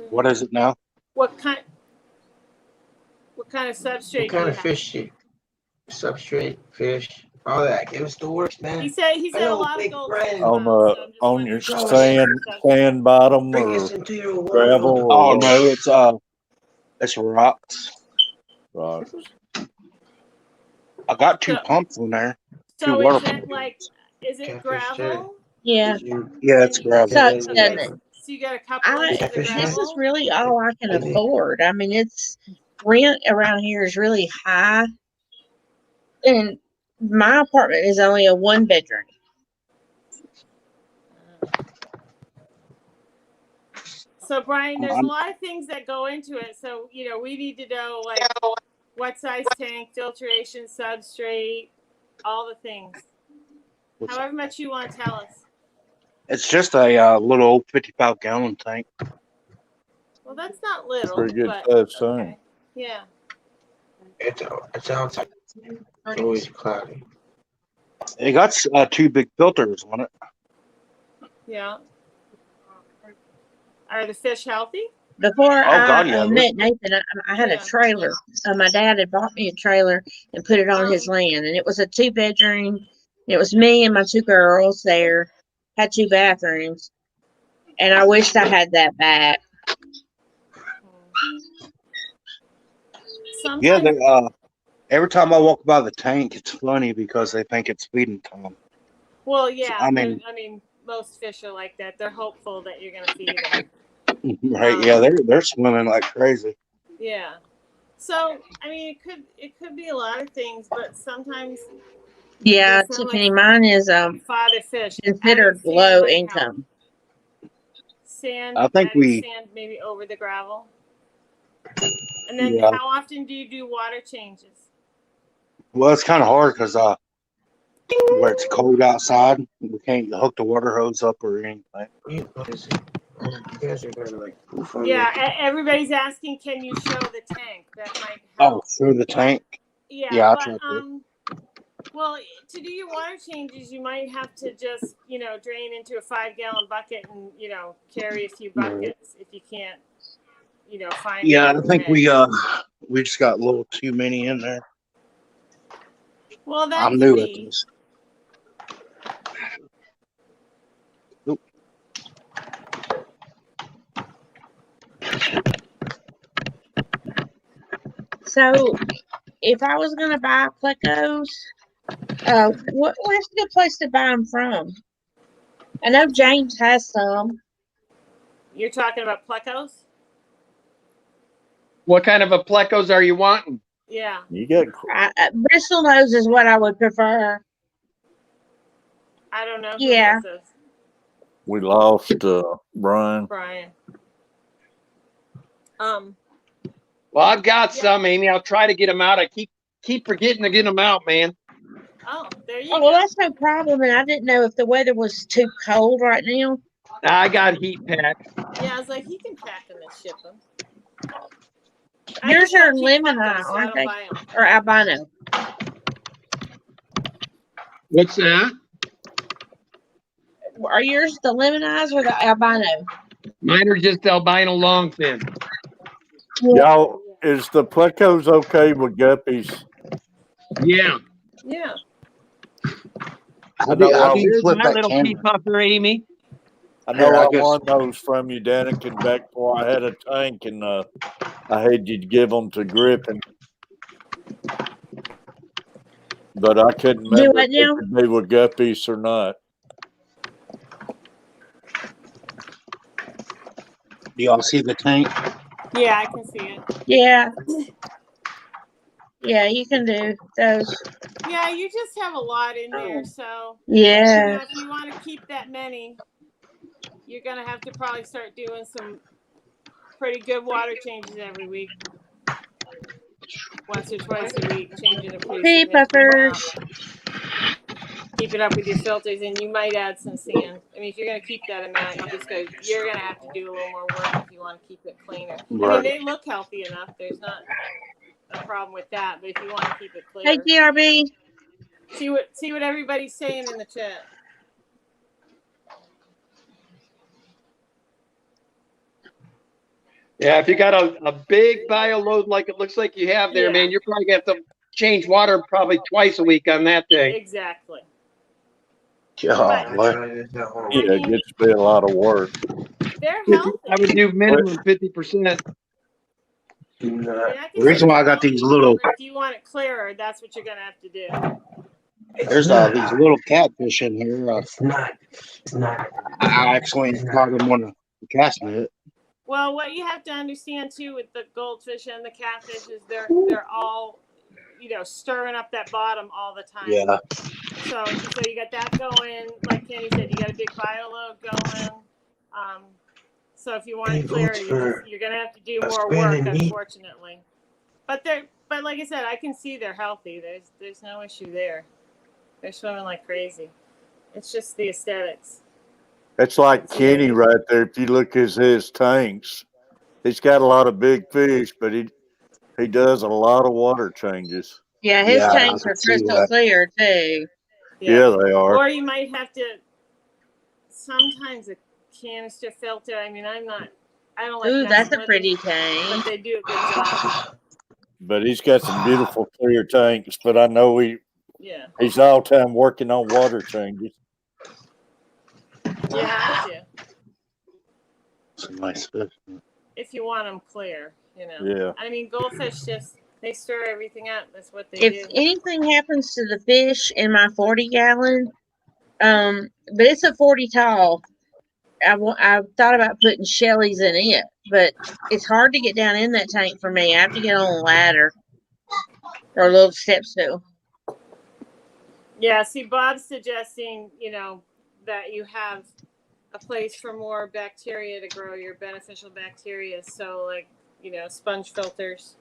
What is it now? What kind of substrate? What kind of fish? Substrate, fish, all that. Give us the works, man. He said a lot of gold. On your sand bottom or gravel? Oh no, it's rocks. Rocks. I got 2 pumps in there. 2 So water is pumps. is it gravel? Yeah. Yeah, it's gravel. So, So you got a couple inches of this gravel? is really all I can afford. I mean, it's rent around here is really high, and my apartment is only a 1-bedroom. So Brian, there's a lot of things that go into it. So we need to know like what size tank, filtration, substrate, all the things. However much you want to tell us. It's just a little old 55-gallon tank. Well, that's not little. Pretty good but, size thing. Yeah. It's outside. It's always cloudy. It got 2 big filters on it. Yeah. Are the fish healthy? Before Oh God, I yeah. met Nathan, I had a Yeah. trailer. My dad had bought me a trailer and put it on his Um, land, and it was a 2-bedroom. It was me and my 2 girls there. Had 2 bathrooms, and I wished I had that back. Yeah, sometimes, every time I walk by the tank, it's funny because they think it's feeding time. well, So, yeah. I mean, I mean, most fish are like that. They're hopeful that you're gonna feed them. right? Yeah, Um, they're swimming like crazy. yeah. So I mean, it could be a lot of things, but sometimes they Yeah, sound like Tiffany, mine is father fish. Adding considered sand low might help. income. I think Adding we, sand maybe over the gravel. And then, yeah. how often do you do water changes? Well, it's kind of hard because where it's cold outside, we can't hook the water hose up or anything. You guys are gonna like poof on Yeah, me. everybody's asking, can you show the tank? That might Oh, help. through the tank. Yeah, Yeah, I but tried to. well, to do your water changes, you might have to just, drain into a 5-gallon bucket and, carry a few buckets if you can't, find Yeah, enough I to think mix. we just got a little too many in there. Well, that I'm could new at be. this. Oop. So, if I was gonna buy plecos, where's a good place to buy them from? I know James has some. You're talking about plecos? What kind of a plecos are you wanting? Yeah. You got Bristol nose is what I would prefer. I don't know who Yeah. has this. we lost Brian. Brian. Well, I've got some, Amy. I'll try to get them out. I keep forgetting to get them out, man. Oh, there you Oh, go. well, that's no problem. And I didn't know if the weather was too cold right now. I got heat packs. Yeah, I was like, he can pack them and ship them. Yours are lemon plecos, eye, so I aren't don't they? buy 'em. Or albino? What's that? Are yours the lemon eyes or the albino? Mine are just albino longfin. Y'all, is the plecos okay with guppies? Yeah. Yeah. How do you Here's flip my that little camera? pea puffer, Amy. I know Here, I I guess. won those from you, Daniken, back before I had a tank, and I had you give them to Griffin. But I couldn't Do remember what if they now? could be with guppies or not. Do y'all see the tank? Yeah, I can see it. Yeah. Yeah, you can do those. Yeah, you just have a lot in there, so Yeah. if you want to keep that many, you're gonna have to probably start doing some pretty good water changes every week. Once or twice a week, changing a pretty Pea significant amount. puffers. Keep it up with your filters, and you might add some sand. I mean, if you're gonna keep that amount, you're gonna have to do a little more work if you want to keep it cleaner. I mean, Right. they look healthy enough. There's not a problem with that, but if you want to keep it clear, Hey, DRB. see what everybody's saying in the chat. Yeah, if you got a big bio load like it looks like you have there, man, you're probably going to have to change water probably twice a week on that thing. Exactly. God, what? Yeah, it gets to be a lot of work. They're healthy. I would do minimum 50%. The reason why I got these little, If you want it clearer, that's what you're gonna have to do. there's these little catfish in here. It's not. I actually caught them on the cast net. Well, what you have to understand too with the goldfish and the catfish is they're all, stirring up that bottom all the time. Yeah. So you got that going. Like Kenny said, you got a big bio load going. So if you want it clear, you're gonna have to do more work, unfortunately. But like I said, I can see they're healthy. There's no issue there. They're swimming like crazy. It's just the aesthetics. It's like Kenny right there. If you look at his tanks, he's got a lot of big fish, but he does a lot of water changes. Yeah, his tanks are crystal clear too. Yeah, they are. Or you might have to sometimes a canister filter. I mean, I I don't like Ooh, that's messing a with pretty them, tank. but they do a good job. But he's got some beautiful clear tanks. But I know Yeah. he's all time working on water changes. You have to Some nice fish. if you want them clear. You know. Yeah. I mean, goldfish they stir everything up. That's what they If do. anything happens to the fish in my 40-gallon, but it's a 40 tall. I thought about putting Shelly's in it, but it's hard to get down in that tank for me. I have to get on a ladder or a little step stool. Yeah. See, Bob's suggesting, that you have a place for more bacteria to grow your beneficial bacteria. So, like, sponge filters,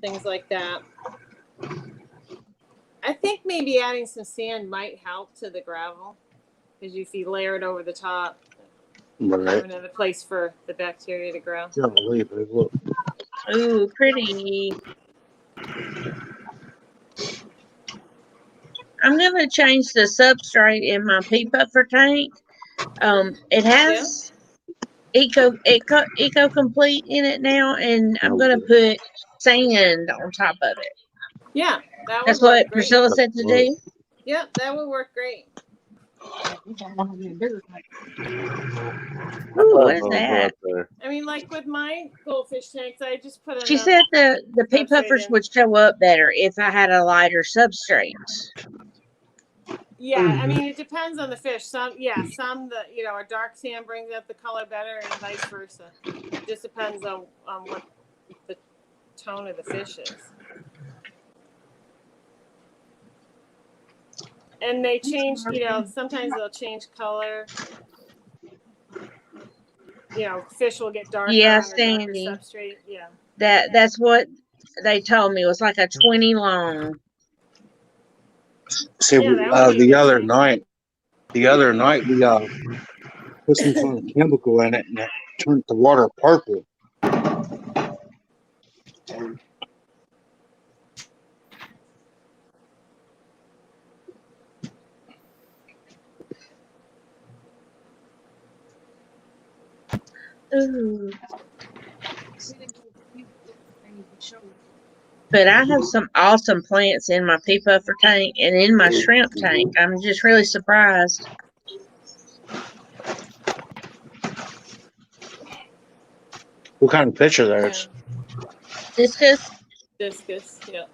things like that. I think maybe adding some sand might help to the gravel, because if you layer it over the top, you have Right. another place for the bacteria to grow. Golly, babe, look. Ooh, pretty. I'm going to change the substrate in my pea puffer tank. It has eco complete in it now, and I'm going to put sand on top of it. Yeah, that would That's work what great. Priscilla said to do. Yep, that would work great. Ooh, what is that? I mean, like with my goldfish tanks, I just put She enough. said the pea substrate puffers in. would show up better if I had a lighter substrate. Yeah, I mean, it depends on the fish. Some a dark sand brings out the color better, and vice versa. It just depends on what the tone of the fish is. And they change, sometimes they'll change color. Fish will get darker Yeah, on a darker Sandy. substrate. Yeah. That's what they told me. It was like a 20 long. See, the other night we put some kind of chemical in it, and it turned the water purple. Ooh. But I have some awesome plants in my pea puffer tank and in my shrimp tank. I'm just really surprised. What kind of fish are those? Discus. Discus, yeah.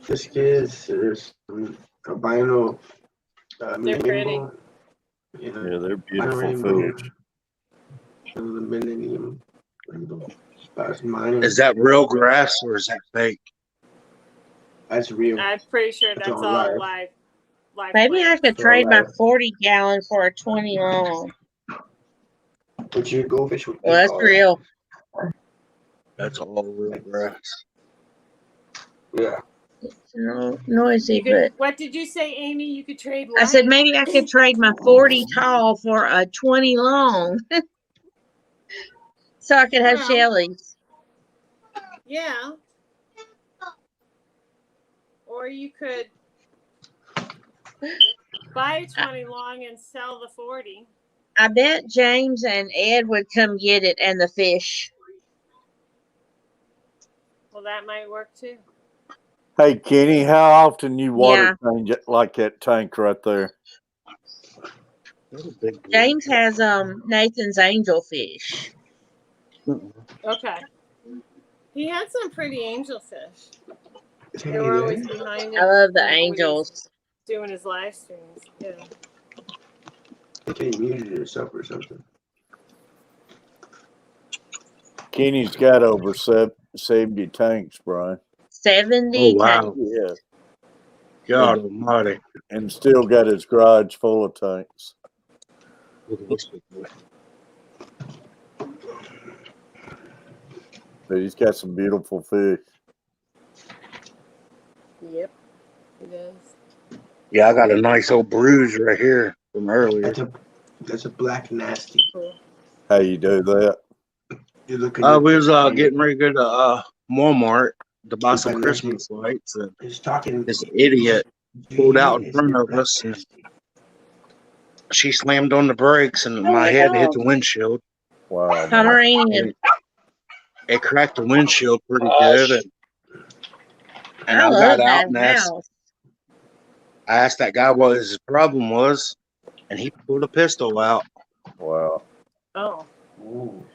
Discus, there's albino. They're pretty. Yeah, they're beautiful fish. The millennium rainbow. Is that real grass or is that fake? That's real. I'm pretty sure that's all live. Maybe I could trade my 40-gallon for a 20 long. But your goldfish would Well, that's real. That's all real grass. Yeah. It's noisy, but what did you say, Amy? You could trade I said maybe I could trade my 40 tall for a 20 long. So I could have Shelly's. Yeah. Or you could buy a 20 long and sell the 40. I bet James and Ed would come get it and the fish. Well, that might work too. Hey, Kenny, how often you water change it like that tank right there? James has Nathan's angelfish. Okay. He had some pretty angelfish. They were always behind him. I love the angels. Doing his live streams. Yeah. You muted yourself or something. Kenny's got over 70 tanks, Brian. 70 Oh, wow. tanks. Yeah. God almighty. And still got his garage full of tanks. But he's got some beautiful fish. Yep, he does. Yeah, I got a nice old bruise right here from earlier. That's a black nasty. Cool. How you do that? You looking? We was getting ready to go to Walmart to buy some Christmas lights, and this idiot pulled out in front of us. And she slammed on the brakes and my head hit the windshield. Wow. Pomeranian. It cracked the windshield pretty good. And I I love got out that and house. I asked that guy what his problem was, and he pulled a pistol out. Wow. Oh,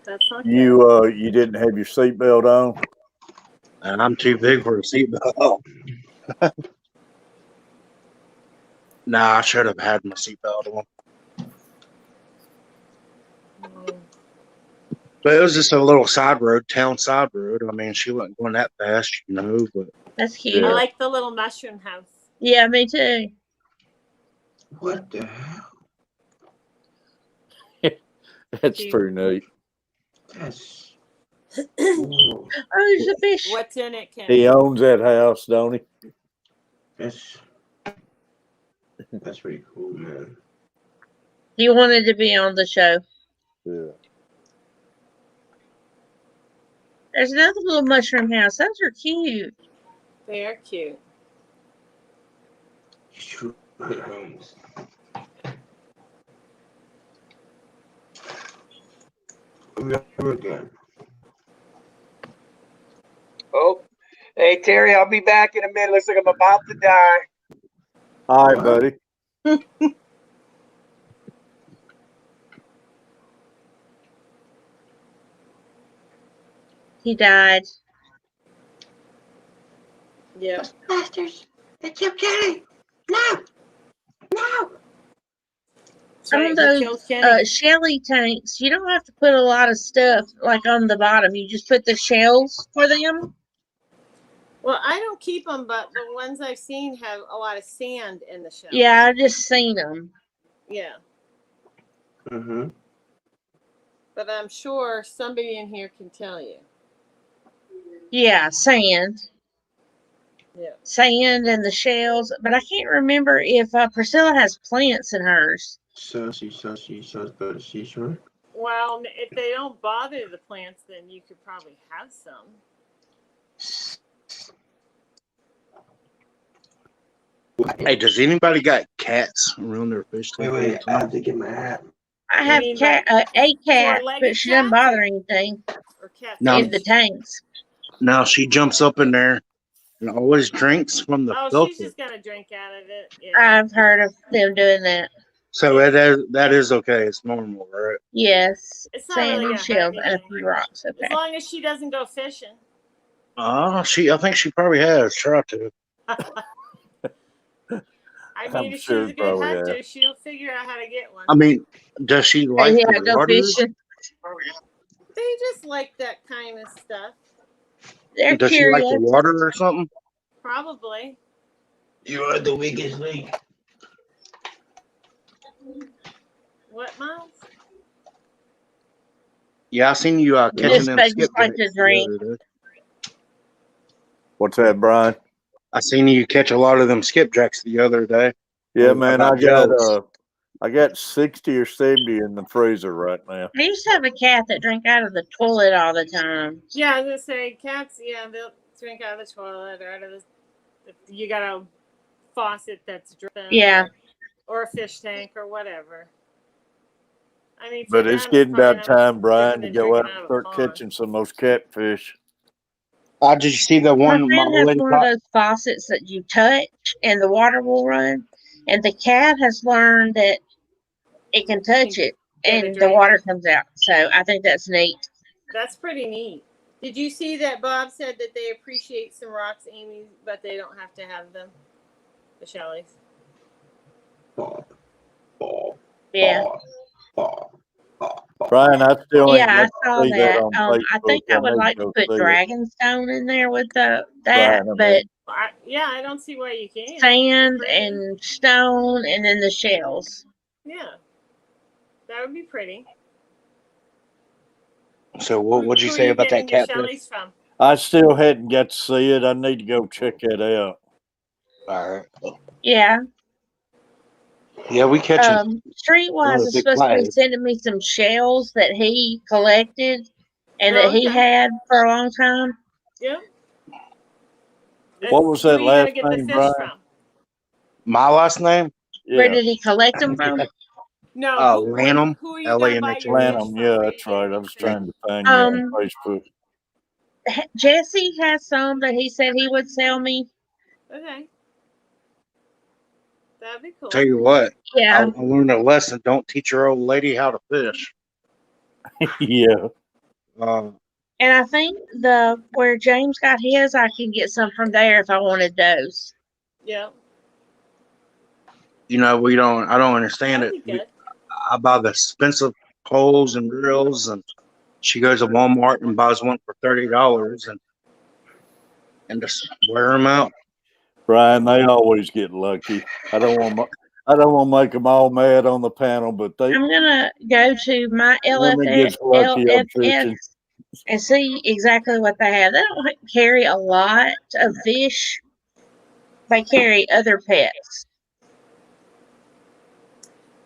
that's not good. You didn't have your seatbelt on? And I'm too big for a seatbelt. Nah, I should have had my seatbelt on. But it was just a little town side road. I mean, she wasn't going that fast, but That's cute. I like the little mushroom house. Yeah, me too. What the hell? That's pretty neat. That's. Oh, there's a fish. What's in it, Kenny? He owns that house, don't he? That's pretty cool, man. He wanted to be on the show. Yeah. There's another little mushroom house. Those are cute. They are cute. Oh, hey Terry, I'll be back in a minute. Looks like I'm about to die. All right, buddy. He died. Yeah. Bastards! It's you, Kenny! No! No! Some of those shelly tanks, you don't have to put a lot of stuff like on the bottom. You just put the shells for them. Well, I don't keep them, but the ones I've seen have a lot of sand in the shell. Yeah, I've just seen them. Yeah. Mm-hmm. But I'm sure somebody in here can tell you. Yeah, sand. Yeah. Sand and the shells. But I can't remember if Priscilla has plants in hers. So by the seashore? Well, if they don't bother the plants, then you could probably have some. Hey, does anybody got cats around their fish tank? Wait, I have to get my hat. I have a cat, but she doesn't bother anything in the tanks. Now she jumps up in there and always drinks from the filter. She's just gonna drink out of it. Yeah. I've heard of them doing that. So that is okay. It's normal, right? Yes. It's not Sand really and gonna shells hurt and a anything. few rocks. Okay. As long as she doesn't go fishing. I think she probably has tried to. I mean, if she's a good hunter, she'll figure out how to get one. I mean, does she like the go water? fishing. They just like that kind of stuff. They're Does curious. she like the water or something? Probably. You are the weakest link. What, Miles? Yeah, I seen you catching them skipjacks the other day. What's that, Brian? I seen you catch a lot of them skipjacks the other day. Yeah, man, I got 60 or 70 in the freezer right now. I used to have a cat that drank out of the toilet all the time. Yeah, I was gonna say cats. Yeah, they'll drink out of the toilet or out of the. You got a faucet that's dripping. Yeah. Or a fish tank or whatever. I mean, But it's getting about time, Brian, to go out and start catching some of those catfish. Did you see the one? My friend has one of those faucets that you touch and the water will run. And the cat has learned that it can touch it and the water comes out. So I think that's neat. That's pretty neat. Did you see that Bob said that they appreciate some rocks, Amy, but they don't have to have them? The shellies. Yeah. Brian, I still ain't I saw see that. on I think I would like to put Dragonstone in there with that, but I don't see why you can't. Sand and stone, and then the shells. Yeah, that would be pretty. So what'd you say about that catfish? I still hadn't got to see it. I need to go check it out. All right. Yeah. Yeah, we catch them. Streetwise is supposed to be sending me some shells that he collected and that he had for a long time. Yeah. What was that last name, Brian? My last name? Yeah. Where did he collect them from? No, Lanham, who are you gonna buy your Lanham. fish from? Yeah, Where you that's right. getting I them was from? trying to find you on Um, Facebook. Jesse has some that he said he would sell me. Okay, that'd be cool. Tell you what, Yeah, I learned a lesson. Don't teach your old lady how to fish. Yeah. Uh, and I think the where James got his, I can get some from there if I wanted those. Yeah, you know, I don't understand that'd it. be good. I buy the expensive poles and reels, and she goes to Walmart and buys one for $30 and just wear them out. Brian, they always get lucky. I don't want to make them all mad on the panel, but I'm gonna go to my women gets lucky on LFS fishing. and see exactly what they have. They don't carry a lot of fish. They carry other pets.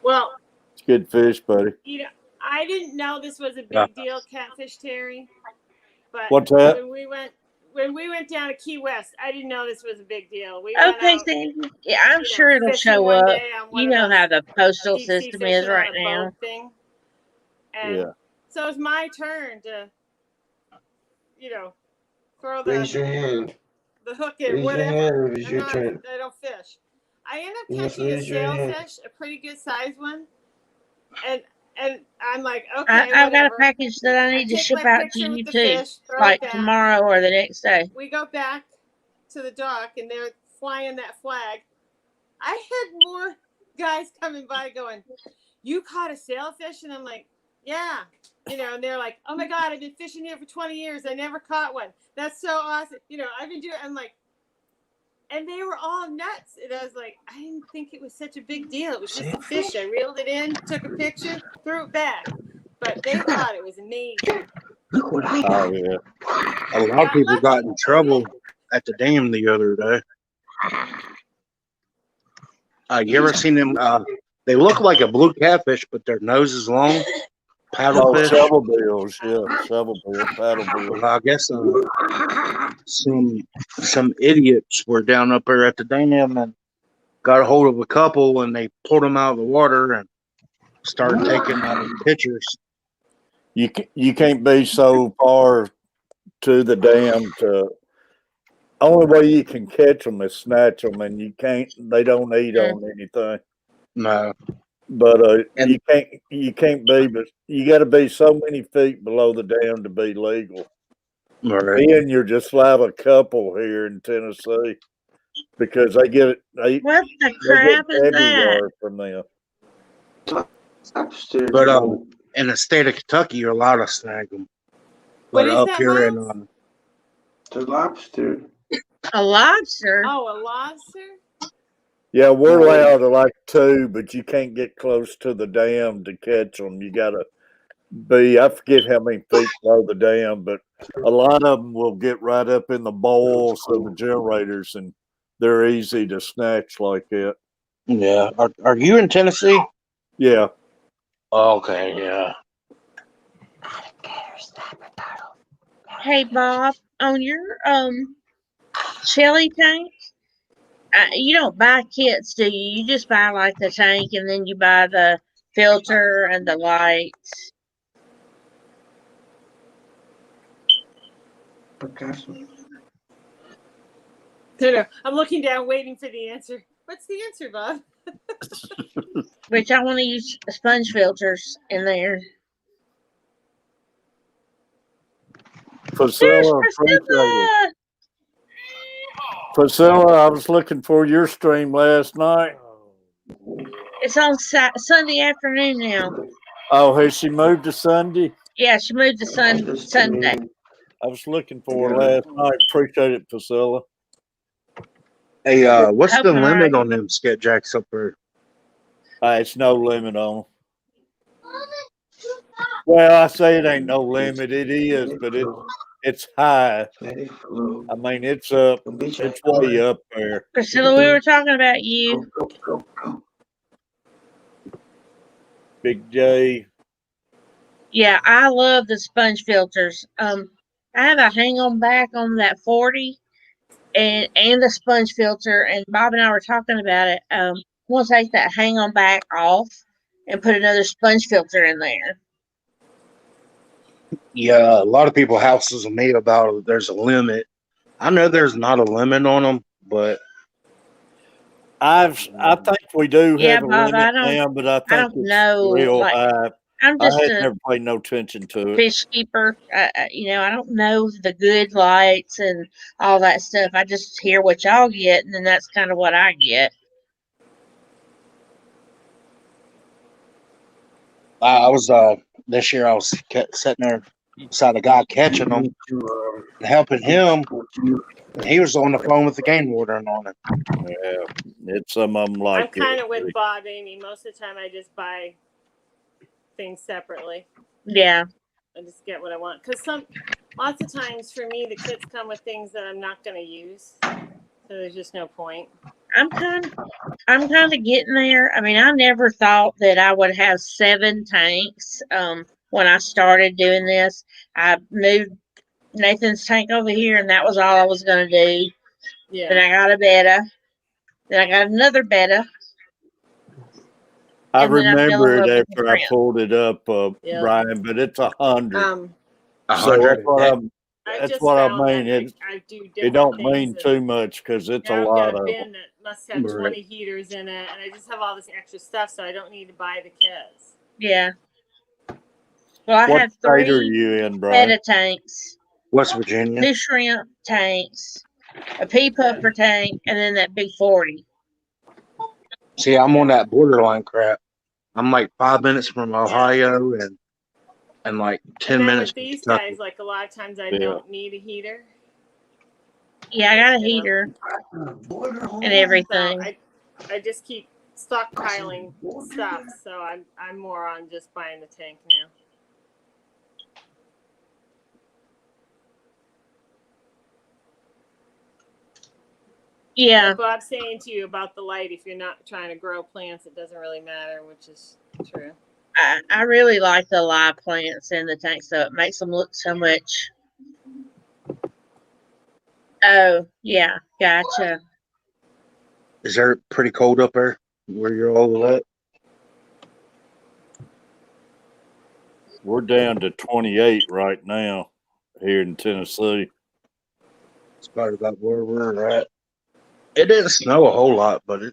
Well, It's good fish, buddy. you know, I didn't know this was a Yeah. big deal, Catfish Terry. But What's that? when we went down to Key West, I didn't know this was a big deal. We went Okay, out, Sandy. Yeah, I'm sure it'll fishing show one up. day on one You of know those how the postal deep sea system is fishing on right a now. boat thing. And Yeah. so it's my turn to, throw Raise your hand. the hook in, Raise your whatever. hand if it's your turn. I don't fish. I end up Just catching a raise your hand. sailfish, a pretty good sized one, and I'm like, okay, I've got a whatever. package that I need to take ship my out to picture you with the too, fish, throw it like back. tomorrow or the next day. We go back to the dock, and they're flying that flag. I had more guys coming by going, "You caught a sailfish?" And I'm like, "Yeah." And they're like, "Oh my God, I've been fishing here for 20 years. I never caught one. That's so awesome." I've been doing. I'm like, and they were all nuts. And I was like, I didn't think it was such a big deal. It was just a fish. I reeled it in, took a picture, threw it back. But they thought it was amazing. Look what I Oh got. yeah. A lot of people lucky. got in trouble at the dam the other day. You ever seen them? They look like a blue catfish, but their nose is long. Paddlefish. Shovel bills, yeah, shovel bill, paddle bill. Well, I guess some idiots were down up there at the dam and got a hold of a couple, and they pulled them out of the water and started taking pictures. You can't be so far to the dam to. Only way you can catch them is snatch them, and you can't. They don't eat on anything. No. But you can't be. But you got to be so many feet below the dam to be legal. Right. And you're just have a couple here in Tennessee because they get what the crap is that? from them. But in the state of Kentucky, you're allowed to snag them. What But is up that, here Miles? in The lobster. A lobster? Oh, a lobster? Yeah, we're allowed to like 2, but you can't get close to the dam to catch them. You got to I forget how many feet below the dam, but a lot of them will get right up in the bowls of the generators, and they're easy to snatch like that. Yeah. Are you in Tennessee? Yeah. Okay, yeah. Hey Bob, on your Shelly tank, you don't buy kits, do you? You just buy like the tank, and then you buy the filter and the lights. I'm looking down, waiting for the answer. What's the answer, Bob? Which I want to use sponge filters in there. Priscilla, Priscilla, I was looking for your stream last night. It's on Sunday afternoon now. Oh, has she moved to Sunday? Yeah, she moved to Sunday. I was looking for her last night. Appreciate it, Priscilla. Hey, what's the limit on them sketjacks up there? It's no limit on them. Well, I say it ain't no limit. It is, but it's high. I mean, it's up. It's way up there. Priscilla, we were talking about you. Big J. Yeah, I love the sponge filters. I have a hang on back on that 40 and the sponge filter, and Bob and I were talking about it. We'll take that hang on back off and put another sponge filter in there. Yeah, a lot of people houses with me about it. There's a limit. I know there's not a limit on them, but I think we do Yeah, have a Bob, limit now, but I think don't it's know. real Like, high. I'm I just had a never paid no attention to it. fish keeper. You know, I don't know the good lights and all that stuff. I just hear what y'all get, and then that's kind of what I get. I was this year I was sitting there beside a guy catching them and helping him, and he was on the phone with the game warden on it. Yeah, it's some of them like I'm kind of with Bob, Amy. Most of the time, I just buy things separately. Yeah. I just get what I want because lots of times for me, the kits come with things that I'm not going to use, so there's just no point. I'm kind of getting there. I mean, I never thought that I would have 7 tanks. When I started doing this, I moved Nathan's tank over here, and that was all I was going to do. Yeah. Then I got a betta. Then I got another betta. I And then I fell in remember it love with the after I shrimp. pulled it up, Yeah. Brian, but it's 100. 100. That's what I mean. I do It different don't things mean too much because it's a now I've lot got a of bin them. that must have 20 heaters in it, and I just have all this extra stuff, so I don't need to buy the kits. Yeah. Well, I What have state are 3 you in, Brian? betta tanks, West Virginia. 2 shrimp tanks, a pea puffer tank, and then that big 40. See, I'm on that borderline crap. I'm like 5 minutes from Ohio and like 10 And then minutes with from these Kentucky. guys, like a lot of times I Yeah. don't need a heater. Yeah, I got a You know. heater and So everything. I just keep stockpiling stuff, so I'm more on just buying the tank now. Yeah. Like Bob's saying to you about the light, if you're not trying to grow plants, it doesn't really matter, which is true. I really like the live plants in the tank, so it makes them look so much. Oh, yeah, gotcha. Is there pretty cold up there where you're all at? We're down to 28 right now here in Tennessee. It's probably about where we're at. It didn't snow a whole lot, but it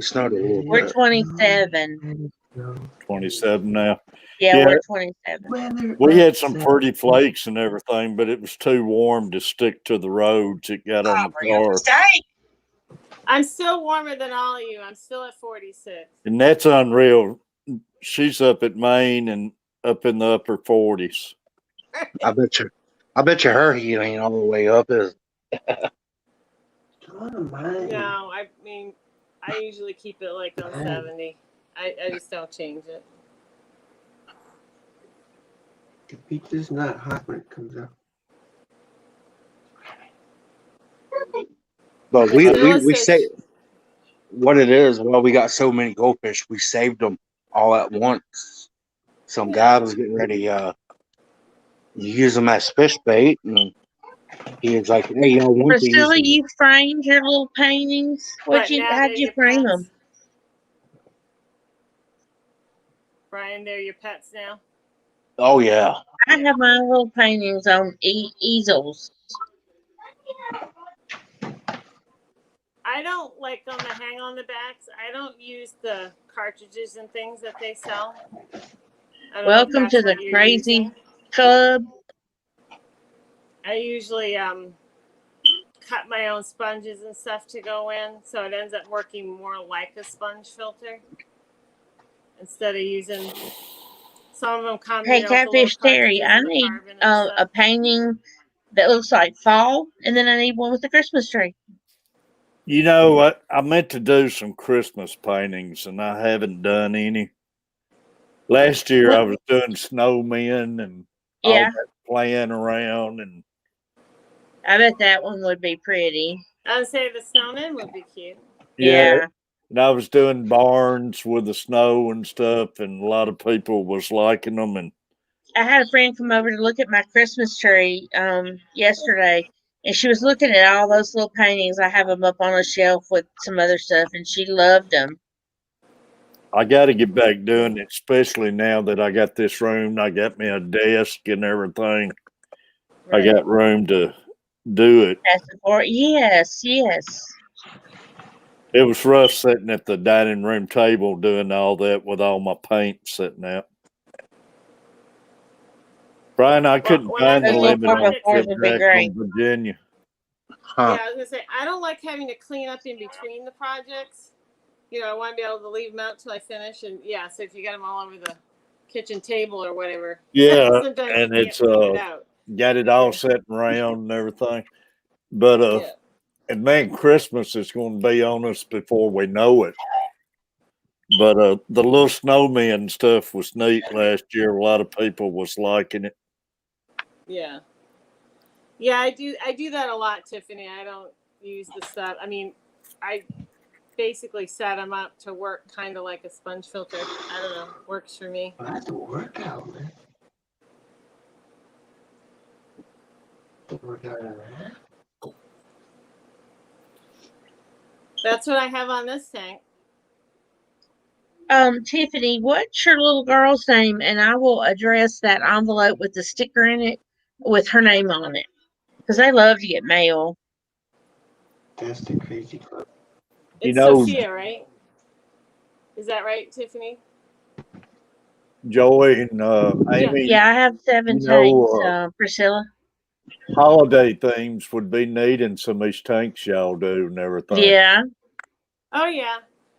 snowed a little We're bit. 27. 27 now. Yeah, we're 27. We had some pretty flakes and everything, but it was too warm to stick to the roads. It got on the car. I'm still warmer than all of you. I'm still at 46. And that's unreal. She's up at Maine and up in the upper 40s. I bet you her heat ain't all the way up, is it? No, I mean, I usually keep it like on 70. I just don't change it. The pizza's not hot when it comes out. But we say what it is. Well, we got so many goldfish, we saved them all at once. Some guy was getting ready to use them as fish bait, and he was like, "Hey, y'all want these?" Priscilla, you framed your little paintings. But now How'd they're you your frame pets. them? Brian, they're your pets now? Oh yeah. I have my little paintings on easels. I don't like them to hang on the backs. I don't use the cartridges and things that they sell. I don't know if Welcome that's to the what you're crazy using. club. I usually cut my own sponges and stuff to go in, so it ends up working more like a sponge filter instead of using. Some of them come, Hey, with the little Catfish Terry, cartridges I and the need carbon and stuff. a painting that looks like fall, and then I need one with the Christmas tree. You know what? I meant to do some Christmas paintings, and I haven't done any. Last year, I was doing snowmen and all Yeah. that, playing around, and I bet that one would be pretty. I would say the snowman would be cute. Yeah. And I was doing barns with the snow and stuff, and a lot of people was liking them. And I had a friend come over to look at my Christmas tree yesterday, and she was looking at all those little paintings. I have them up on a shelf with some other stuff, and she loved them. I got to get back doing it, especially now that I got this room. I got me a desk and everything. I Right. got room to do it. That's important. Yes, yes. It was rough sitting at the dining room table doing all that with all my paint sitting out. Brian, I couldn't when I find the Those do little lemon purple projects, cores trip would be back great. from Virginia. Huh. yeah, I was gonna say I don't like having to clean up in between the projects. You know, I want to be able to leave them out till I finish. And yeah, so if you got them all over the kitchen table or whatever, Yeah, sometimes and you can't it's find it out. got it all set around and everything. But Yeah. and man, Christmas is going to be on us before we know it. But the little snowman stuff was neat last year. A lot of people was liking it. Yeah. Yeah, I do that a lot, Tiffany. I don't use the stuff. I mean, I basically set them up to work kind of like a sponge filter. I don't know. Works for me. Well, that's a workout, man. Workout on that. That's what I have on this tank. Tiffany, what's your little girl's name? And I will address that envelope with the sticker in it with her name on it. Because they love to get mail. That's the crazy club. You It's know, Sophia, right? Is that right, Tiffany? Joy and Amy, Yeah, I have 7 you tanks, know, Priscilla. holiday themes would be neat in some of these tanks y'all do and everything. Yeah. Oh yeah,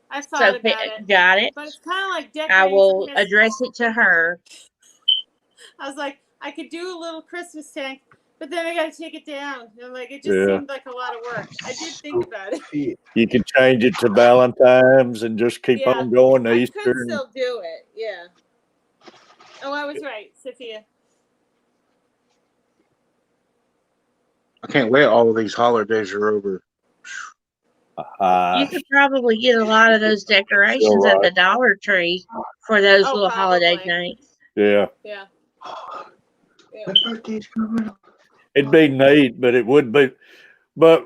I thought So, about it. got it. But it's kind of like decorating. I will Christmas. address it to her. I was like, I could do a little Christmas tank, but then I got to take it down. And I'm like, it just Yeah. seemed like a lot of work. I did think about it. You could change it to Valentine's and just keep Yeah, on going to I Easter. could still do it. Yeah. Oh, I was right, Sophia. I can't wait all of these holidays are over. You could probably get a lot of those decorations You're at the right. Dollar Tree for those Oh, little holiday probably. tanks. Yeah. Yeah. My birthday's coming up. It'd be neat, but it would be. But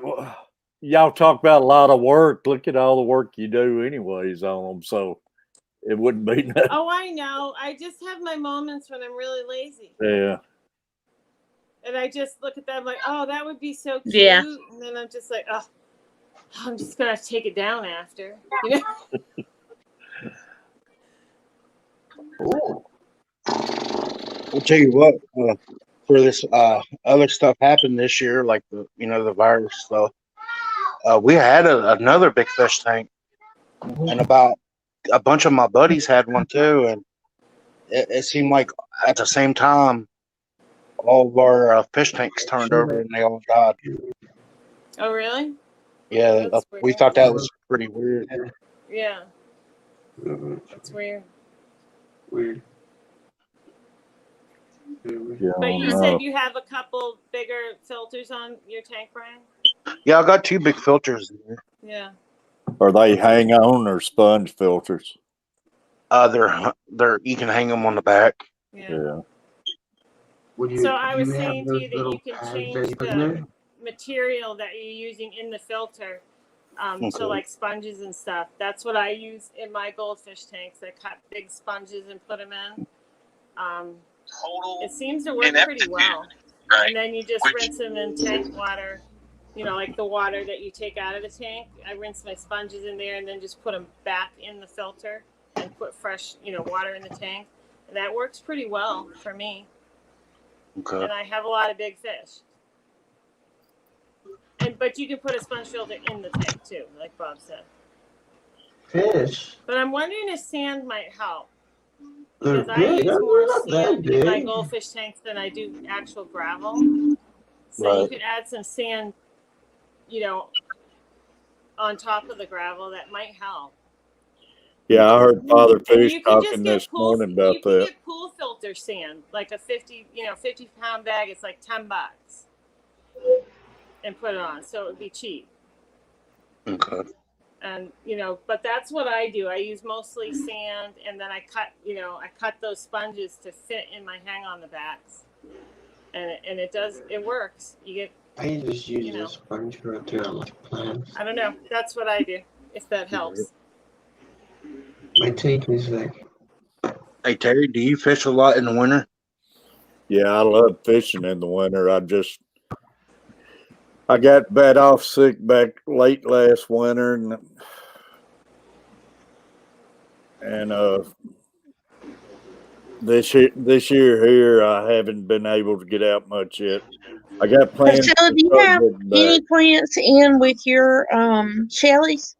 y'all talk about a lot of work. Look at all the work you do, anyways, on them. So it wouldn't be nothing. Oh, I know. I just have my moments when I'm really lazy. Yeah. And I just look at them like, oh, that would be so cute. Yeah. And then I'm just like, oh, I'm just going to have to take it down after. You know? I'll tell you what, for this other stuff happened this year, like the virus stuff. We had another big fish tank, and about a bunch of my buddies had one too, and it seemed like at the same time, all of our fish tanks turned over and they all died. Oh, really? Yeah, That's we weird. thought that was pretty weird. Yeah. That's weird. Weird. Yeah, But you said you have a couple bigger filters on your tank, Brian? Yeah, I got 2 big filters in there. Yeah. Are they hang on or sponge filters? They're you can hang them on the back. Yeah. Yeah. So I was saying to you that you can change the material that you're using in the filter to like sponges and stuff. That's what I use in my goldfish tanks. I cut big sponges and put them in. It seems to work pretty well. Right. And then you just rinse them in tank water, you know, like the water that you take out of the tank. I rinse my sponges in there and then just put them back in the filter and put fresh, you know, water in the tank. And that works pretty well for me. Okay. And I have a lot of big fish. But you can put a sponge filter in the tank too, like Bob said. Fish? But I'm wondering if sand might help. They're Because I big. use They're more not that sand in my big. goldfish tanks than I do actual gravel. So you could add some sand, you know, on top of the gravel. That might help. Yeah, I heard Father Fish You can just talking get this morning about you can that. get pool filter sand, like a 50-pound bag. It's like $10, and put it on. So it would be cheap. Okay. And but that's what I do. I use mostly sand, and then I cut those sponges to fit in my hang on the backs, and it works. You get. I just use a sponge filter on my plants. I don't know. That's what I do. If that helps. my take is like, Hey Terry, do you fish a lot in the winter? Yeah, I love fishing in the winter. I got bad off sick back late last winter, and this year here I haven't been able to get out much yet. I got plans Priscilla, to do you start have getting any back, plants in with your Shelleys?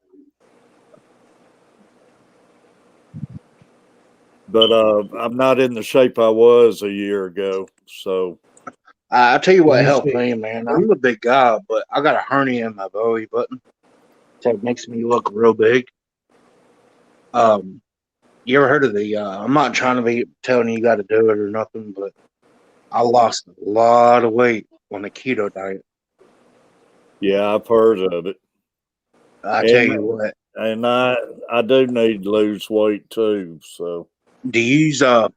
but I'm not in the shape I was a year ago. So I'll tell you what you helped say, me, man. I'm a big guy, but I got a hernia in my belly button, so it makes me look real big. You ever heard of the? I'm not trying to be telling you got to do it or nothing, but I lost a lot of weight on the keto diet. yeah, I've heard of it, I tell and you what, and I do need to lose weight too. So do you use I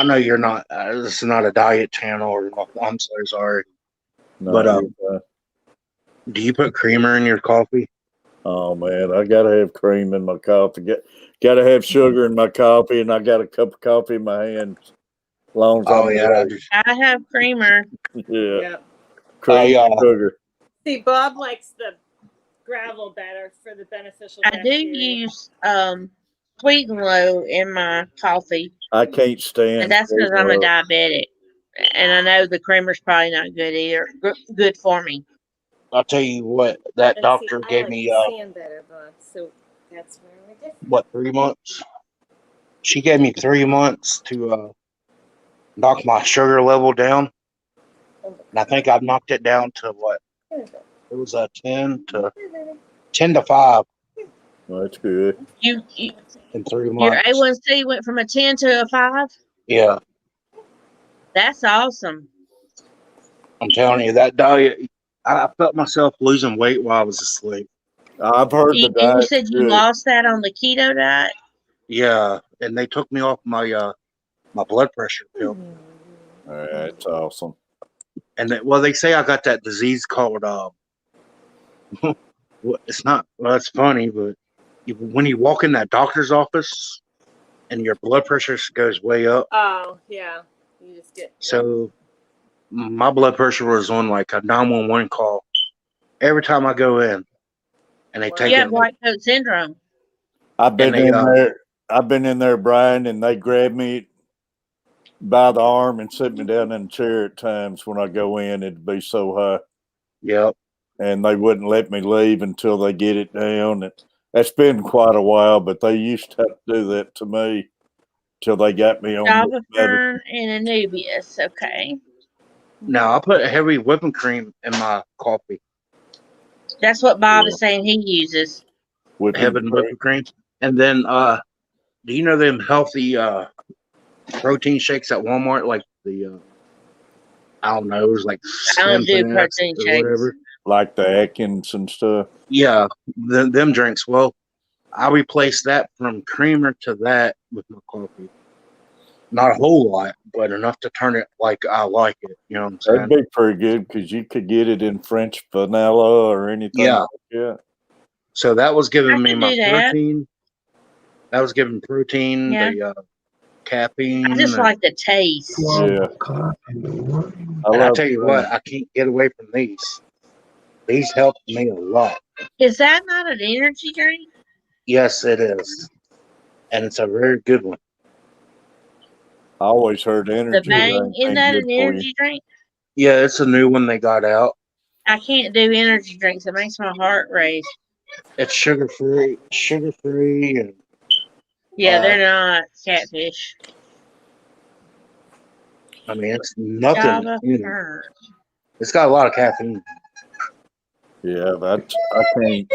know you're not. This is not a diet channel or nothing. I'm so sorry, but no, do you put creamer in your coffee? oh man, I gotta have cream in my coffee. Gotta have sugar in my coffee, and I got a cup of coffee in my hand. As long as Oh I'm yeah, awake. I have creamer. Yeah, Yeah. cream and sugar. See, Bob likes the gravel better for the beneficial I do bacteria. use Sweet and Low in my coffee, I can't stand and that's because Sweet I'm a Low. diabetic, and I know the creamer's probably not good either. Good for me. I'll tell you what. That And see, doctor I gave like me the sand better, Bob. So that's where we're different. what 3 months? She gave me 3 months to knock my sugar level down, and I think I've knocked it down to what? It was a 10 to 5 Well, that's good. You in 3 your months. A1C went from a 10 to a 5. Yeah, That's awesome. I'm telling you, that diet. I felt myself losing weight while I was asleep. I've heard the And you diet's said you good. lost that on the keto diet. Yeah, and they took me off my my blood pressure pill. That's awesome. And they say I got that disease called it's not. Well, it's funny, but when you walk in that doctor's office and your blood pressure goes way up. Oh yeah, you just get. So my blood pressure was on like a 911 call every time I go in, and they take You it. have white coat syndrome. I've been in there, Brian, and they grab me by the arm and sit me down in a chair at times when I go in. It'd be so high. Yep. And they wouldn't let me leave until they get it down. And that's been quite a while, but they used to have to do that to me till they got me on Java medicine. Fern and Anubius. Okay. Now I put heavy whipping cream in my coffee. That's what Bob is saying he uses. Heavy whipping cream. And then do you know them healthy protein shakes at Walmart, like the I don't know, it was like I don't do Slim Fast protein or shakes. whatever. Like the Atkins and stuff. Yeah, them drinks. Well, I replaced that from creamer to that with my coffee. Not a whole lot, but enough to turn it like I like it. You know what I'm saying? That'd be pretty good because you could get it in French vanilla or anything. Yeah. Like that. So that was I giving me can my do that. protein. That was giving protein, Yeah. the caffeine. I just like the taste. Yeah. And I tell you what, I can't get away from these. These helped me a lot. Is that not an energy drink? Yes, it is. And it's a very good one. I always heard The energy Bang, drink isn't ain't that good an for you. energy drink? Yeah, it's a new one they got out. I can't do energy drinks. It makes my heart race. It's sugar free, and Yeah, they're not Catfish. I mean it's nothing. Java You know, Fern. it's got a lot of caffeine. Yeah, I can't.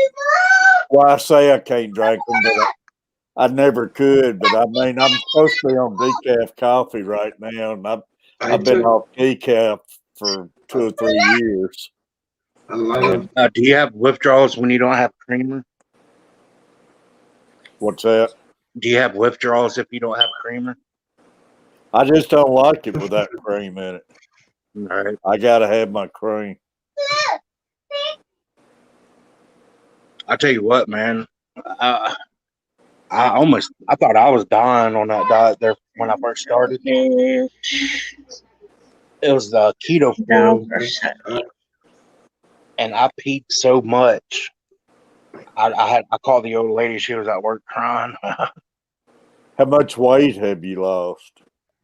Well, I say I can't drink them, but I never could. But I mean, I'm supposed to be on decaf coffee right now, and I've been off decaf for 2 or 3 years. Do you have withdrawals when you don't have creamer? What's that? Do you have withdrawals if you don't have creamer? I just don't like it without cream in it. All right. I gotta have my cream. I tell you what, man. I thought I was dying on that diet there when I first started. It was the keto food, and I peaked so much. I called the old lady. She was at work crying. How much weight have you lost?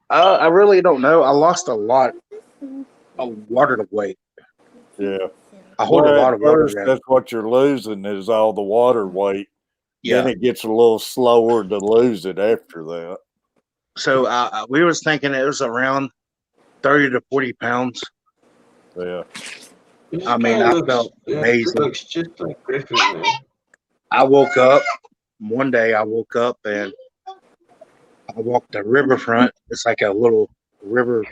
I really don't know. I lost a lot of water weight. Yeah. I hold a lot of water. That's what you're losing is all the water weight. Yeah. Then it gets a little slower to lose it after that. So we was thinking it was around 30 to 40 pounds. Yeah. I mean, I felt amazing. Looks just like Griffin, man. I woke up one day. I woke up and I walked the riverfront. It's like a little river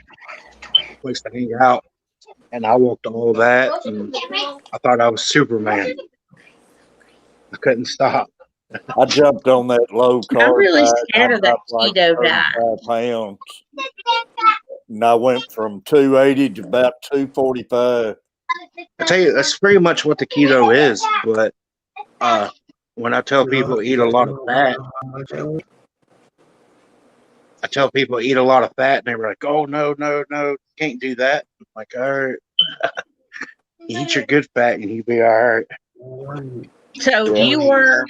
place to hang out. And I walked all that, and I thought I was Superman. I couldn't stop. I jumped on that low carb. I'm really diet. scared of that Like keto diet. 35 pounds. And I went from 280 to about 245. I tell you, that's pretty much what the keto is. But when I tell people eat a lot of fat, and they were like, "Oh no, can't do that." I'm like, all right, eat your good fat, and you'll be all right. So you were.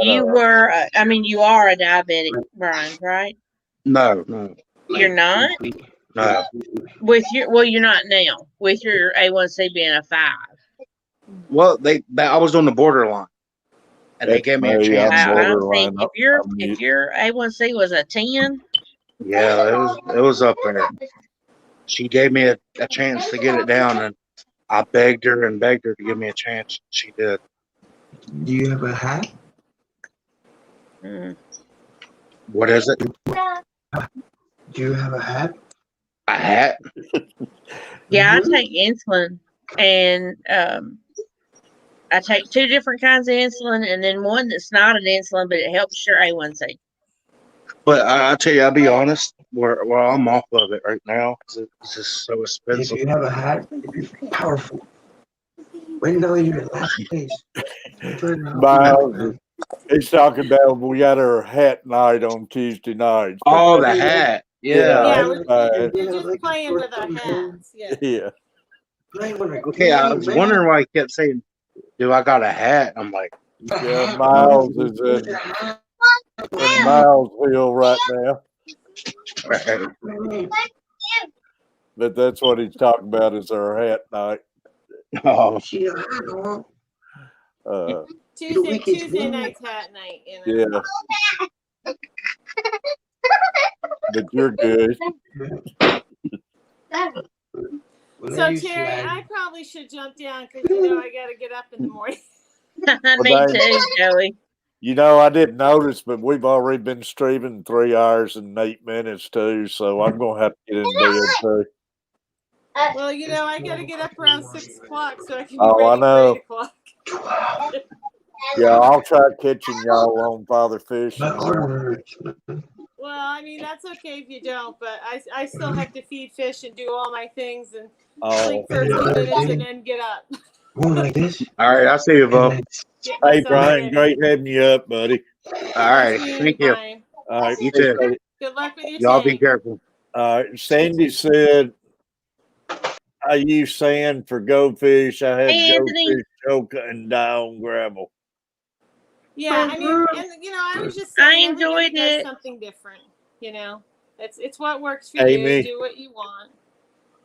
You were. I mean, you are a diabetic, Brian, right? No. You're not. No. You're not now. With your A1C being a 5. Well, I was on the borderline, and they gave me a chance. I don't think if your A1C was a 10. Yeah, it was up there. She gave me a chance to get it down, and I begged her to give me a chance. She did. Do you have a hat? What is it? Do you have a hat? A hat? Yeah, I take insulin, and I take 2 different kinds of insulin, and then one that's not an insulin, but it helps your A1C. But I tell you, I'll be honest. Where I'm off of it right now because it's just so expensive. If you have a hat, it'd be powerful. When though your last place. Miles, he's talking about we got our hat night on Tuesday night. Oh, the hat. Yeah. We're just playing with our hats. Yeah. Okay, I was wondering why he kept saying, "Do I got a hat?" I'm like, yeah, Miles is in Milesville right now. But that's what he's talking about is our hat night. Oh. Tuesday night's hat night. You know? Yeah. But you're good. So Terry, I probably should jump down because I got to get up in the morning. Me too, Joey. I didn't notice, but we've already been streaming 3 hours and 8 minutes too, so I'm gonna have to get in bed too. Well, I got to get up around 6 o'clock so I can be I ready know. for 8 o'clock. Yeah, I'll try catching y'all on Father Fish. Well, I mean, that's okay if you don't, but I still have to feed fish and do all my things and sleep for a few minutes and then get up. Like this. All right, I'll see you, Bo. Hey, Brian, great having you up, buddy. All right, thank you. All right, you too. Good luck with your Y'all tank. be careful. All right, Sandy said, I use sand for goldfish. I had goldfish choke and die on gravel. Yeah, I mean, and I was just saying, I enjoyed it. Something different, it's what works for Amy. you. Do what you want.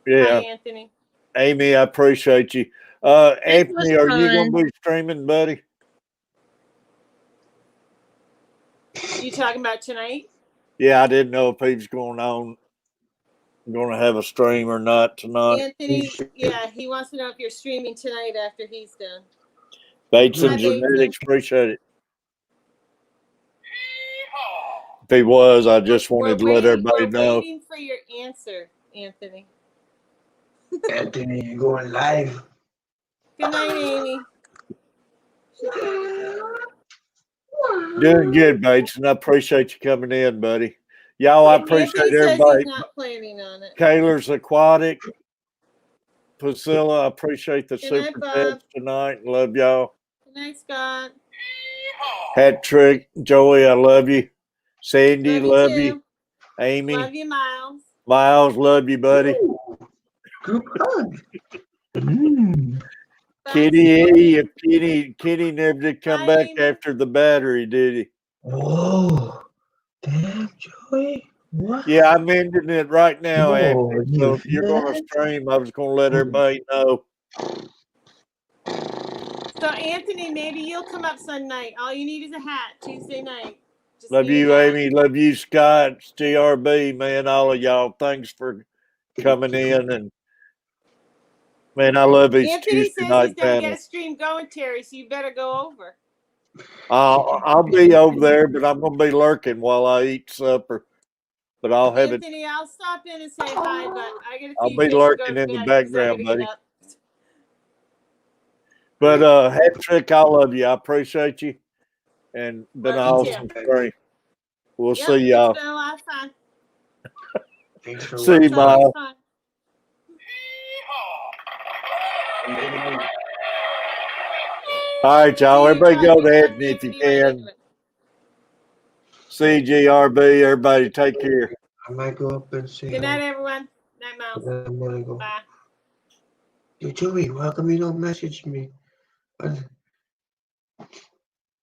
Yeah, Hi, Anthony. Amy, I appreciate you. Anthony, are you going to be streaming, buddy? You talking about tonight? Yeah, I didn't know if he was going to have a stream or not tonight. Anthony, yeah, he wants to know if you're streaming tonight after he's done. Bates and Genetics, appreciate it. If he was, I just wanted to let everybody know. We're waiting for your answer, Anthony. Anthony, you're going live. Good night, Amy. Doing good, Bates, and I appreciate you coming in, buddy. Y'all, I appreciate Anthony everybody. Says he's not planning on it. Kaylor's Aquatic, Priscilla, I appreciate the Good night, super Bob. chats tonight. Love y'all. Good night, Scott. Hat Trick, Joey, I love you. Sandy, love you. Too. Amy, Love you, Miles. Miles, love you, buddy. Group hug. Mm. Kitty, if Kitty never did come Bye, back Amy. after the battery, did he? Whoa. Damn, Joey. What? Yeah, I'm ending it right now, Whoa, Anthony. you So if you're going to fat? stream, I was going to let everybody know. So, Anthony, maybe you'll come up some night. All you need is a hat Tuesday night. Just Love need a you, hat. Amy. Love you, Scott. TRB, man. All of y'all. Thanks for coming in. And, man, I love these Anthony Tuesday says night he's going to get a panels. stream going, Terry, so you better go over. I'll be over there, but I'm going to be lurking while I eat supper. But I'll have it. Anthony, I'll stop in and say hi, but I got a I'll few be things to go lurking to in the bed 'cause I background, gotta get buddy. up. But Hat Trick, I love you. I appreciate you. And been an Love you awesome too. stream. We'll Yep, see y'all. it's been a lot of fun. Thanks for See you, It's always Miles. fun. All right, y'all. See you, Everybody go John. to Anthony if you can. CGRB, everybody take care. I might go up and say Good night, everyone. Night, Miles. I'm gonna go. Bye. Hey, Joey, how come you don't message me?